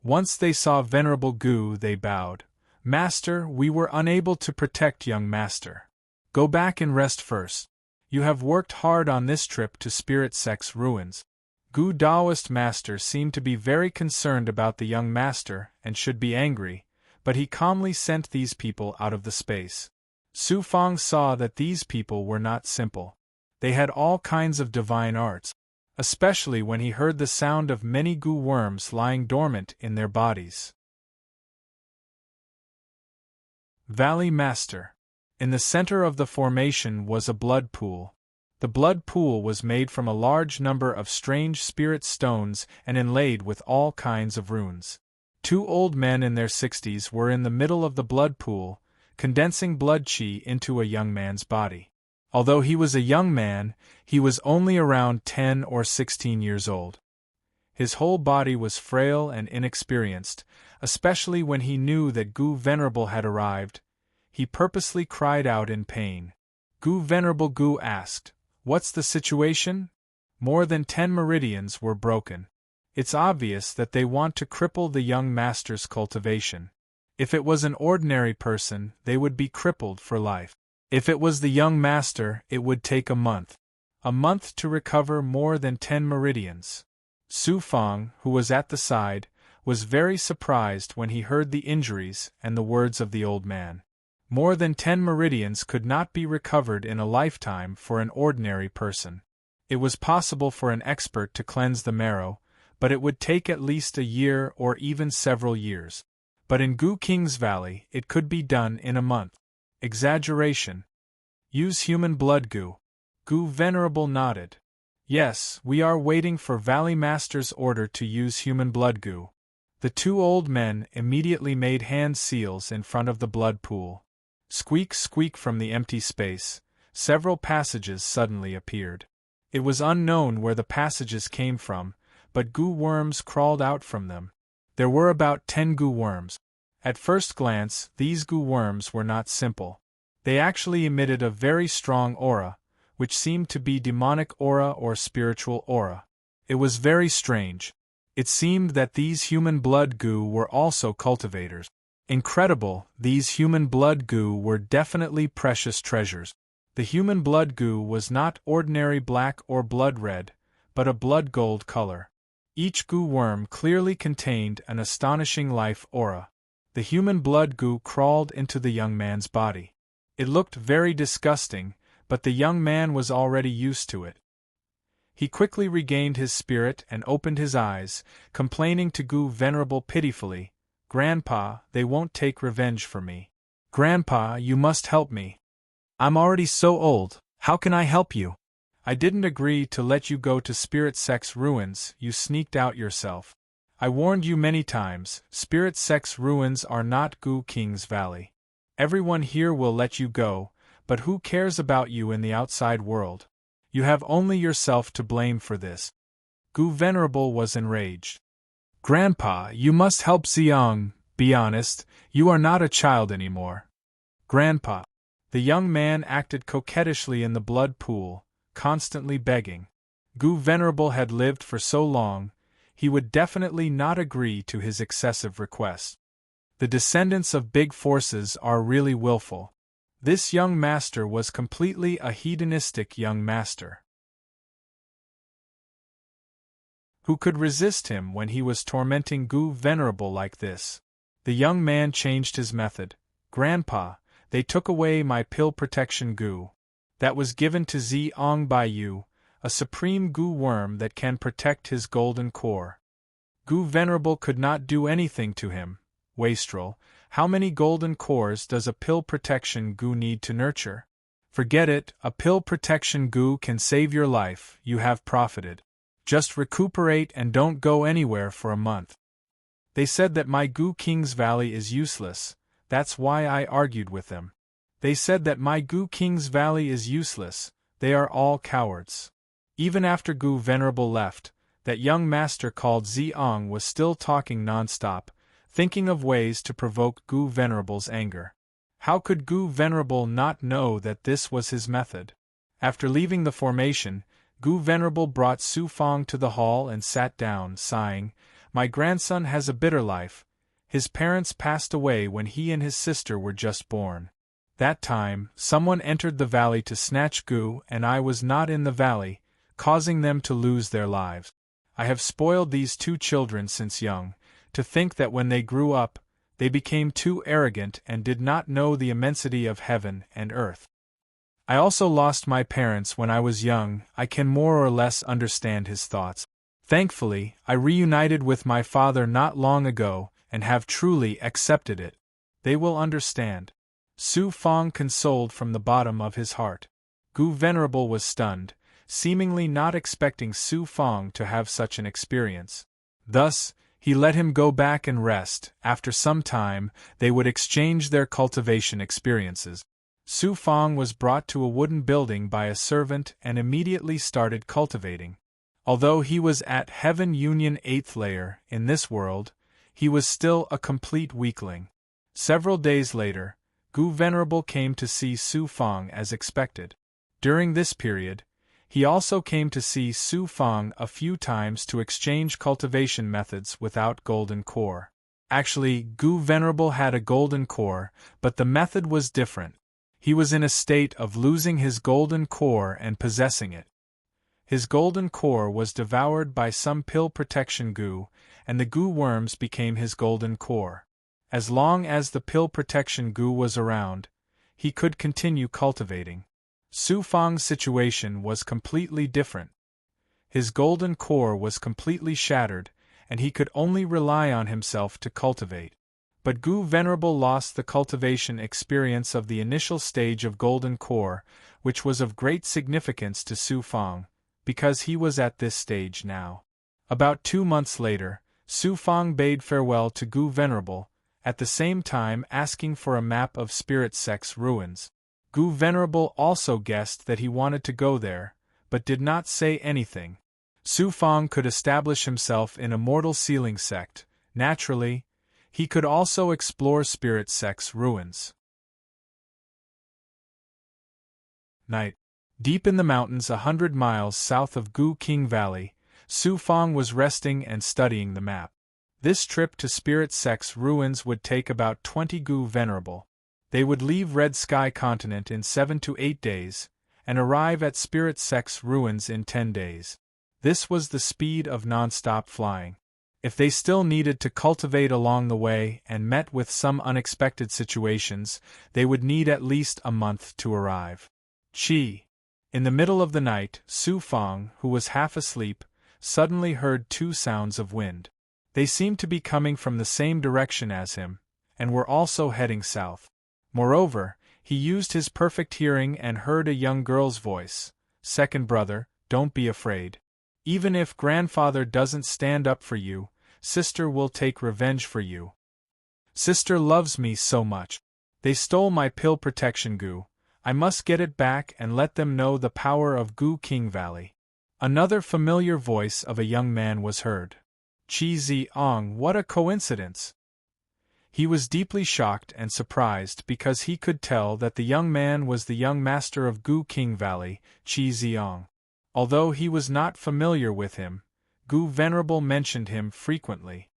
Once they saw Venerable Gu, they bowed. Master, we were unable to protect young Master. Go back and rest first. You have worked hard on this trip to Spirit Sex Ruins. Gu Daoist Master seemed to be very concerned about the young Master and should be angry, but he calmly sent these people out of the space. Su Fang saw that these people were not simple. They had all kinds of divine arts, especially when he heard the sound of many Gu worms lying dormant in their bodies. Valley Master. In the center of the formation was a blood pool. The blood pool was made from a large number of strange spirit stones and inlaid with all kinds of runes. 2 old men in their 60s were in the middle of the blood pool, condensing blood chi into a young man's body. Although he was a young man, he was only around 10 or 16 years old. His whole body was frail and inexperienced, especially when he knew that Gu Venerable had arrived. He purposely cried out in pain. Gu Venerable Gu asked, "What's the situation?" More than 10 meridians were broken. It's obvious that they want to cripple the young master's cultivation. If it was an ordinary person, they would be crippled for life. If it was the young master, it would take a month. A month to recover more than 10 meridians. Su Fang, who was at the side, was very surprised when he heard the injuries and the words of the old man. More than 10 meridians could not be recovered in a lifetime for an ordinary person. It was possible for an expert to cleanse the marrow, but it would take at least a year or even several years. But in Gu King's Valley, it could be done in a month. Exaggeration. Use human blood Gu. Gu Venerable nodded. Yes, we are waiting for Valley Master's order to use human blood Gu. The 2 old men immediately made hand seals in front of the blood pool. Squeak squeak from the empty space, several passages suddenly appeared. It was unknown where the passages came from, but Gu worms crawled out from them. There were about 10 Gu worms. At first glance, these Gu worms were not simple. They actually emitted a very strong aura, which seemed to be demonic aura or spiritual aura. It was very strange. It seemed that these human blood Gu were also cultivators. Incredible, these human blood Gu were definitely precious treasures. The human blood Gu was not ordinary black or blood red, but a blood gold color. Each Gu worm clearly contained an astonishing life aura. The human blood Gu crawled into the young man's body. It looked very disgusting, but the young man was already used to it. He quickly regained his spirit and opened his eyes, complaining to Gu Venerable pitifully, "Grandpa, they won't take revenge for me. Grandpa, you must help me. I'm already so old, how can I help you? I didn't agree to let you go to Spirit Sex Ruins, you sneaked out yourself. I warned you many times, Spirit Sex Ruins are not Gu King's Valley. Everyone here will let you go, but who cares about you in the outside world? You have only yourself to blame for this." Gu Venerable was enraged. "Grandpa, you must help Xiang, be honest, you are not a child anymore." "Grandpa." The young man acted coquettishly in the blood pool, constantly begging. Gu Venerable had lived for so long, he would definitely not agree to his excessive request. The descendants of big forces are really willful. This young master was completely a hedonistic young master. Who could resist him when he was tormenting Gu Venerable like this? The young man changed his method. "Grandpa, they took away my pill protection Gu. That was given to Xiang by you, a supreme Gu worm that can protect his golden core. Gu Venerable could not do anything to him. Wastrel, how many golden cores does a pill protection Gu need to nurture? Forget it, a pill protection Gu can save your life, you have profited. Just recuperate and don't go anywhere for a month." They said that my Gu King's Valley is useless, that's why I argued with them. They said that my Gu King's Valley is useless, they are all cowards. Even after Gu Venerable left, that young master called Xiang was still talking non-stop, thinking of ways to provoke Gu Venerable's anger. How could Gu Venerable not know that this was his method? After leaving the formation, Gu Venerable brought Su Fang to the hall and sat down, sighing, "My grandson has a bitter life. His parents passed away when he and his sister were just born. That time, someone entered the valley to snatch Gu, and I was not in the valley, causing them to lose their lives. I have spoiled these two children since young. To think that when they grew up, they became too arrogant and did not know the immensity of heaven and earth. I also lost my parents when I was young. I can more or less understand his thoughts. Thankfully, I reunited with my father not long ago, and have truly accepted it. They will understand." Su Fang consoled from the bottom of his heart. Gu Venerable was stunned, seemingly not expecting Su Fang to have such an experience. Thus, he let him go back and rest. After some time, they would exchange their cultivation experiences. Su Fang was brought to a wooden building by a servant and immediately started cultivating. Although he was at Heaven Union 8th layer in this world, he was still a complete weakling. Several days later, Gu Venerable came to see Su Fang as expected. During this period, he also came to see Su Fang a few times to exchange cultivation methods without golden core. Actually, Gu Venerable had a golden core, but the method was different. He was in a state of losing his golden core and possessing it. His golden core was devoured by some pill protection goo, and the goo worms became his golden core. As long as the pill protection goo was around, he could continue cultivating. Su Fang's situation was completely different. His golden core was completely shattered, and he could only rely on himself to cultivate. But Gu Venerable lost the cultivation experience of the initial stage of golden core, which was of great significance to Su Fang, because he was at this stage now. About 2 months later, Su Fang bade farewell to Gu Venerable, at the same time asking for a map of Spirit Sex ruins. Gu Venerable also guessed that he wanted to go there, but did not say anything. Su Fang could establish himself in a mortal sealing sect. Naturally, he could also explore Spirit Sex ruins. Night. Deep in the mountains 100 miles south of Gu King Valley, Su Fang was resting and studying the map. This trip to Spirit Sex ruins would take about 20 Gu Venerable. They would leave Red Sky Continent in 7 to 8 days, and arrive at Spirit Sex ruins in 10 days. This was the speed of non-stop flying. If they still needed to cultivate along the way and met with some unexpected situations, they would need at least a month to arrive. Chi. In the middle of the night, Su Fang, who was half asleep, suddenly heard 2 sounds of wind. They seemed to be coming from the same direction as him, and were also heading south. Moreover, he used his perfect hearing and heard a young girl's voice. "Second brother, don't be afraid. Even if grandfather doesn't stand up for you, sister will take revenge for you. Sister loves me so much. They stole my pill protection goo. I must get it back and let them know the power of Gu King Valley." Another familiar voice of a young man was heard. Chi Ziong, what a coincidence! He was deeply shocked and surprised because he could tell that the young man was the young master of Gu King Valley, Chi Ziong. Although he was not familiar with him, Gu Venerable mentioned him frequently.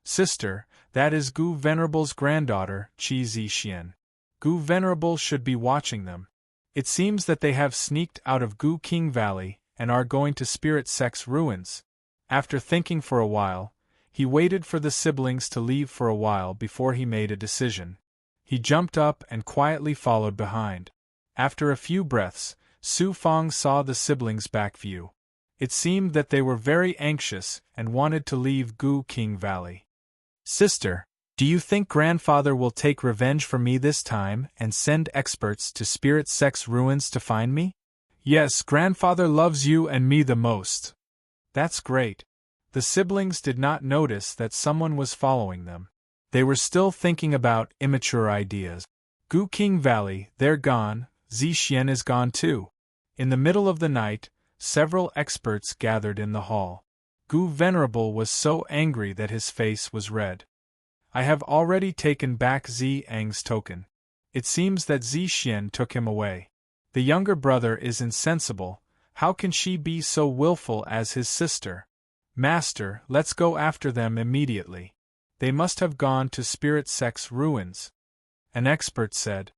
"Sister, that is Gu Venerable's granddaughter, Chi Zixian. Gu Venerable should be watching them. It seems that they have sneaked out of Gu King Valley and are going to Spirit Sex ruins." After thinking for a while, he waited for the siblings to leave for a while before he made a decision. He jumped up and quietly followed behind. After a few breaths, Su Fang saw the siblings' back view. It seemed that they were very anxious and wanted to leave Gu King Valley. "Sister, do you think grandfather will take revenge for me this time and send experts to Spirit Sex ruins to find me?" "Yes, grandfather loves you and me the most." "That's great." The siblings did not notice that someone was following them. They were still thinking about immature ideas. Gu King Valley, they're gone, Zixian is gone too. In the middle of the night, several experts gathered in the hall. Gu Venerable was so angry that his face was red. "I have already taken back Ziang's token. It seems that Zixien took him away. The younger brother is insensible. How can she be so willful as his sister? Master, let's go after them immediately. They must have gone to Spirit Sex Ruins. An expert said.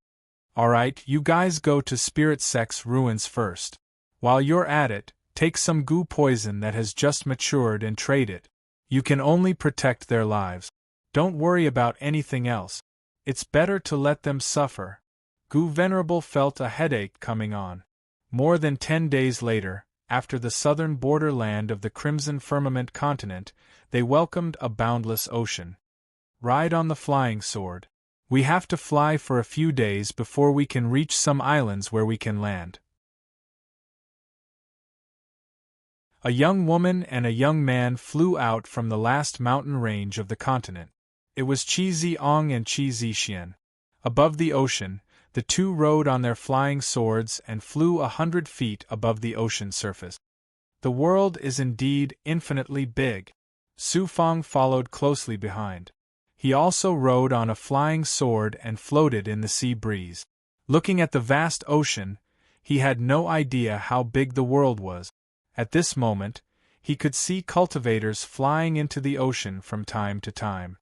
Alright, you guys go to Spirit Sex Ruins first. While you're at it, take some goo poison that has just matured and trade it. You can only protect their lives. Don't worry about anything else. It's better to let them suffer. Gu Venerable felt a headache coming on. More than 10 days later, after the southern borderland of the Crimson Firmament continent, they welcomed a boundless ocean. Ride on the flying sword. We have to fly for a few days before we can reach some islands where we can land. A young woman and a young man flew out from the last mountain range of the continent. It was Qi Ziong and Qi Zixien. Above the ocean, the two rode on their flying swords and flew 100 feet above the ocean surface. The world is indeed infinitely big. Su Fang followed closely behind. He also rode on a flying sword and floated in the sea breeze. Looking at the vast ocean, he had no idea how big the world was. At this moment, he could see cultivators flying into the ocean from time to time.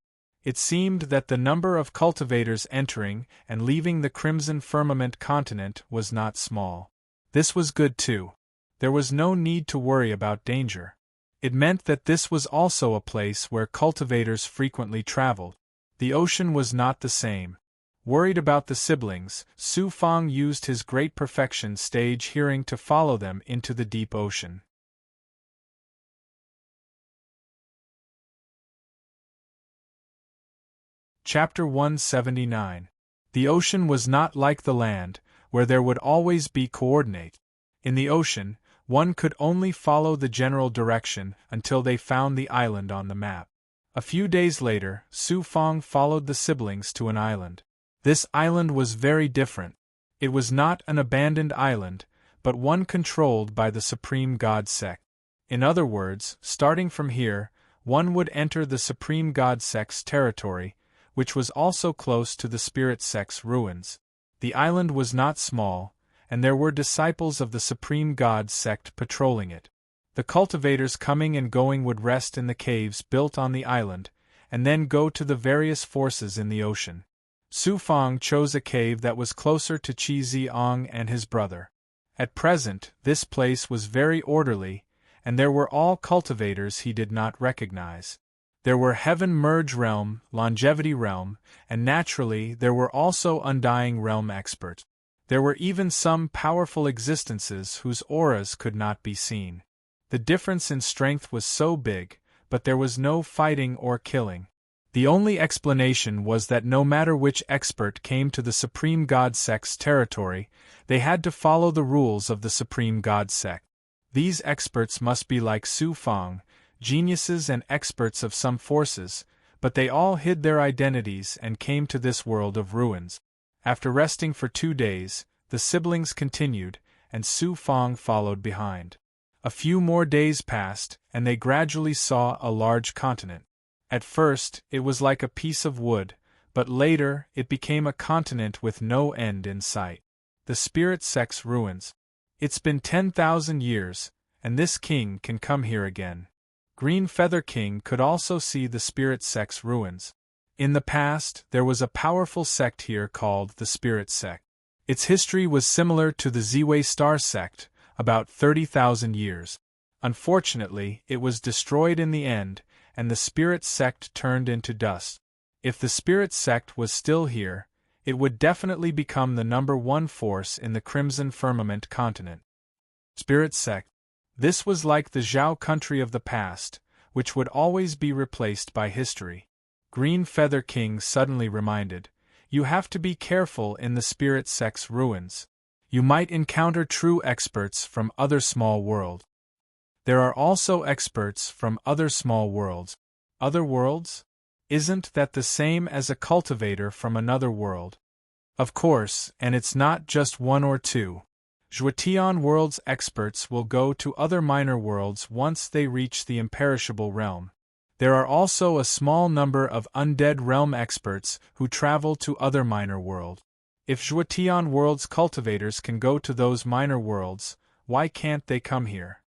It seemed that the number of cultivators entering and leaving the Crimson Firmament continent was not small. This was good too. There was no need to worry about danger. It meant that this was also a place where cultivators frequently traveled. The ocean was not the same. Worried about the siblings, Su Fang used his great perfection stage hearing to follow them into the deep ocean. Chapter 179. The ocean was not like the land, where there would always be coordinate. In the ocean, one could only follow the general direction until they found the island on the map. A few days later, Su Fang followed the siblings to an island. This island was very different. It was not an abandoned island, but one controlled by the Supreme God Sect. In other words, starting from here, one would enter the Supreme God Sect's territory, which was also close to the Spirit Sex Ruins. The island was not small, and there were disciples of the Supreme God Sect patrolling it. The cultivators coming and going would rest in the caves built on the island, and then go to the various forces in the ocean. Su Fang chose a cave that was closer to Qi Ziong and his brother. At present, this place was very orderly, and there were all cultivators he did not recognize. There were Heaven Merge Realm, Longevity Realm, and naturally there were also Undying Realm experts. There were even some powerful existences whose auras could not be seen. The difference in strength was so big, but there was no fighting or killing. The only explanation was that no matter which expert came to the Supreme God Sect's territory, they had to follow the rules of the Supreme God Sect. These experts must be like Su Fang, geniuses and experts of some forces, but they all hid their identities and came to this world of ruins. After resting for 2 days, the siblings continued, and Su Fang followed behind. A few more days passed, and they gradually saw a large continent. At first, it was like a piece of wood, but later it became a continent with no end in sight. The Spirit Sex Ruins. It's been 10,000 years, and this king can come here again. Green Feather King could also see the Spirit Sex Ruins. In the past, there was a powerful sect here called the Spirit Sect. Its history was similar to the Ziwei Star Sect, about 30,000 years. Unfortunately, it was destroyed in the end, and the Spirit Sect turned into dust. If the Spirit Sect was still here, it would definitely become the #1 force in the Crimson Firmament continent. Spirit Sect. This was like the Zhao country of the past, which would always be replaced by history. Green Feather King suddenly reminded, you have to be careful in the Spirit Sex Ruins. You might encounter true experts from other small worlds. There are also experts from other small worlds. Other worlds? Isn't that the same as a cultivator from another world? Of course, and it's not just one or two. Zhuotian world's experts will go to other minor worlds once they reach the imperishable realm. There are also a small number of undead realm experts who travel to other minor worlds. If Zhuotian world's cultivators can go to those minor worlds, why can't they come here?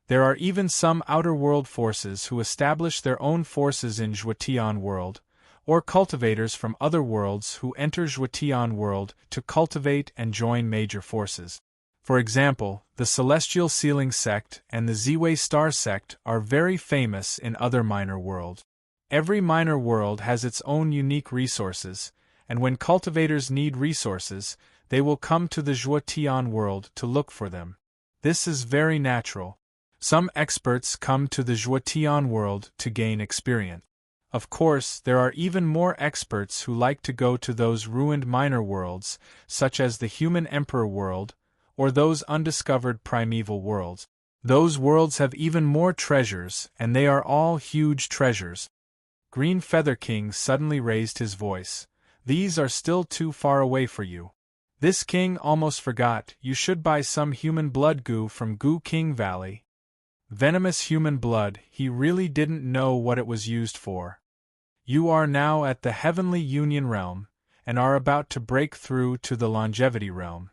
There are even some outer world forces who establish their own forces in Zhuotian world, or cultivators from other worlds who enter Zhuotian world to cultivate and join major forces. For example, the Celestial Sealing Sect and the Ziwei Star Sect are very famous in other minor worlds. Every minor world has its own unique resources, and when cultivators need resources, they will come to the Zhuotian world to look for them. This is very natural. Some experts come to the Zhuotian world to gain experience. Of course, there are even more experts who like to go to those ruined minor worlds, such as the Human Emperor world, or those undiscovered primeval worlds. Those worlds have even more treasures, and they are all huge treasures. Green Feather King suddenly raised his voice. These are still too far away for you. This king almost forgot you should buy some human blood goo from Goo King Valley. Venomous human blood, he really didn't know what it was used for. You are now at the Heavenly Union realm, and are about to break through to the Longevity realm.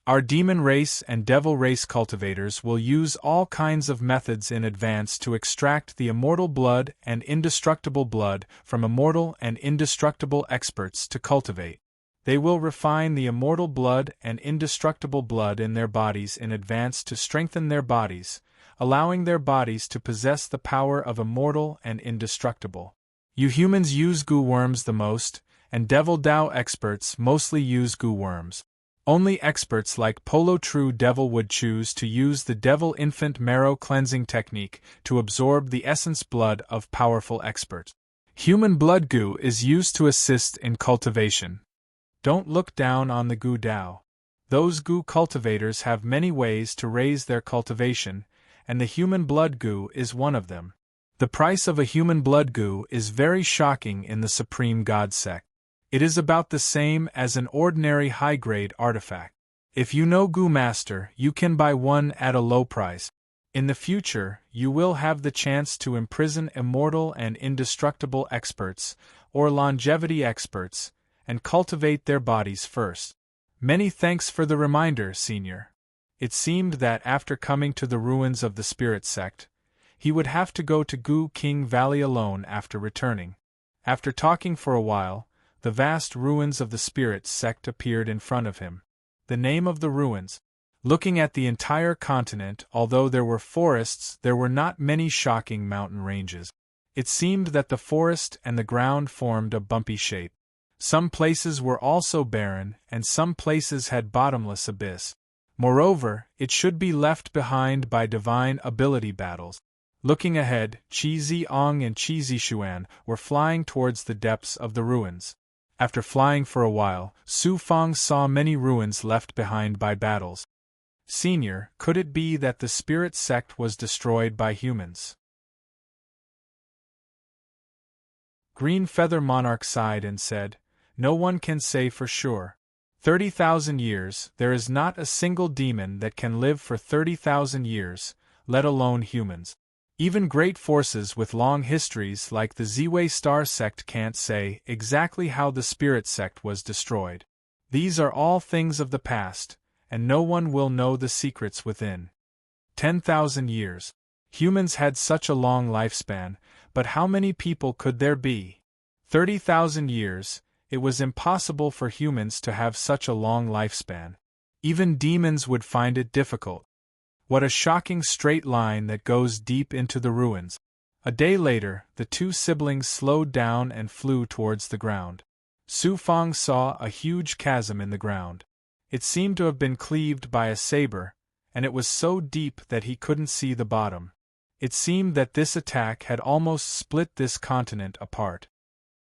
Our demon race and devil race cultivators will use all kinds of methods in advance to extract the immortal blood and indestructible blood from immortal and indestructible experts to cultivate. They will refine the immortal blood and indestructible blood in their bodies in advance to strengthen their bodies, allowing their bodies to possess the power of immortal and indestructible. You humans use goo worms the most, and Devil Dao experts mostly use goo worms. Only experts like Polo True Devil would choose to use the Devil Infant Marrow cleansing technique to absorb the essence blood of powerful experts. Human blood goo is used to assist in cultivation. Don't look down on the goo Dao. Those goo cultivators have many ways to raise their cultivation, and the human blood goo is one of them. The price of a human blood goo is very shocking in the Supreme God sect. It is about the same as an ordinary high-grade artifact. If you know Goo Master, you can buy one at a low price. In the future, you will have the chance to imprison immortal and indestructible experts, or longevity experts, and cultivate their bodies first. Many thanks for the reminder, Senior. It seemed that after coming to the ruins of the Spirit Sect, he would have to go to Goo King Valley alone after returning. After talking for a while, the vast ruins of the Spirit Sect appeared in front of him. The name of the ruins. Looking at the entire continent, although there were forests, there were not many shocking mountain ranges. It seemed that the forest and the ground formed a bumpy shape. Some places were also barren, and some places had bottomless abyss. Moreover, it should be left behind by divine ability battles. Looking ahead, Qi Ziong and Qi Zishuan were flying towards the depths of the ruins. After flying for a while, Su Fang saw many ruins left behind by battles. Senior, could it be that the Spirit Sect was destroyed by humans? Green Feather Monarch sighed and said, No one can say for sure. 30,000 years, there is not a single demon that can live for 30,000 years, let alone humans. Even great forces with long histories like the Ziwei Star Sect can't say exactly how the Spirit Sect was destroyed. These are all things of the past, and no one will know the secrets within. 10,000 years. Humans had such a long lifespan, but how many people could there be? 30,000 years, it was impossible for humans to have such a long lifespan. Even demons would find it difficult. What a shocking straight line that goes deep into the ruins. A day later, the two siblings slowed down and flew towards the ground. Su Fang saw a huge chasm in the ground. It seemed to have been cleaved by a saber, and it was so deep that he couldn't see the bottom. It seemed that this attack had almost split this continent apart.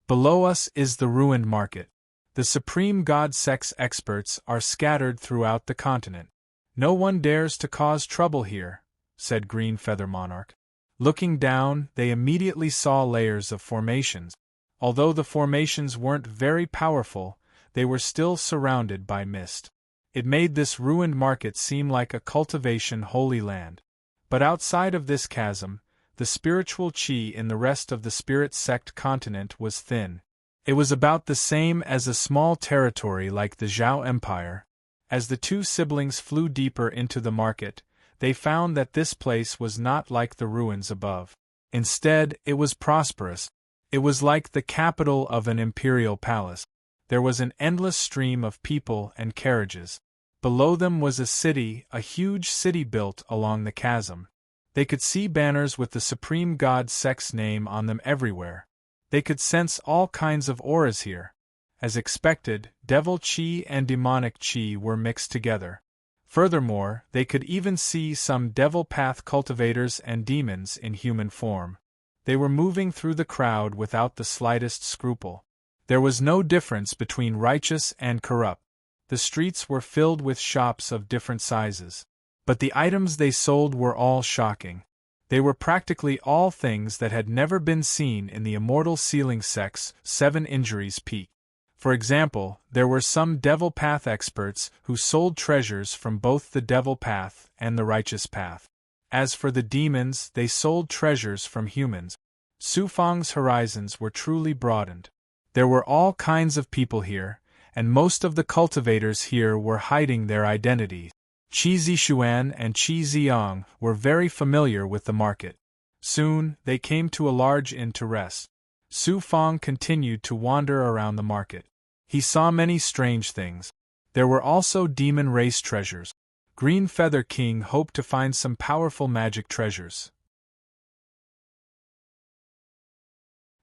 Below us is the ruined market. The Supreme God Sect's experts are scattered throughout the continent. No one dares to cause trouble here, said Green Feather Monarch. Looking down, they immediately saw layers of formations. Although the formations weren't very powerful, they were still surrounded by mist. It made this ruined market seem like a cultivation holy land. But outside of this chasm, the spiritual qi in the rest of the Spirit Sect continent was thin. It was about the same as a small territory like the Zhao Empire. As the two siblings flew deeper into the market, they found that this place was not like the ruins above. Instead, it was prosperous. It was like the capital of an imperial palace. There was an endless stream of people and carriages. Below them was a city, a huge city built along the chasm. They could see banners with the Supreme God Sect's name on them everywhere. They could sense all kinds of auras here. As expected, devil chi and demonic chi were mixed together. Furthermore, they could even see some devil path cultivators and demons in human form. They were moving through the crowd without the slightest scruple. There was no difference between righteous and corrupt. The streets were filled with shops of different sizes. But the items they sold were all shocking. They were practically all things that had never been seen in the immortal sealing sect's 7 injuries peak. For example, there were some devil path experts who sold treasures from both the devil path and the righteous path. As for the demons, they sold treasures from humans. Su Fang's horizons were truly broadened. There were all kinds of people here, and most of the cultivators here were hiding their identities. Qi Zixuan and Qi Ziyang were very familiar with the market. Soon, they came to a large inn to rest. Su Fang continued to wander around the market. He saw many strange things. There were also demon race treasures. Green Feather King hoped to find some powerful magic treasures.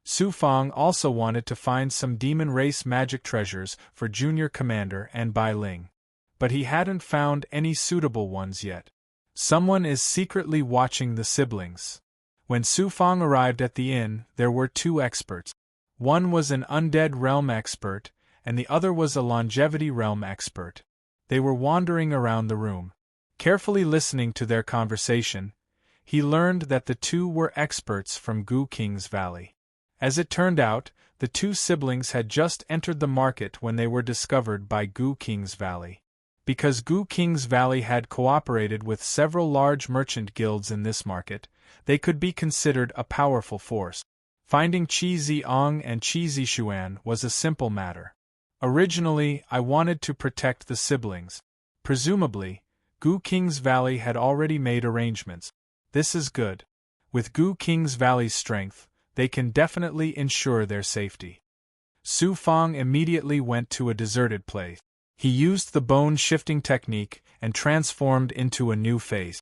Su Fang also wanted to find some demon race magic treasures for Junior Commander and Bai Ling. But he hadn't found any suitable ones yet. Someone is secretly watching the siblings. When Su Fang arrived at the inn, there were 2 experts. One was an undead realm expert, and the other was a longevity realm expert. They were wandering around the room. Carefully listening to their conversation, he learned that the 2 were experts from Gu King's Valley. As it turned out, the 2 siblings had just entered the market when they were discovered by Gu King's Valley. Because Gu King's Valley had cooperated with several large merchant guilds in this market, they could be considered a powerful force. Finding Qi Ziong and Qi Zixuan was a simple matter. Originally, I wanted to protect the siblings. Presumably, Gu King's Valley had already made arrangements. This is good. With Gu King's Valley's strength, they can definitely ensure their safety. Su Fang immediately went to a deserted place. He used the bone-shifting technique and transformed into a new face.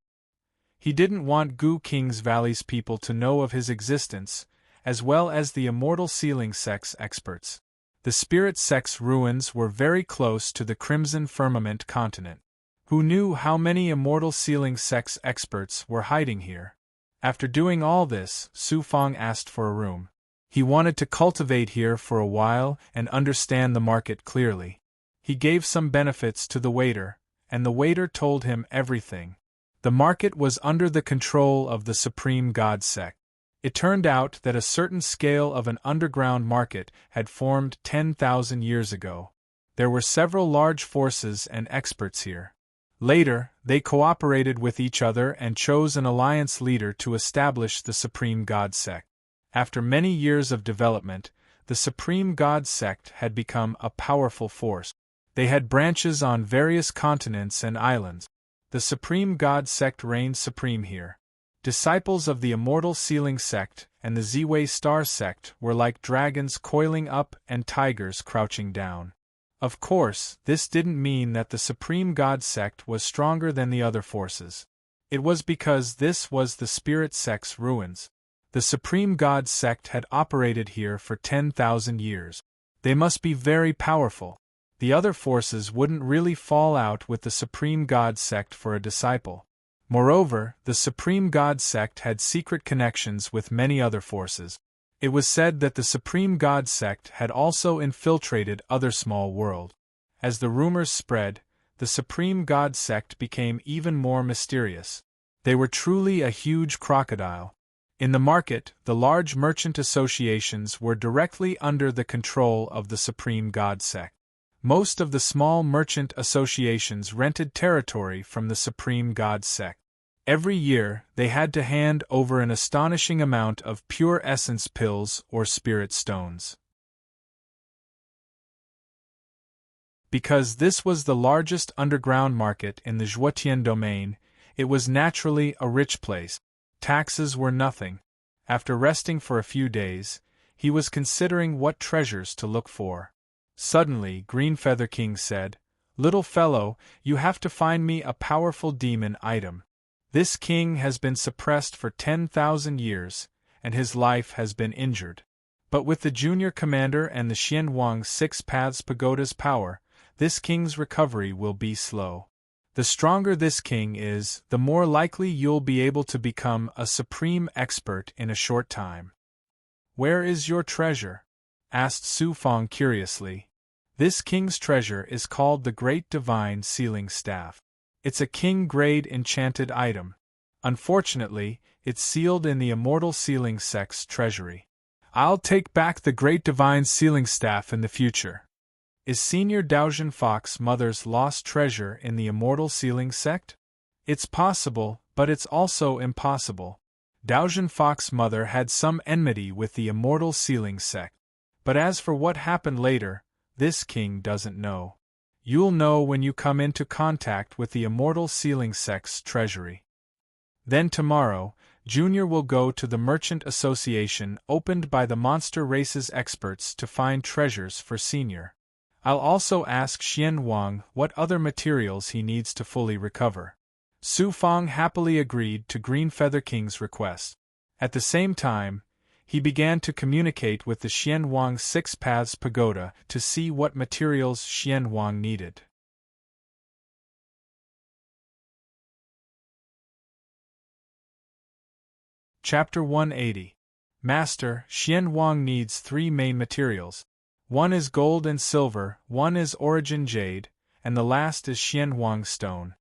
He didn't want Gu King's Valley's people to know of his existence, as well as the immortal sealing sect's experts. The spirit sect's ruins were very close to the Crimson Firmament continent. Who knew how many immortal sealing sect's experts were hiding here? After doing all this, Su Fang asked for a room. He wanted to cultivate here for a while and understand the market clearly. He gave some benefits to the waiter, and the waiter told him everything. The market was under the control of the Supreme God Sect. It turned out that a certain scale of an underground market had formed 10,000 years ago. There were several large forces and experts here. Later, they cooperated with each other and chose an alliance leader to establish the Supreme God Sect. After many years of development, the Supreme God Sect had become a powerful force. They had branches on various continents and islands. The Supreme God Sect reigned supreme here. Disciples of the Immortal Sealing Sect and the Ziwei Star Sect were like dragons coiling up and tigers crouching down. Of course, this didn't mean that the Supreme God Sect was stronger than the other forces. It was because this was the Spirit Sect's ruins. The Supreme God Sect had operated here for 10,000 years. They must be very powerful. The other forces wouldn't really fall out with the Supreme God Sect for a disciple. Moreover, the Supreme God Sect had secret connections with many other forces. It was said that the Supreme God Sect had also infiltrated other small worlds. As the rumors spread, the Supreme God Sect became even more mysterious. They were truly a huge crocodile. In the market, the large merchant associations were directly under the control of the Supreme God Sect. Most of the small merchant associations rented territory from the Supreme God Sect. Every year, they had to hand over an astonishing amount of pure essence pills or spirit stones. Because this was the largest underground market in the Zhuotian domain, it was naturally a rich place. Taxes were nothing. After resting for a few days, he was considering what treasures to look for. Suddenly, Green Feather King said, "Little fellow, you have to find me a powerful demon item. This king has been suppressed for 10,000 years, and his life has been injured. But with the junior commander and the Xianwang Six Paths Pagoda's power, this king's recovery will be slow. The stronger this king is, the more likely you'll be able to become a supreme expert in a short time." "Where is your treasure?" asked Su Fang curiously. "This king's treasure is called the Great Divine Sealing Staff. It's a king-grade enchanted item. Unfortunately, it's sealed in the Immortal Sealing Sect's treasury. I'll take back the Great Divine Sealing Staff in the future." "Is Senior Daojian Fox Mother's lost treasure in the Immortal Sealing Sect?" "It's possible, but it's also impossible. Daojian Fox Mother had some enmity with the Immortal Sealing Sect. But as for what happened later, this king doesn't know. You'll know when you come into contact with the Immortal Sealing Sect's treasury. Then tomorrow, Junior will go to the Merchant Association opened by the Monster Races experts to find treasures for Senior. I'll also ask Xian Wang what other materials he needs to fully recover." Su Fang happily agreed to Green Feather King's request. At the same time, he began to communicate with the Xianwang Six Paths Pagoda to see what materials Xianwang needed. Chapter 180. Master, Xianwang needs 3 main materials. One is gold and silver, one is origin jade, and the last is Xianwang stone.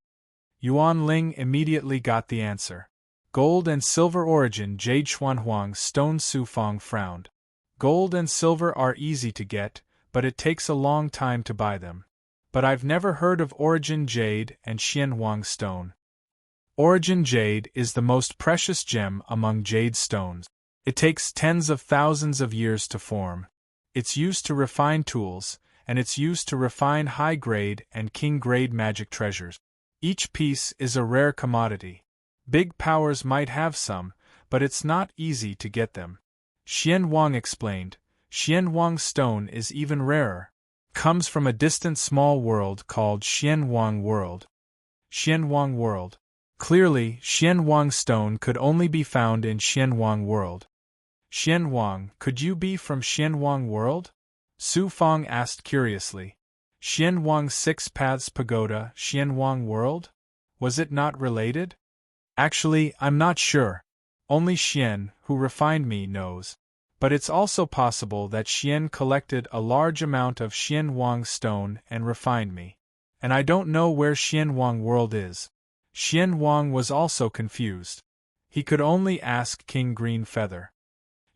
Yuan Ling immediately got the answer. Gold and silver origin jade Xuanhuang stone. Su Fang frowned. Gold and silver are easy to get, but it takes a long time to buy them. But I've never heard of origin jade and Xianwang stone. Origin jade is the most precious gem among jade stones. It takes tens of thousands of years to form. It's used to refine tools, and it's used to refine high-grade and king-grade magic treasures. Each piece is a rare commodity. Big powers might have some, but it's not easy to get them. Xian Wang explained. Xianwang stone is even rarer. Comes from a distant small world called Xianwang World. Xianwang World. Clearly, Xianwang stone could only be found in Xianwang World. "Xianwang, could you be from Xianwang World?" Su Fang asked curiously. "Xianwang Six Paths Pagoda, Xianwang World? Was it not related?" "Actually, I'm not sure. Only Xian, who refined me, knows. But it's also possible that Xian collected a large amount of Xianwang stone and refined me. And I don't know where Xianwang World is." Xianwang was also confused. He could only ask King Green Feather.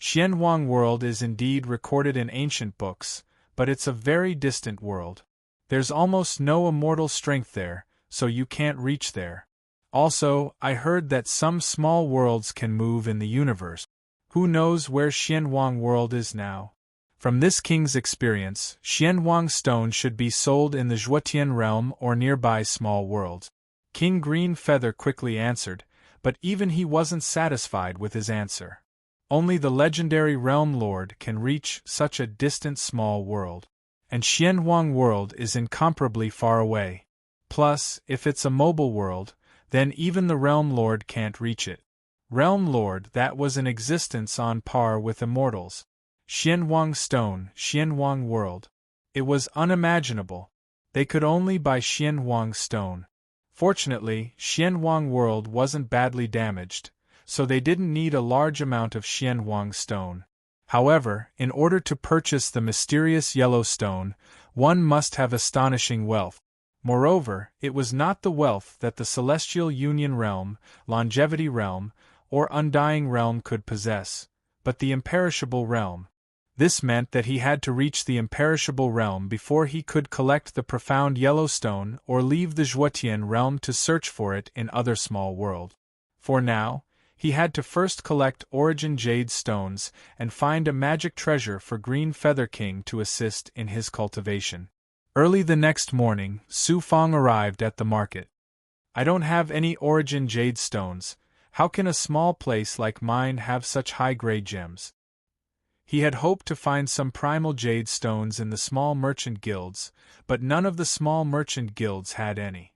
Xianwang World is indeed recorded in ancient books, but it's a very distant world. There's almost no immortal strength there, so you can't reach there. Also, I heard that some small worlds can move in the universe. Who knows where Xianwang World is now? From this king's experience, Xianwang stone should be sold in the Zhuotian realm or nearby small worlds. King Green Feather quickly answered, but even he wasn't satisfied with his answer. Only the legendary Realm Lord can reach such a distant small world. And Xianwang World is incomparably far away. Plus, if it's a mobile world, then even the Realm Lord can't reach it. Realm Lord that was in existence on par with immortals. Xianwang Stone, Xianwang World. It was unimaginable. They could only buy Xianwang Stone. Fortunately, Xianwang World wasn't badly damaged, so they didn't need a large amount of Xianwang Stone. However, in order to purchase the mysterious yellow stone, one must have astonishing wealth. Moreover, it was not the wealth that the Celestial Union Realm, Longevity Realm, or Undying Realm could possess, but the Imperishable Realm. This meant that he had to reach the Imperishable Realm before he could collect the profound yellow stone or leave the Zhuotian Realm to search for it in other small worlds. For now, he had to first collect origin jade stones and find a magic treasure for Green Feather King to assist in his cultivation. Early the next morning, Su Fang arrived at the market. I don't have any origin jade stones. How can a small place like mine have such high-grade gems? He had hoped to find some primal jade stones in the small merchant guilds, but none of the small merchant guilds had any.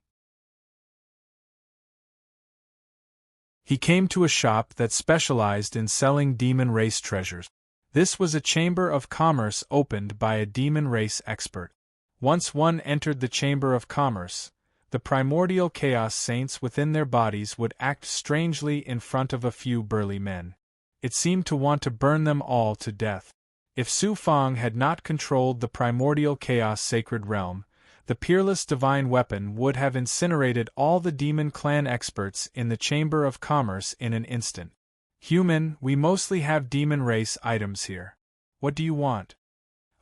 He came to a shop that specialized in selling demon race treasures. This was a chamber of commerce opened by a demon race expert. Once one entered the chamber of commerce, the primordial chaos saints within their bodies would act strangely in front of a few burly men. It seemed to want to burn them all to death. If Su Fang had not controlled the primordial chaos sacred realm, the peerless divine weapon would have incinerated all the demon clan experts in the chamber of commerce in an instant. Human, we mostly have demon race items here. What do you want?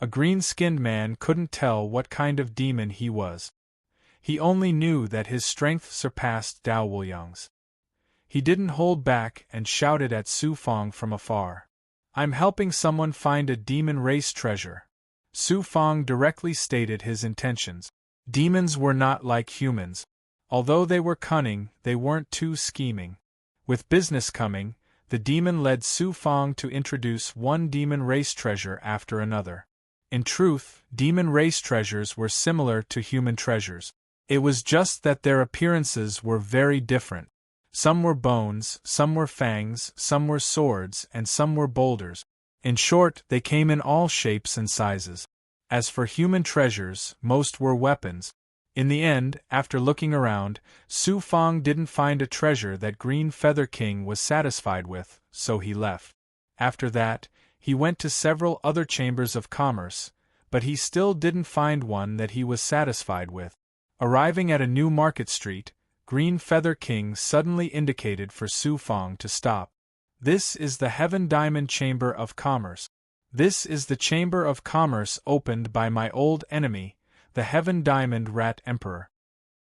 A green-skinned man couldn't tell what kind of demon he was. He only knew that his strength surpassed Dao Wuliang's. He didn't hold back and shouted at Su Fang from afar. I'm helping someone find a demon race treasure. Su Fang directly stated his intentions. Demons were not like humans. Although they were cunning, they weren't too scheming. With business coming, the demon led Su Fang to introduce one demon race treasure after another. In truth, demon race treasures were similar to human treasures. It was just that their appearances were very different. Some were bones, some were fangs, some were swords, and some were boulders. In short, they came in all shapes and sizes. As for human treasures, most were weapons. In the end, after looking around, Su Fang didn't find a treasure that Green Feather King was satisfied with, so he left. After that, he went to several other chambers of commerce, but he still didn't find one that he was satisfied with. Arriving at a new market street, Green Feather King suddenly indicated for Su Fang to stop. This is the Heaven Diamond Chamber of Commerce. This is the Chamber of Commerce opened by my old enemy, the Heaven Diamond Rat Emperor.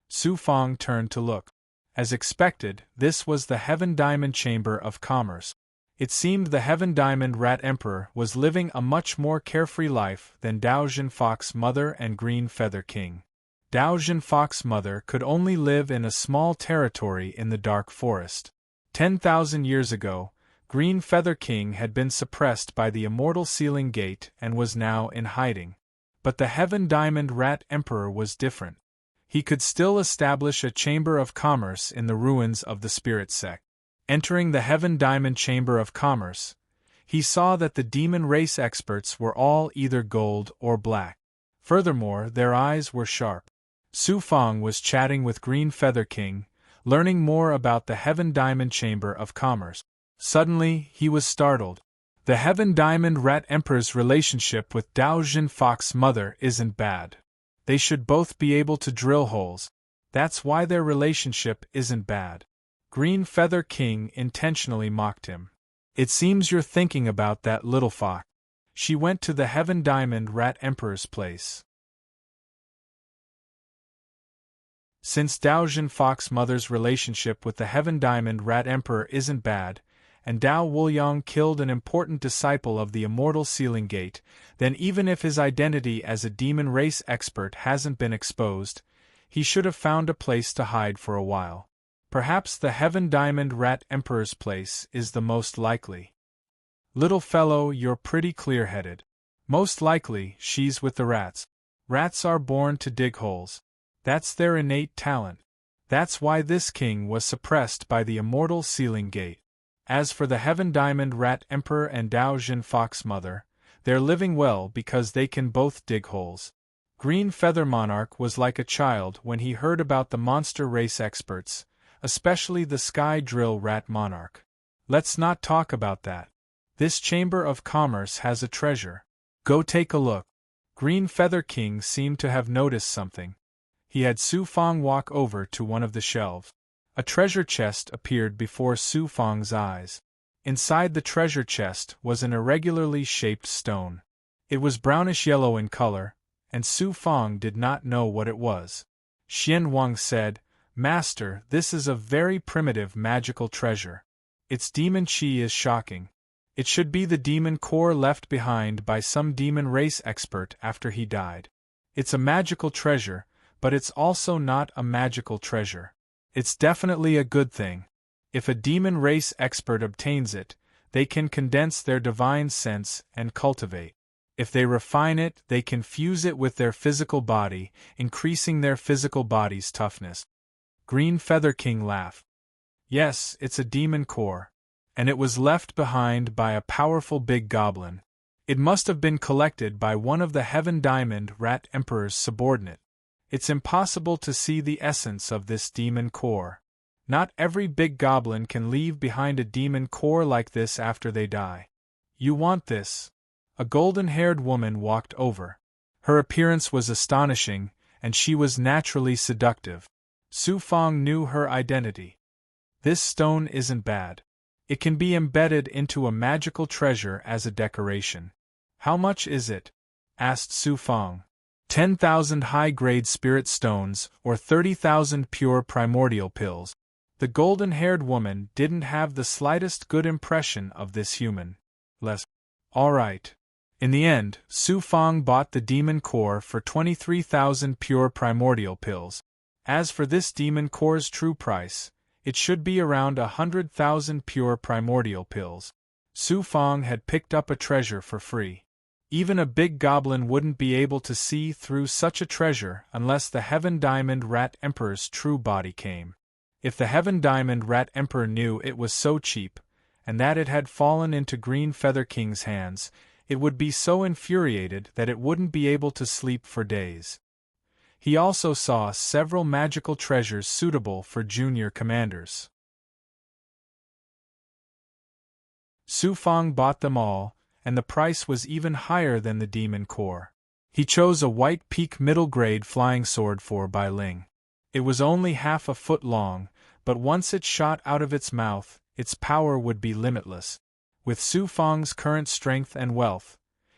Su Fang turned to look. As expected, this was the Heaven Diamond Chamber of Commerce. It seemed the Heaven Diamond Rat Emperor was living a much more carefree life than Daojin Fox Mother and Green Feather King. Daojin Fox Mother could only live in a small territory in the dark forest. 10,000 years ago, Green Feather King had been suppressed by the immortal sealing gate and was now in hiding. But the Heaven Diamond Rat Emperor was different. He could still establish a chamber of commerce in the ruins of the spirit sect. Entering the Heaven Diamond Chamber of Commerce, he saw that the demon race experts were all either gold or black. Furthermore, their eyes were sharp. Su Fang was chatting with Green Feather King, learning more about the Heaven Diamond Chamber of Commerce. Suddenly, he was startled. The Heaven Diamond Rat Emperor's relationship with Daojin Fox Mother isn't bad. They should both be able to drill holes. That's why their relationship isn't bad. Green Feather King intentionally mocked him. It seems you're thinking about that little fox. She went to the Heaven Diamond Rat Emperor's place. Since Daojin Fox Mother's relationship with the Heaven Diamond Rat Emperor isn't bad, and Dao Wuliang killed an important disciple of the immortal sealing gate, then even if his identity as a demon race expert hasn't been exposed, he should have found a place to hide for a while. Perhaps the Heaven Diamond Rat Emperor's place is the most likely. Little fellow, you're pretty clear-headed. Most likely, she's with the rats. Rats are born to dig holes. That's their innate talent. That's why this king was suppressed by the immortal sealing gate. As for the Heaven Diamond Rat Emperor and Daojin Fox Mother, they're living well because they can both dig holes. Green Feather Monarch was like a child when he heard about the monster race experts, especially the Sky Drill Rat Monarch. Let's not talk about that. This Chamber of Commerce has a treasure. Go take a look. Green Feather King seemed to have noticed something. He had Su Fang walk over to one of the shelves. A treasure chest appeared before Su Fang's eyes. Inside the treasure chest was an irregularly shaped stone. It was brownish-yellow in color, and Su Fang did not know what it was. Xian Wang said, "Master, this is a very primitive magical treasure. Its demon chi is shocking. It should be the demon core left behind by some demon race expert after he died. It's a magical treasure, but it's also not a magical treasure. It's definitely a good thing. If a demon race expert obtains it, they can condense their divine sense and cultivate. If they refine it, they can fuse it with their physical body, increasing their physical body's toughness. Green Feather King laughed. Yes, it's a demon core. And it was left behind by a powerful big goblin. It must have been collected by one of the Heaven Diamond Rat Emperor's subordinate. It's impossible to see the essence of this demon core. Not every big goblin can leave behind a demon core like this after they die. You want this? A golden-haired woman walked over. Her appearance was astonishing, and she was naturally seductive. Su Fang knew her identity. This stone isn't bad. It can be embedded into a magical treasure as a decoration. How much is it? Asked Su Fang. 10,000 high-grade spirit stones, or 30,000 pure primordial pills. The golden-haired woman didn't have the slightest good impression of this human. All right. In the end, Su Fang bought the demon core for 23,000 pure primordial pills. As for this demon core's true price, it should be around 100,000 pure primordial pills. Su Fang had picked up a treasure for free. Even a big goblin wouldn't be able to see through such a treasure unless the Heaven Diamond Rat Emperor's true body came. If the Heaven Diamond Rat Emperor knew it was so cheap, and that it had fallen into Green Feather King's hands, it would be so infuriated that it wouldn't be able to sleep for days. He also saw several magical treasures suitable for junior commanders. Su Fang bought them all, and the price was even higher than the demon core. He chose a white peak middle-grade flying sword for Bai Ling. It was only half a foot long, but once it shot out of its mouth, its power would be limitless. With Su Fang's current strength and wealth,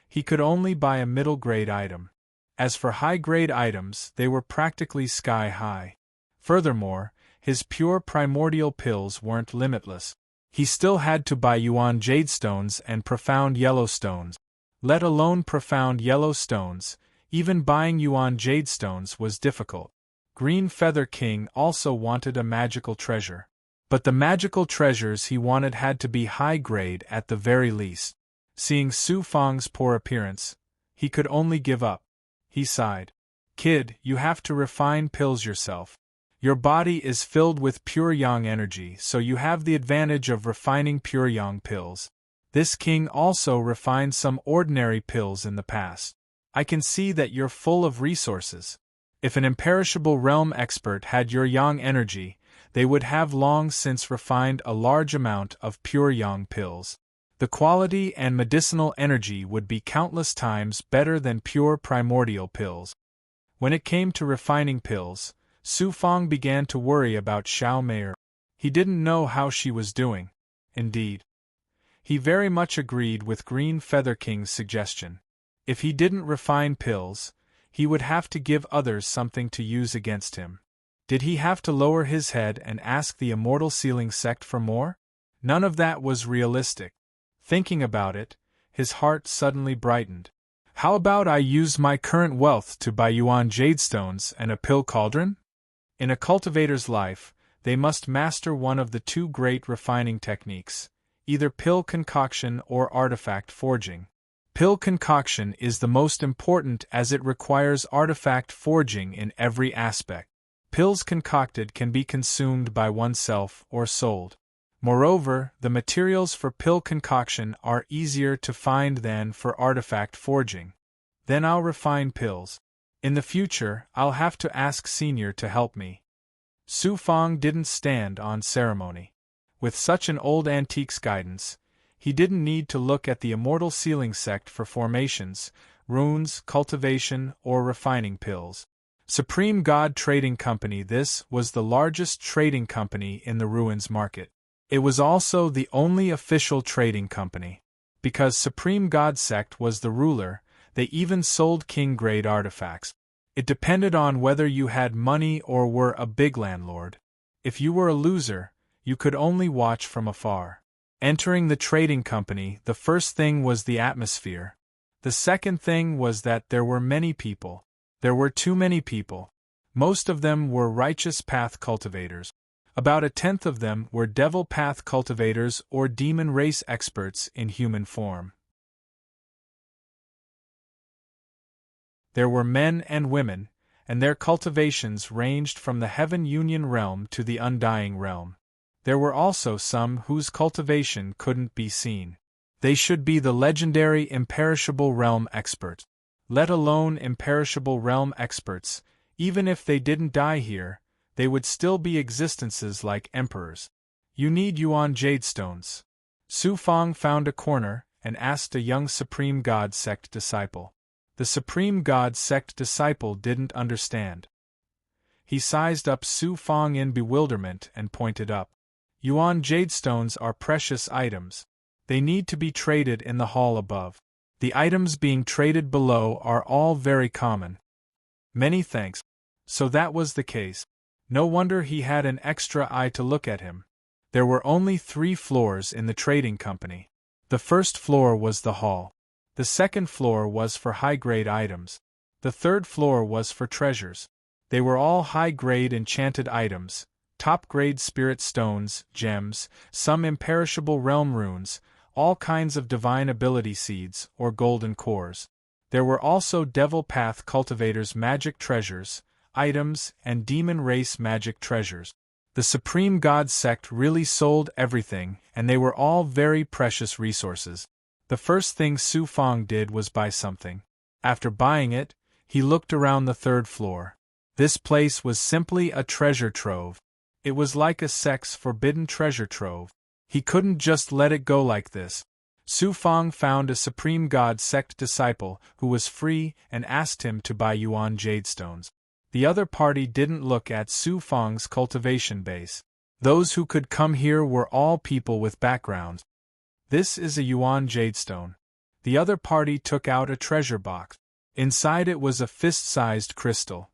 he could only buy a middle-grade item. As for high-grade items, they were practically sky-high. Furthermore, his pure primordial pills weren't limitless. He still had to buy Yuan Jade Stones and Profound Yellow Stones. Let alone Profound Yellow Stones, even buying Yuan Jade Stones was difficult. Green Feather King also wanted a magical treasure. But the magical treasures he wanted had to be high-grade at the very least. Seeing Su Fang's poor appearance, he could only give up. He sighed. Kid, you have to refine pills yourself. Your body is filled with pure yang energy, so you have the advantage of refining pure yang pills. This king also refined some ordinary pills in the past. I can see that you're full of resources. If an imperishable realm expert had your yang energy, they would have long since refined a large amount of pure yang pills. The quality and medicinal energy would be countless times better than pure primordial pills. When it came to refining pills, Su Fang began to worry about Xiao Mei. He didn't know how she was doing. Indeed, he very much agreed with Green Feather King's suggestion. If he didn't refine pills, he would have to give others something to use against him. Did he have to lower his head and ask the Immortal Sealing Sect for more? None of that was realistic. Thinking about it, his heart suddenly brightened. How about I use my current wealth to buy Yuan Jade Stones and a pill cauldron? In a cultivator's life, they must master one of the two great refining techniques, either pill concoction or artifact forging. Pill concoction is the most important as it requires artifact forging in every aspect. Pills concocted can be consumed by oneself or sold. Moreover, the materials for pill concoction are easier to find than for artifact forging. Then I'll refine pills. In the future, I'll have to ask Senior to help me. Su Fang didn't stand on ceremony. With such an old antique's guidance, he didn't need to look at the Immortal Sealing Sect for formations, runes, cultivation, or refining pills. Supreme God Trading Company. This was the largest trading company in the ruins market. It was also the only official trading company. Because Supreme God Sect was the ruler, they even sold king-grade artifacts. It depended on whether you had money or were a big landlord. If you were a loser, you could only watch from afar. Entering the trading company, the first thing was the atmosphere. The second thing was that there were many people. There were too many people. Most of them were righteous path cultivators. About 1/10 of them were devil path cultivators or demon race experts in human form. There were men and women, and their cultivations ranged from the Heaven Union realm to the Undying realm. There were also some whose cultivation couldn't be seen. They should be the legendary Imperishable Realm experts. Let alone Imperishable Realm experts, even if they didn't die here, they would still be existences like emperors. You need Yuan Jadestones. Su Fang found a corner and asked a young Supreme God sect disciple. The Supreme God sect disciple didn't understand. He sized up Su Fang in bewilderment and pointed up. Yuan Jadestones are precious items. They need to be traded in the hall above. The items being traded below are all very common. Many thanks. So that was the case. No wonder he had an extra eye to look at him. There were only 3 floors in the trading company. The first floor was the hall. The second floor was for high-grade items. The third floor was for treasures. They were all high-grade enchanted items, top-grade spirit stones, gems, some imperishable realm runes, all kinds of divine ability seeds or golden cores. There were also devil path cultivators' magic treasures, items, and demon race magic treasures. The Supreme God sect really sold everything, and they were all very precious resources. The first thing Su Fang did was buy something. After buying it, he looked around the 3rd floor. This place was simply a treasure trove. It was like a sex-forbidden treasure trove. He couldn't just let it go like this. Su Fang found a Supreme God sect disciple who was free and asked him to buy Yuan Jadestones. The other party didn't look at Su Fang's cultivation base. Those who could come here were all people with backgrounds. This is a Yuan Jadestone. The other party took out a treasure box. Inside it was a fist-sized crystal.